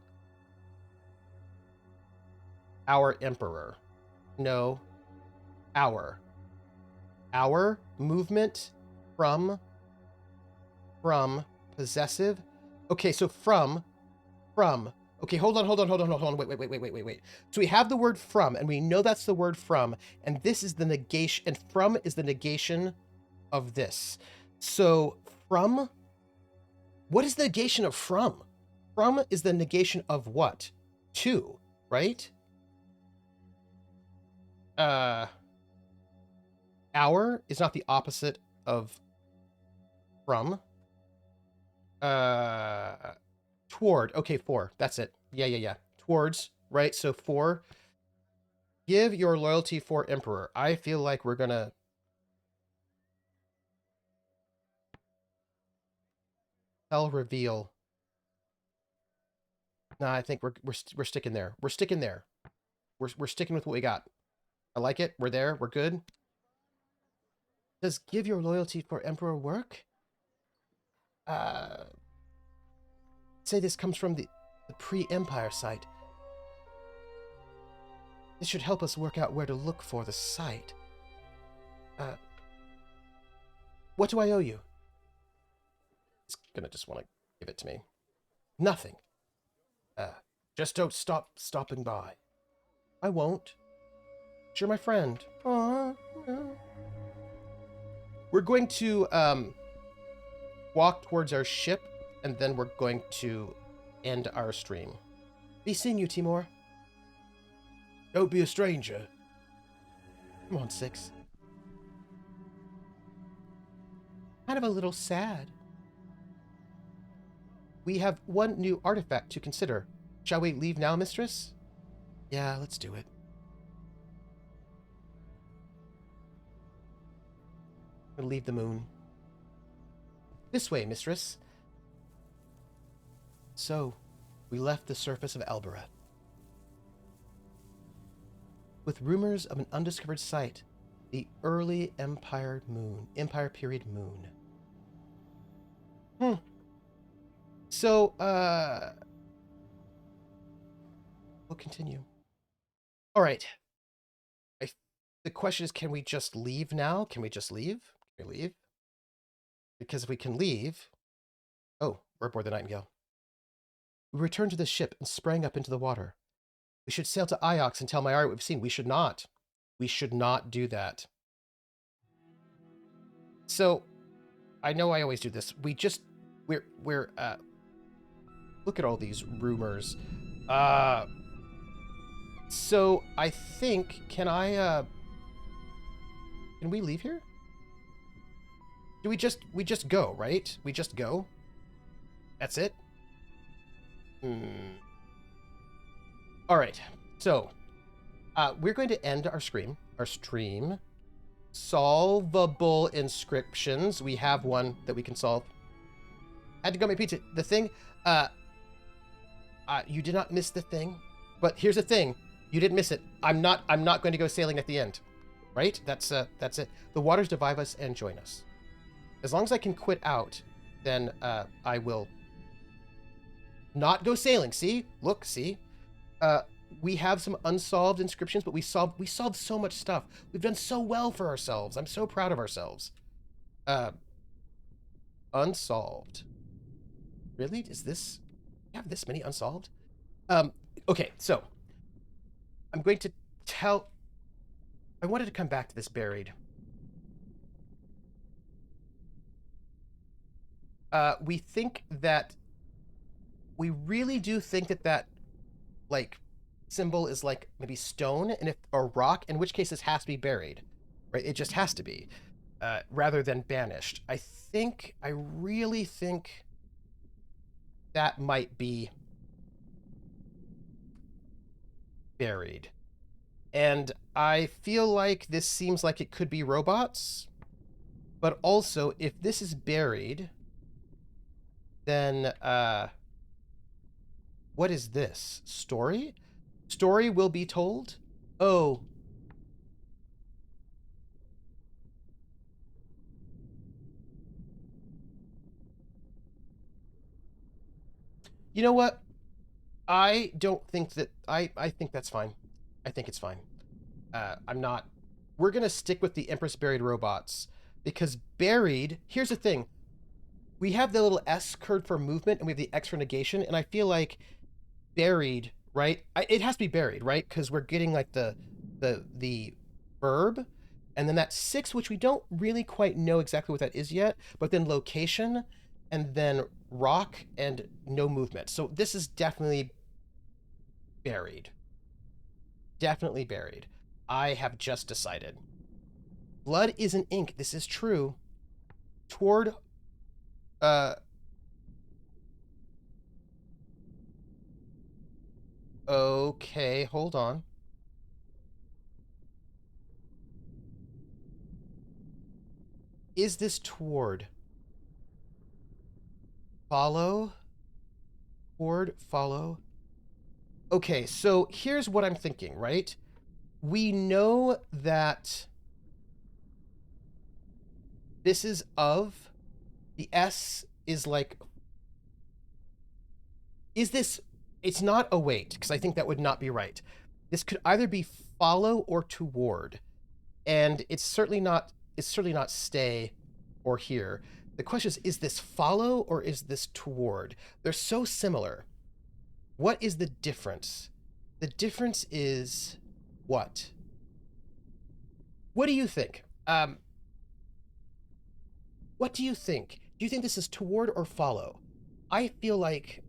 Speaker 1: Our emperor. No. Our movement from possessive. Okay, so from. Okay, hold on. Wait. So we have the word from, and we know that's the word from, and this is the negation, and from is the negation of this. So from, what is the negation of from? From is the negation of what? To, right? Our is not the opposite of from. Toward. Okay, for. That's it. Yeah. Towards, right? So for. Give your loyalty for Emperor. I feel like we're gonna... Tell, reveal. Nah, I think we're sticking there. We're sticking there. We're sticking with what we got. I like it. We're there. We're good. Does give your loyalty for Emperor work? Say this comes from the pre-Empire site. This should help us work out where to look for the site. What do I owe you? It's gonna just want to give it to me. Nothing. Just don't stop stopping by. I won't. You're my friend. Aww. We're going to walk towards our ship, and then we're going to end our stream. Be seeing you, Timor. Don't be a stranger. Come on, Six. Kind of a little sad. we have one new artifact to consider. Shall we leave now, mistress? Yeah, let's do it. We'll leave the moon. This way, mistress. So, we left the surface of Elborath. With rumors of an undiscovered site, the early Empire period moon. So, we'll continue. All right. The question is, can we just leave now? Can we just leave? Can we leave? Because if we can leave... Oh, we're aboard the Nightingale. We returned to the ship and sprang up into the water. We should sail to Iox and tell Maersi what we've seen. We should not. We should not do that. So, I know I always do this. We're look at all these rumors. So I think, can we leave here? Do we just go, right? We just go? That's it? All right. So, we're going to end our stream. Solvable inscriptions. We have one that we can solve. Had to go make pizza. The thing, you did not miss the thing, but here's the thing. You didn't miss it. I'm not going to go sailing at the end, right? That's it. The waters divide us and join us. As long as I can quit out, then I will not go sailing. See? Look, see? We have some unsolved inscriptions, but we solved so much stuff. We've done so well for ourselves. I'm so proud of ourselves. Unsolved. Really? Is this... We have this many unsolved? Okay, so... I'm going to tell... I wanted to come back to this buried. We think that... We really do think that, like, symbol is, like, maybe stone or rock, in which case this has to be buried. Right? It just has to be. Rather than banished. I really think that might be buried. And I feel like this seems like it could be robots. But also, if this is buried, then, what is this? Story? Story will be told? Oh. You know what? I don't think that... I think that's fine. I think it's fine. I'm not... We're going to stick with the Empress Buried robots. Because buried... Here's the thing. We have the little S curved for movement, and we have the X for negation, and I feel like buried, right? It has to be buried, right? Because we're getting, like, the verb, and then that 6, which we don't really quite know exactly what that is yet, but then location, and then rock, and no movement. So this is definitely buried. Definitely buried. I have just decided. Blood isn't ink. This is true. Toward... Okay, hold on. Is this toward? Follow? Toward, follow? Okay, so here's what I'm thinking, right? We know that this is of. The S is like... Is this... It's not await, because I think that would not be right. This could either be follow or toward. And it's certainly not stay or here. The question is this follow or is this toward? They're so similar. What is the difference? The difference is what? What do you think? What do you think? Do you think this is toward or follow? I feel like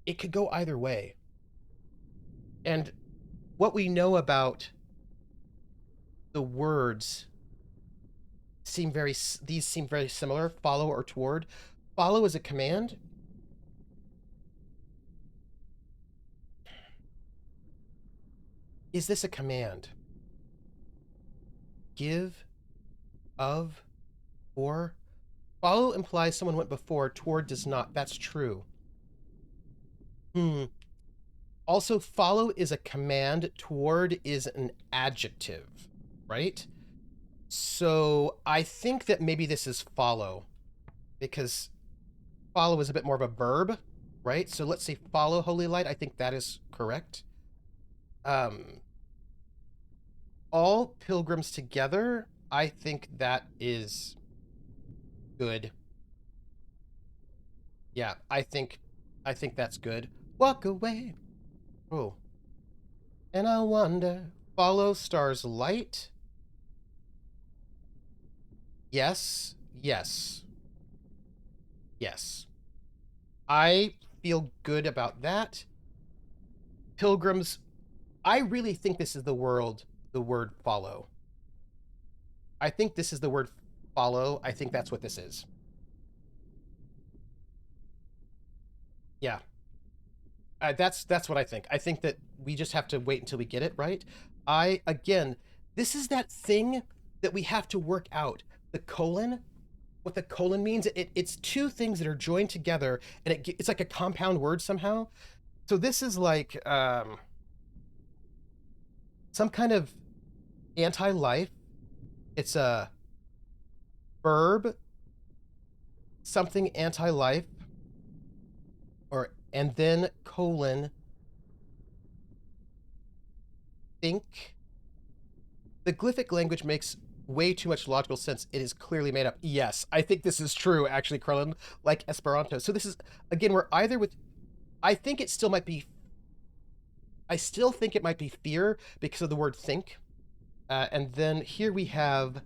Speaker 1: it could go either way. And what we know about the words seem very similar, follow or toward. follow is a command. Is this a command? Give, of, or? Follow implies someone went before, toward does not. That's true. Also, follow is a command, toward is an adjective, right? So I think that maybe this is follow, because follow is a bit more of a verb, right? So let's say follow holy light. I think that is correct. All pilgrims together, I think that is good. Yeah, I think that's good. Walk away. Oh. And I wonder, follow star's light. Yes, yes, yes. I feel good about that. Pilgrims, I really think this is the word follow. I think this is the word follow. I think that's what this is. Yeah. That's what I think. I think that we just have to wait until we get it right. Again, this is that thing that we have to work out. The colon, what the colon means, it's two things that are joined together, and it's like a compound word somehow. So this is like some kind of anti-life. It's a verb, something anti-life, and then colon, think. The glyphic language makes way too much logical sense. It is clearly made up. Yes, I think this is true, actually, Carlin, like Esperanto. So this is, again, we're either with, I think it still might be, I still think it might be fear because of the word think. And then here we have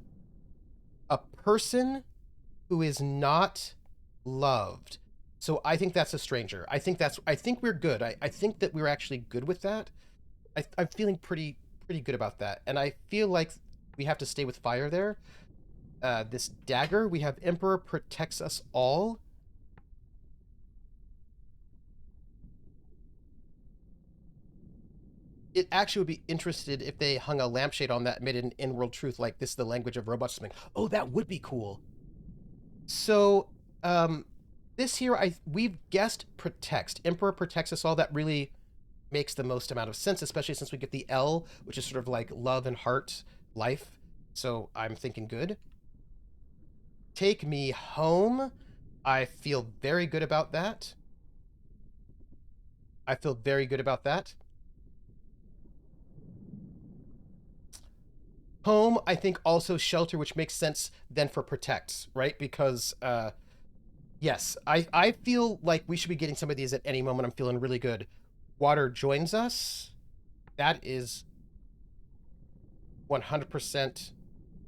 Speaker 1: a person who is not loved. So I think that's a stranger. I think we're good. I think that we're actually good with that. I'm feeling pretty good about that. And I feel like we have to stay with fire there. This dagger, we have Emperor protects us all. It actually would be interested if they hung a lampshade on that and made it an in-world truth, like this is the language of robots or something. Oh, that would be cool. So, this here, we've guessed protects. Emperor protects us all. That really makes the most amount of sense, especially since we get the L, which is sort of like love and heart, life. So I'm thinking good. Take me home. I feel very good about that. I feel very good about that. Home, I think also shelter, which makes sense then for protects, right? Because, yes, I feel like we should be getting some of these at any moment. I'm feeling really good. Water joins us. That is 100%.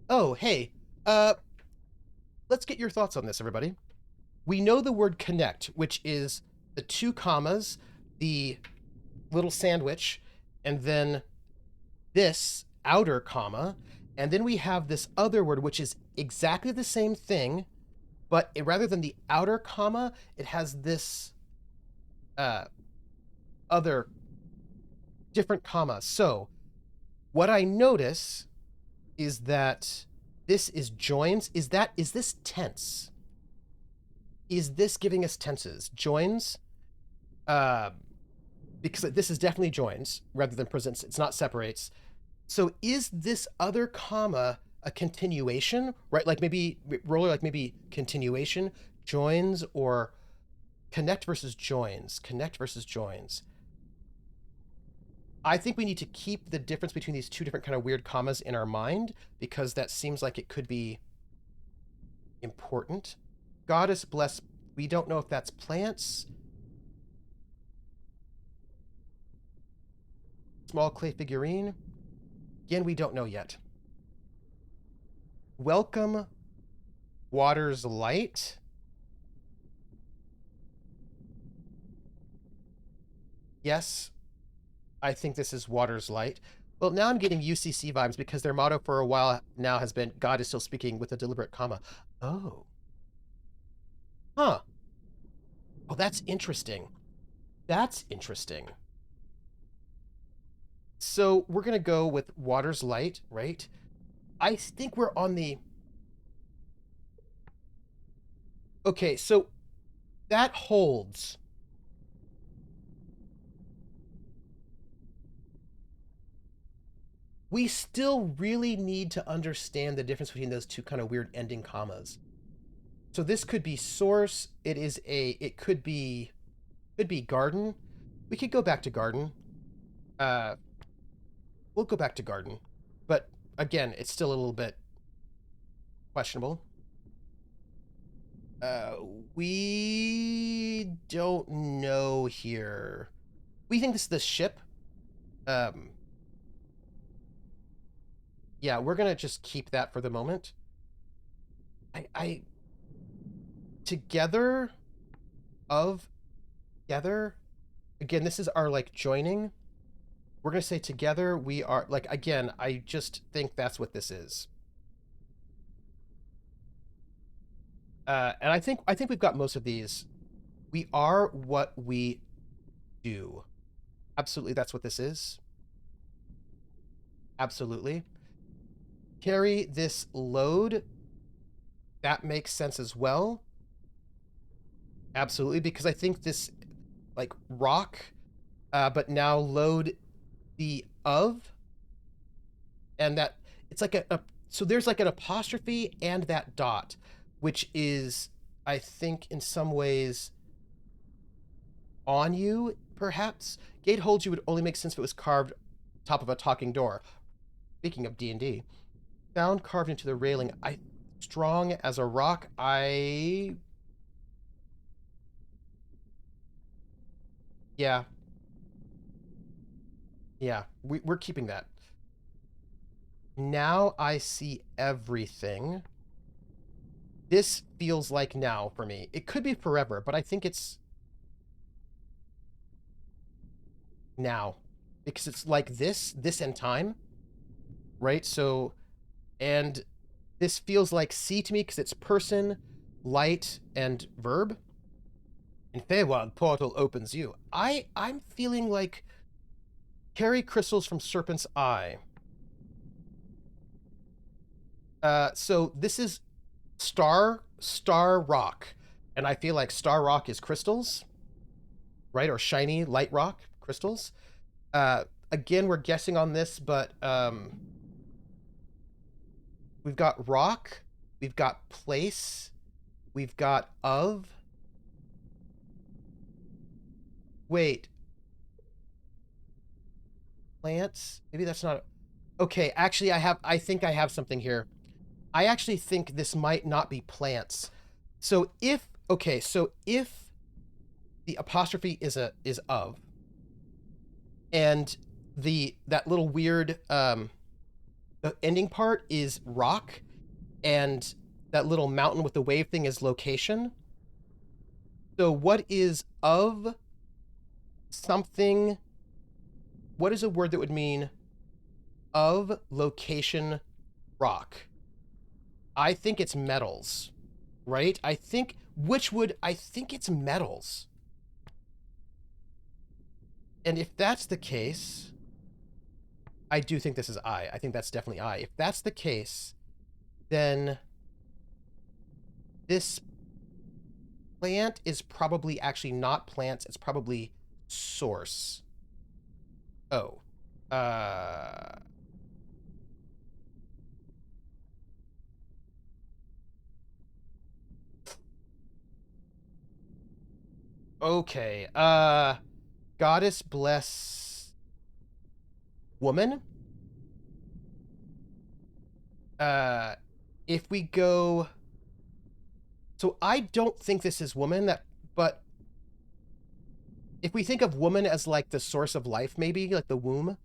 Speaker 1: Oh, hey, let's get your thoughts on this, everybody. We know the word connect, which is the 2 commas, the little sandwich, and then this outer comma, and then we have this other word, which is exactly the same thing, but rather than the outer comma, it has this other different comma. So what I notice is that this is joins. Is this tense? Is this giving us tenses? Joins? Because this is definitely joins rather than presents. It's not separates. So is this other comma a continuation, right? Like maybe roller, like maybe continuation, joins, or connect versus joins, connect versus joins. I think we need to keep the difference between these 2 different kind of weird commas in our mind, because that seems like it could be important. Goddess bless, we don't know if that's plants. Small clay figurine. Again, we don't know yet. Welcome water's light. Yes, I think this is water's light. Well, now I'm getting UCC vibes because their motto for a while now has been God is still speaking with a deliberate comma. Oh. Huh. that's interesting. That's interesting. So we're going to go with water's light, right? I think we're on the... Okay, so that holds. We still really need to understand the difference between those two kind of weird ending commas. So this could be source. It could be garden. We could go back to garden. We'll go back to garden. But again, it's still a little bit questionable. We don't know here. We think this is the ship. Yeah, we're gonna just keep that for the moment. Together. Again, this is our like joining. We're gonna say together we are like, again, I just think that's what this is. And I think we've got most of these. We are what we do. Absolutely, that's what this is. Absolutely. Carry this load. That makes sense as well. Absolutely, because I think this, like, rock, but now load the of, and that, it's like so there's like an apostrophe and that dot, which is, I think, in some ways, on you, perhaps? Gate holds you would only make sense if it was carved top of a talking door. Speaking of D&D. Found carved into the railing. Strong as a rock. Yeah. Yeah, we're keeping that. Now I see everything. This feels like now for me. It could be forever, but I think it's now. Because it's like this and time. Right? So, and this feels like C to me because it's person, light, and verb. And Feywild portal opens you. I'm feeling like carry crystals from Serpent's Eye. So this is star rock. And I feel like star rock is crystals. Right? Or shiny light rock crystals. Again, we're guessing on this, but we've got rock, we've got place, we've got of. Wait. Plants? Maybe that's not... Okay, actually, I think I have something here. I actually think this might not be plants. So if... Okay, so if the apostrophe is of, and that little weird... the ending part is rock, and that little mountain with the wave thing is location. So what is of something? What is a word that would mean of location rock? I think it's metals, right? I think it's metals. And if that's the case, I do think this is I. I think that's definitely I. If that's the case, then this plant is probably actually not plants. It's probably source. Oh. Okay. Goddess bless woman. If we go... So I don't think this is woman, but if we think of woman as like the source of life, maybe, like the womb,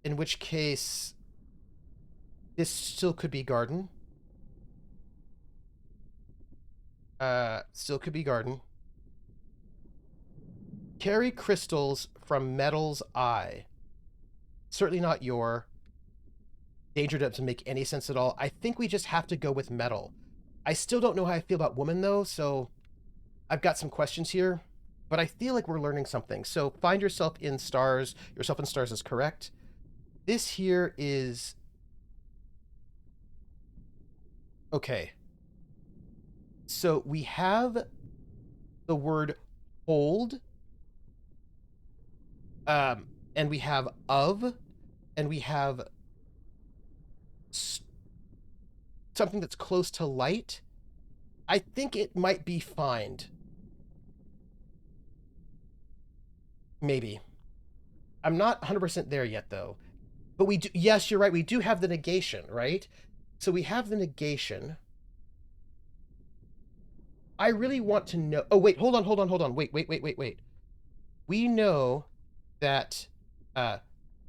Speaker 1: in which case this still could be garden. Still could be garden. Carry crystals from metal's eye. Certainly not your. Danger doesn't make any sense at all. I think we just have to go with metal. I still don't know how I feel about woman, though, so I've got some questions here. but I feel like we're learning something. So find yourself in stars. Yourself in stars is correct. This here is... Okay. So we have the word hold, and we have of, and we have something that's close to light. I think it might be find. Maybe. I'm not 100% there yet, though. But we do... Yes, you're right. We do have the negation, right? So we have the negation. I really want to know... Oh, wait. Hold on. Wait. We know that...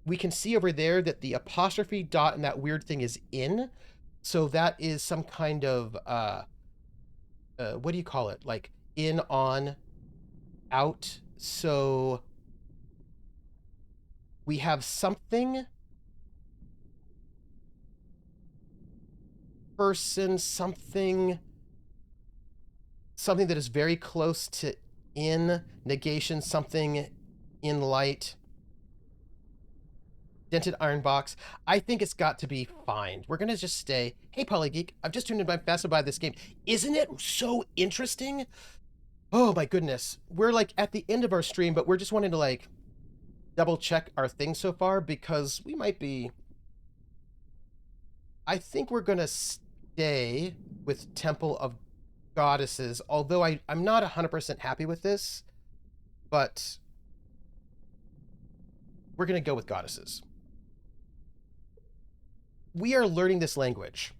Speaker 1: we can see over there that the apostrophe dot and that weird thing is in. So that is some kind of... what do you call it? Like, in, on, out. So... we have something... person, something that is very close to in, negation, something in light, dented iron box. I think it's got to be find. We're gonna just stay. Hey, Polygeek, I've just tuned in by Fascinated by this game. Isn't it so interesting? Oh my goodness, we're like at the end of our stream, but we're just wanting to like double check our things so far because we might be... I think we're gonna stay with Temple of Goddesses, although I'm not 100% happy with this, but we're gonna go with Goddesses. We are learning this language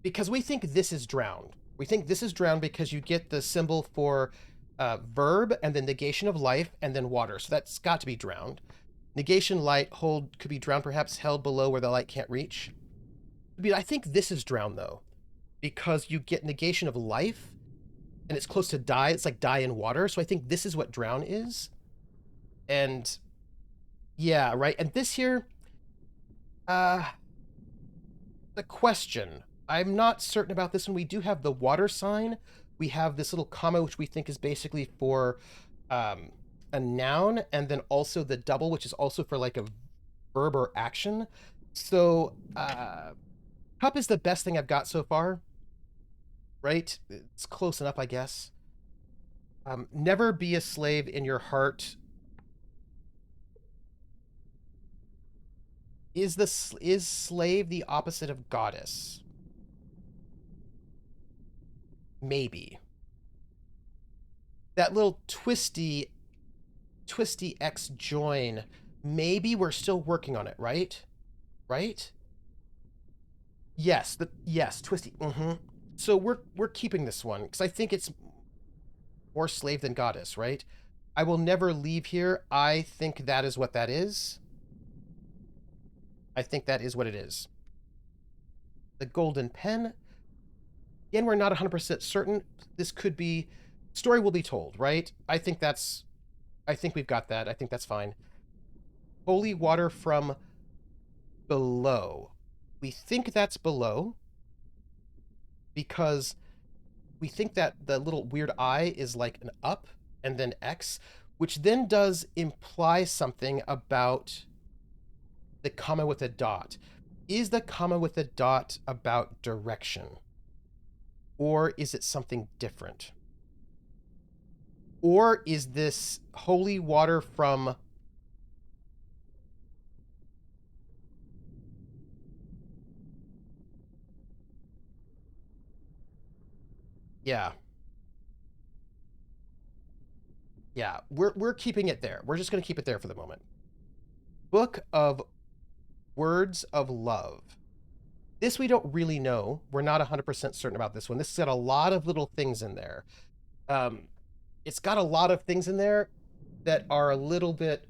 Speaker 1: because we think this is drowned. We think this is drowned because you get the symbol for verb and then negation of life and then water. So that's got to be drowned. Negation, light, hold could be drowned, perhaps held below where the light can't reach. I think this is drowned, though, because you get negation of life, and it's close to die. It's like die in water, so I think this is what drown is. And, yeah, right? And this here, the question. I'm not certain about this one. We do have the water sign. We have this little comma, which we think is basically for a noun, and then also the double, which is also for, like, a verb or action. So, Cup is the best thing I've got so far, right? It's close enough, I guess. Never be a slave in your heart. Is slave the opposite of goddess? Maybe. That little twisty X join, maybe we're still working on it, right? Right? Yes, twisty. So we're keeping this one because I think it's more slave than goddess, right? I will never leave here. I think that is what that is. I think that is what it is. The golden pen. Again, we're not 100% certain. This could be... Story will be told, right? I think we've got that. I think that's fine. Holy water from below. We think that's below because we think that the little weird I is like an up and then X, which then does imply something about the comma with a dot. Is the comma with a dot about direction? Or is it something different? Or is this holy water from... Yeah. Yeah, we're keeping it there. We're just going to keep it there for the moment. Book of Words of Love. This we don't really know. We're not 100% certain about this one. This has got a lot of little things in there. It's got a lot of things in there that are a little bit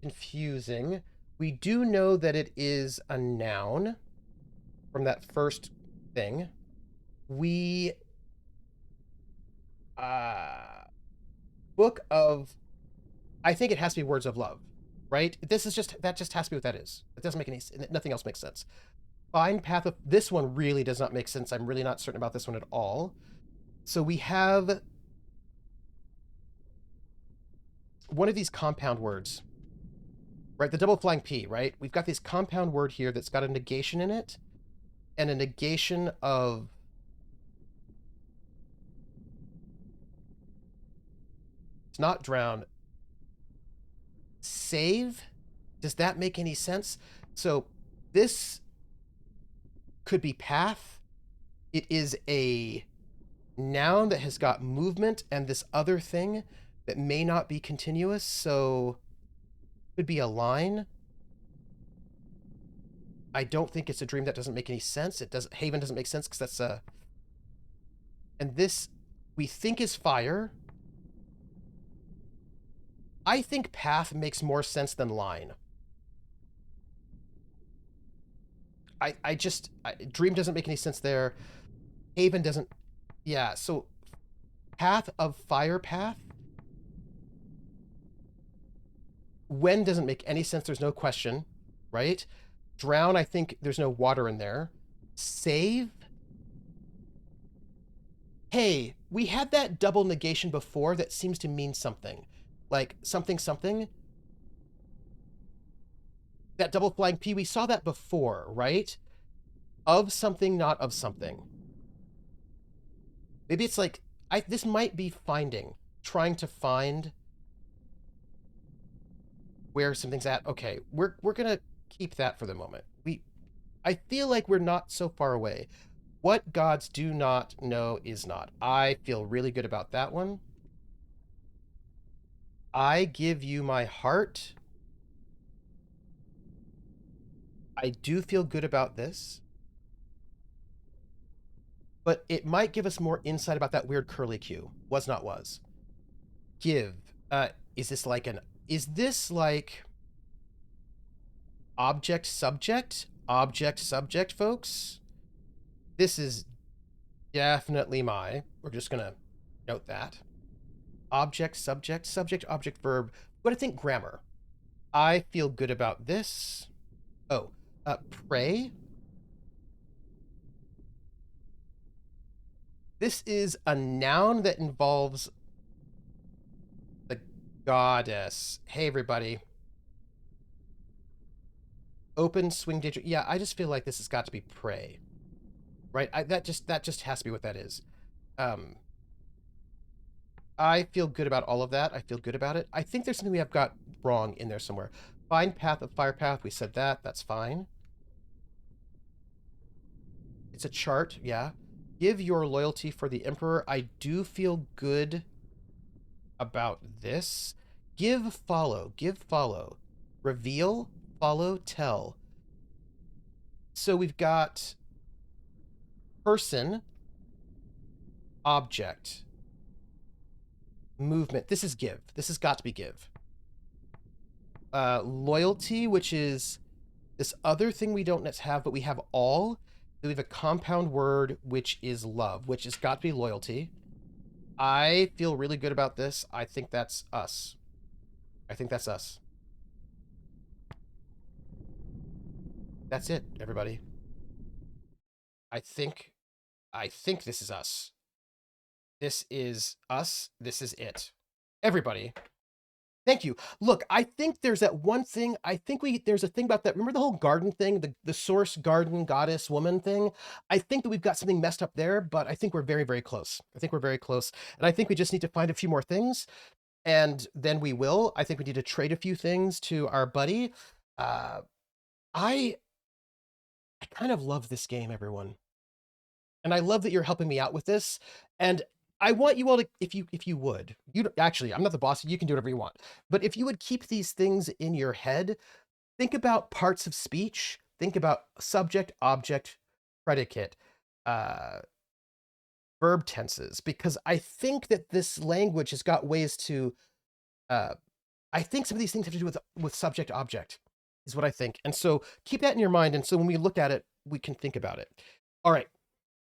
Speaker 1: confusing. We do know that it is a noun from that first thing. We... Book of... I think it has to be Words of Love, right? This is just... That just has to be what that is. It doesn't make any... Nothing else makes sense. Find Path of... This one really does not make sense. I'm really not certain about this one at all. So we have one of these compound words, right? The double flying P, right? We've got this compound word here that's got a negation in it, and a negation of it's not drown. Save? Does that make any sense? So this could be path. It is a noun that has got movement and this other thing that may not be continuous, so could be a line. I don't think it's a dream. That doesn't make any sense. It doesn't. Haven doesn't make sense because that's a. And this we think is fire. I think path makes more sense than line. Dream doesn't make any sense there. Haven doesn't. Yeah, so path of fire path. When doesn't make any sense. There's no question, right? Drown, I think there's no water in there. Save. Hey, we had that double negation before that seems to mean something. Like something, something. That double flying P, we saw that before, right? Of something, not of something. Maybe it's like, this might be finding, trying to find where something's at. Okay, we're gonna keep that for the moment. I feel like we're not so far away. What gods do not know is not. I feel really good about that one. I give you my heart. I do feel good about this. But it might give us more insight about that weird curly Q. Was not was. Give. Is this like object subject? Object subject, folks? This is definitely we're just gonna note that. Object, subject, subject, object, verb. What do I think grammar? I feel good about this. Oh, pray. This is a noun that involves the goddess. Hey, everybody. Open, swing, danger. Yeah, I just feel like this has got to be pray. Right? That just has to be what that is. I feel good about all of that. I feel good about it. I think there's something we have got wrong in there somewhere. Find path of fire path. We said that. That's fine. It's a chart. Yeah. Give your loyalty for the emperor. I do feel good about this. Give, follow. Give, follow. Reveal, follow, tell. So we've got person, object, movement. This is give. This has got to be give. Loyalty, which is this other thing we don't have, but we have all. We have a compound word, which is love, which has got to be loyalty. I feel really good about this. I think that's us. I think that's us. That's it, everybody. I think this is us. This is us. This is it. Everybody. Thank you. Look, I think there's that one thing. I think there's a thing about that. Remember the whole garden thing, the source garden goddess woman thing? I think that we've got something messed up there, but I think we're very, very close. I think we're very close. And I think we just need to find a few more things. And then we will. I think we need to trade a few things to our buddy. I kind of love this game, everyone. And I love that you're helping me out with this. And I want you all to, if you would, actually, I'm not the boss, you can do whatever you want. But if you would keep these things in your head, think about parts of speech, think about subject, object, predicate, verb tenses, because I think that this language has got ways to, I think some of these things have to do with subject, object, is what I think. And so keep that in your mind. And so when we look at it, we can think about it. All right.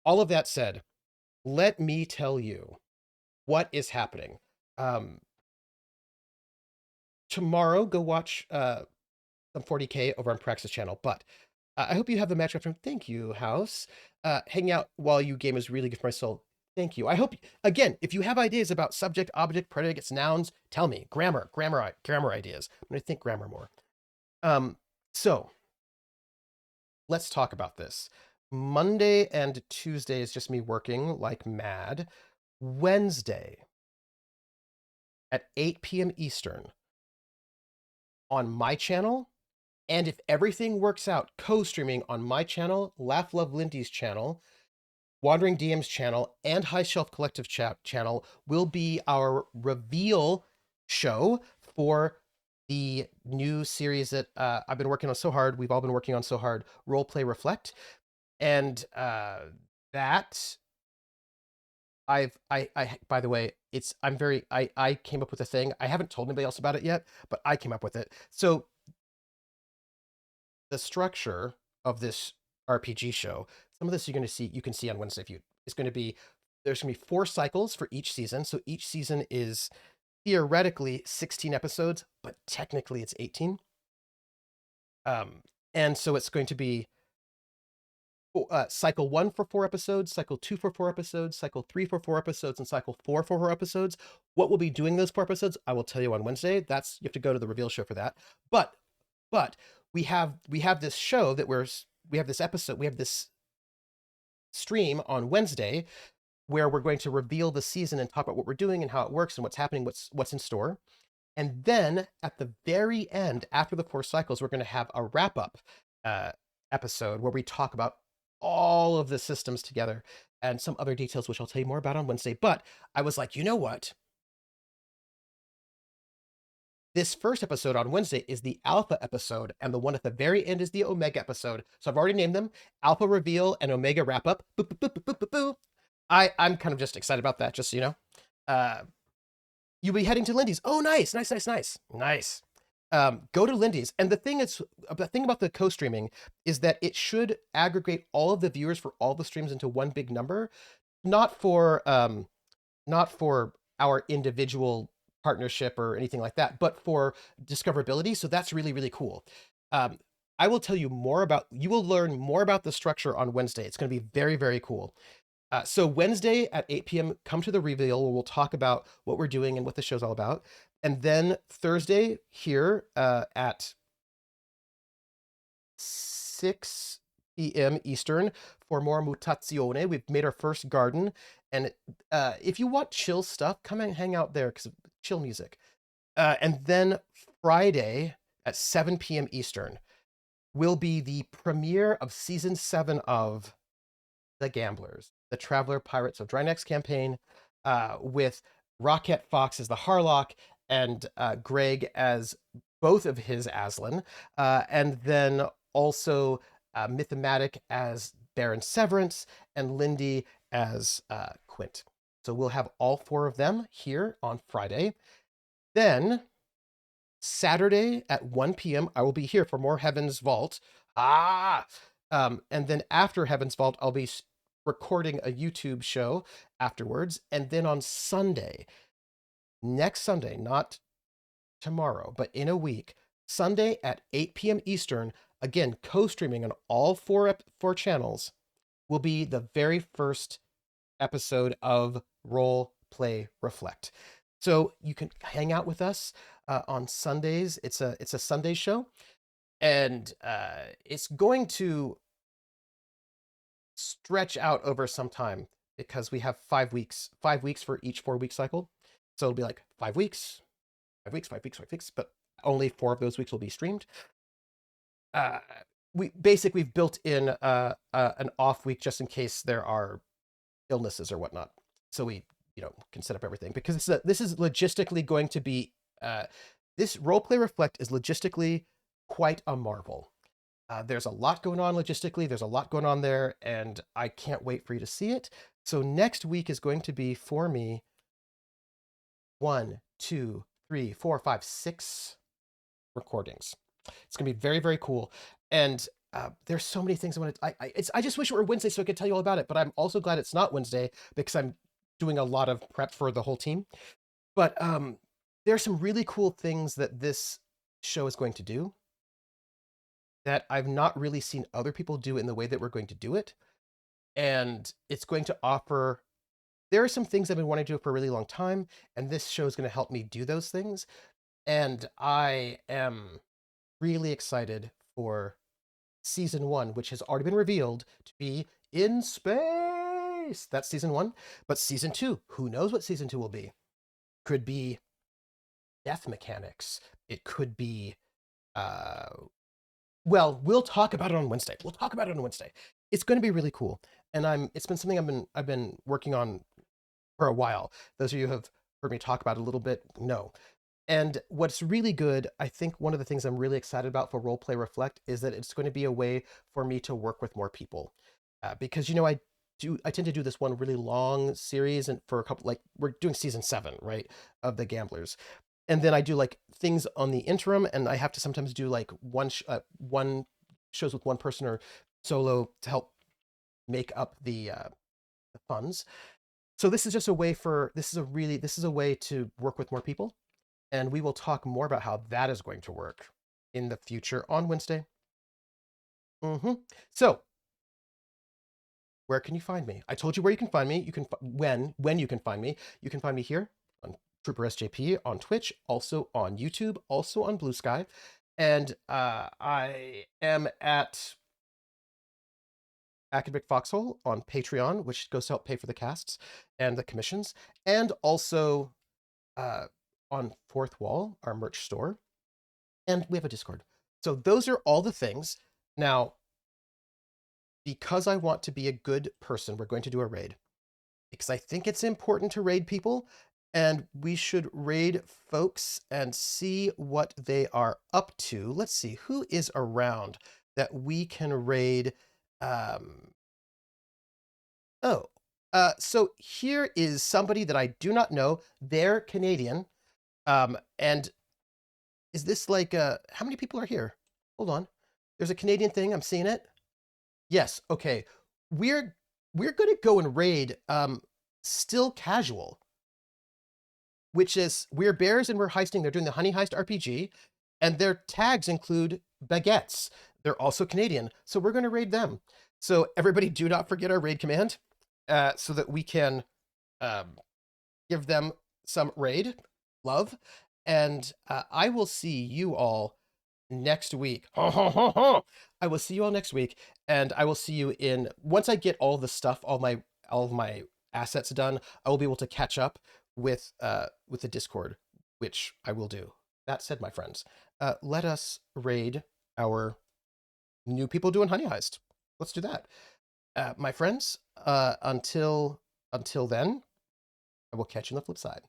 Speaker 1: All of that said, let me tell you what is happening. Tomorrow, go watch some 40K over on Praxis channel. But I hope you have the match from. Thank you, House. Hanging out while you game is really good for my soul. Thank you. I hope, again, if you have ideas about subject, object, predicates, nouns, tell me. Grammar ideas. I'm going to think grammar more. So let's talk about this. Monday and Tuesday is just me working like mad. Wednesday at 8 p.m. Eastern on my channel, and if everything works out, co-streaming on my channel, Laugh Love Lindy's channel, Wandering DM's channel, and High Shelf Collective channel will be our reveal show for the new series that I've been working on so hard. We've all been working on so hard. Roleplay Reflect, and that by the way, I came up with a thing. I haven't told anybody else about it yet, but I came up with it. So the structure of this RPG show, some of this you can see on Wednesday Feud. It's going to be, there's going to be 4 cycles for each season. So each season is theoretically 16 episodes, but technically it's 18. And so it's going to be cycle 1 for 4 episodes, cycle 2 for 4 episodes, cycle 3 for 4 episodes, and cycle 4 for 4 episodes. What we'll be doing those 4 episodes, I will tell you on Wednesday. You have to go to the reveal show for that. But we have this show that we have this stream on Wednesday where we're going to reveal the season and talk about what we're doing and how it works and what's happening, what's in store. And then at the very end, after the 4 cycles, we're going to have a wrap-up episode where we talk about all of the systems together and some other details, which I'll tell you more about on Wednesday. But I was like, you know what? This first episode on Wednesday is the Alpha episode, and the one at the very end is the Omega episode. So I've already named them Alpha Reveal and Omega Wrap Up. Boo, boo, boo, boo, boo, boo. I'm kind of just excited about that, just so you know. You'll be heading to Lindy's. Oh, nice. Go to Lindy's. And the thing about the co-streaming is that it should aggregate all of the viewers for all the streams into one big number, not for our individual partnership or anything like that, but for discoverability. So that's really, really cool. I will tell you you will learn more about the structure on Wednesday. It's going to be very, very cool. So Wednesday at 8 p.m., come to the reveal where we'll talk about what we're doing and what the show's all about. And then Thursday here at 6 p.m. Eastern for more Mutazione. We've made our first garden. And if you want chill stuff, come and hang out there because of chill music. And then Friday at 7 p.m. Eastern will be the premiere of season 7 of The Gamblers, the Traveler Pirates of Drynex campaign, with Rocket Fox as the Harlock and Greg as both of his Aslan, and then also Mythomatic as Baron Severance and Lindy as Quint. So we'll have all 4 of them here on Friday. Then Saturday at 1 p.m., I will be here for more Heaven's Vault. And then after Heaven's Vault, I'll be recording a YouTube show afterwards. And then on Sunday, next Sunday, not tomorrow, but in a week, Sunday at 8 p.m. Eastern, again, co-streaming on all 4 channels, will be the very first episode of Role Play Reflect. So you can hang out with us on Sundays. It's a Sunday show, and it's going to stretch out over some time because we have 5 weeks for each 4-week cycle. So it'll be like 5 weeks, but only 4 of those weeks will be streamed. We've built in an off week just in case there are illnesses or whatnot. So we can set up everything because this is logistically going to be this Roleplay Reflect is logistically quite a marvel. There's a lot going on logistically. There's a lot going on there, and I can't wait for you to see it. So next week is going to be for me 1, 2, 3, 4, 5, 6 recordings. It's going to be very, very cool. And there's so many things I want to. I just wish it were Wednesday so I could tell you all about it. But I'm also glad it's not Wednesday because I'm doing a lot of prep for the whole team. But there's some really cool things that this show is going to do that I've not really seen other people do in the way that we're going to do it. And it's going to offer there are some things I've been wanting to do for a really long time, and this show is going to help me do those things. And I am really excited for season 1, which has already been revealed to be in space. That's season 1. But season 2, who knows what season 2 will be? Could be death mechanics. It could be, uh, well, we'll talk about it on Wednesday. We'll talk about it on Wednesday. It's going to be really cool. And it's been something I've been working on for a while. Those of you who have heard me talk about it a little bit know. And what's really good, I think one of the things I'm really excited about for Roleplay Reflect is that it's going to be a way for me to work with more people. Because, you know, I tend to do this one really long series, and for a couple, like we're doing season 7, right, of The Gamblers. And then I do like things on the interim, and I have to sometimes do like one shows with one person or solo to help make up the funds. So this is just a way for this is a way to work with more people, and we will talk more about how that is going to work in the future on Wednesday. So, where can you find me? I told you where you can find me. You can when you can find me. You can find me here on Trooper SJP on Twitch, also on YouTube, also on Blue Sky, and I am at Academic Foxhole on Patreon, which goes to help pay for the casts and the commissions, and also on Fourth Wall, our merch store, and we have a Discord. So those are all the things. Now, because I want to be a good person, we're going to do a raid, because I think it's important to raid people, and we should raid folks and see what they are up to. Let's see, who is around that we can raid. So here is somebody that I do not know. They're Canadian. And is this like, how many people are here? Hold on. There's a Canadian thing. I'm seeing it. Yes. Okay. We're going to go and raid, Still Casual, which is we're bears and we're heisting. They're doing the Honey Heist RPG, and their tags include baguettes. They're also Canadian. So we're going to raid them. So everybody do not forget our raid command, so that we can give them some raid love. And I will see you all next week. I will see you all next week, and I will see you in once I get all the stuff, all of my assets done. I will be able to catch up with the Discord, which I will do. That said, my friends, let us raid our new people doing Honey Heist. Let's do that. My friends, until then, I will catch you on the flip side.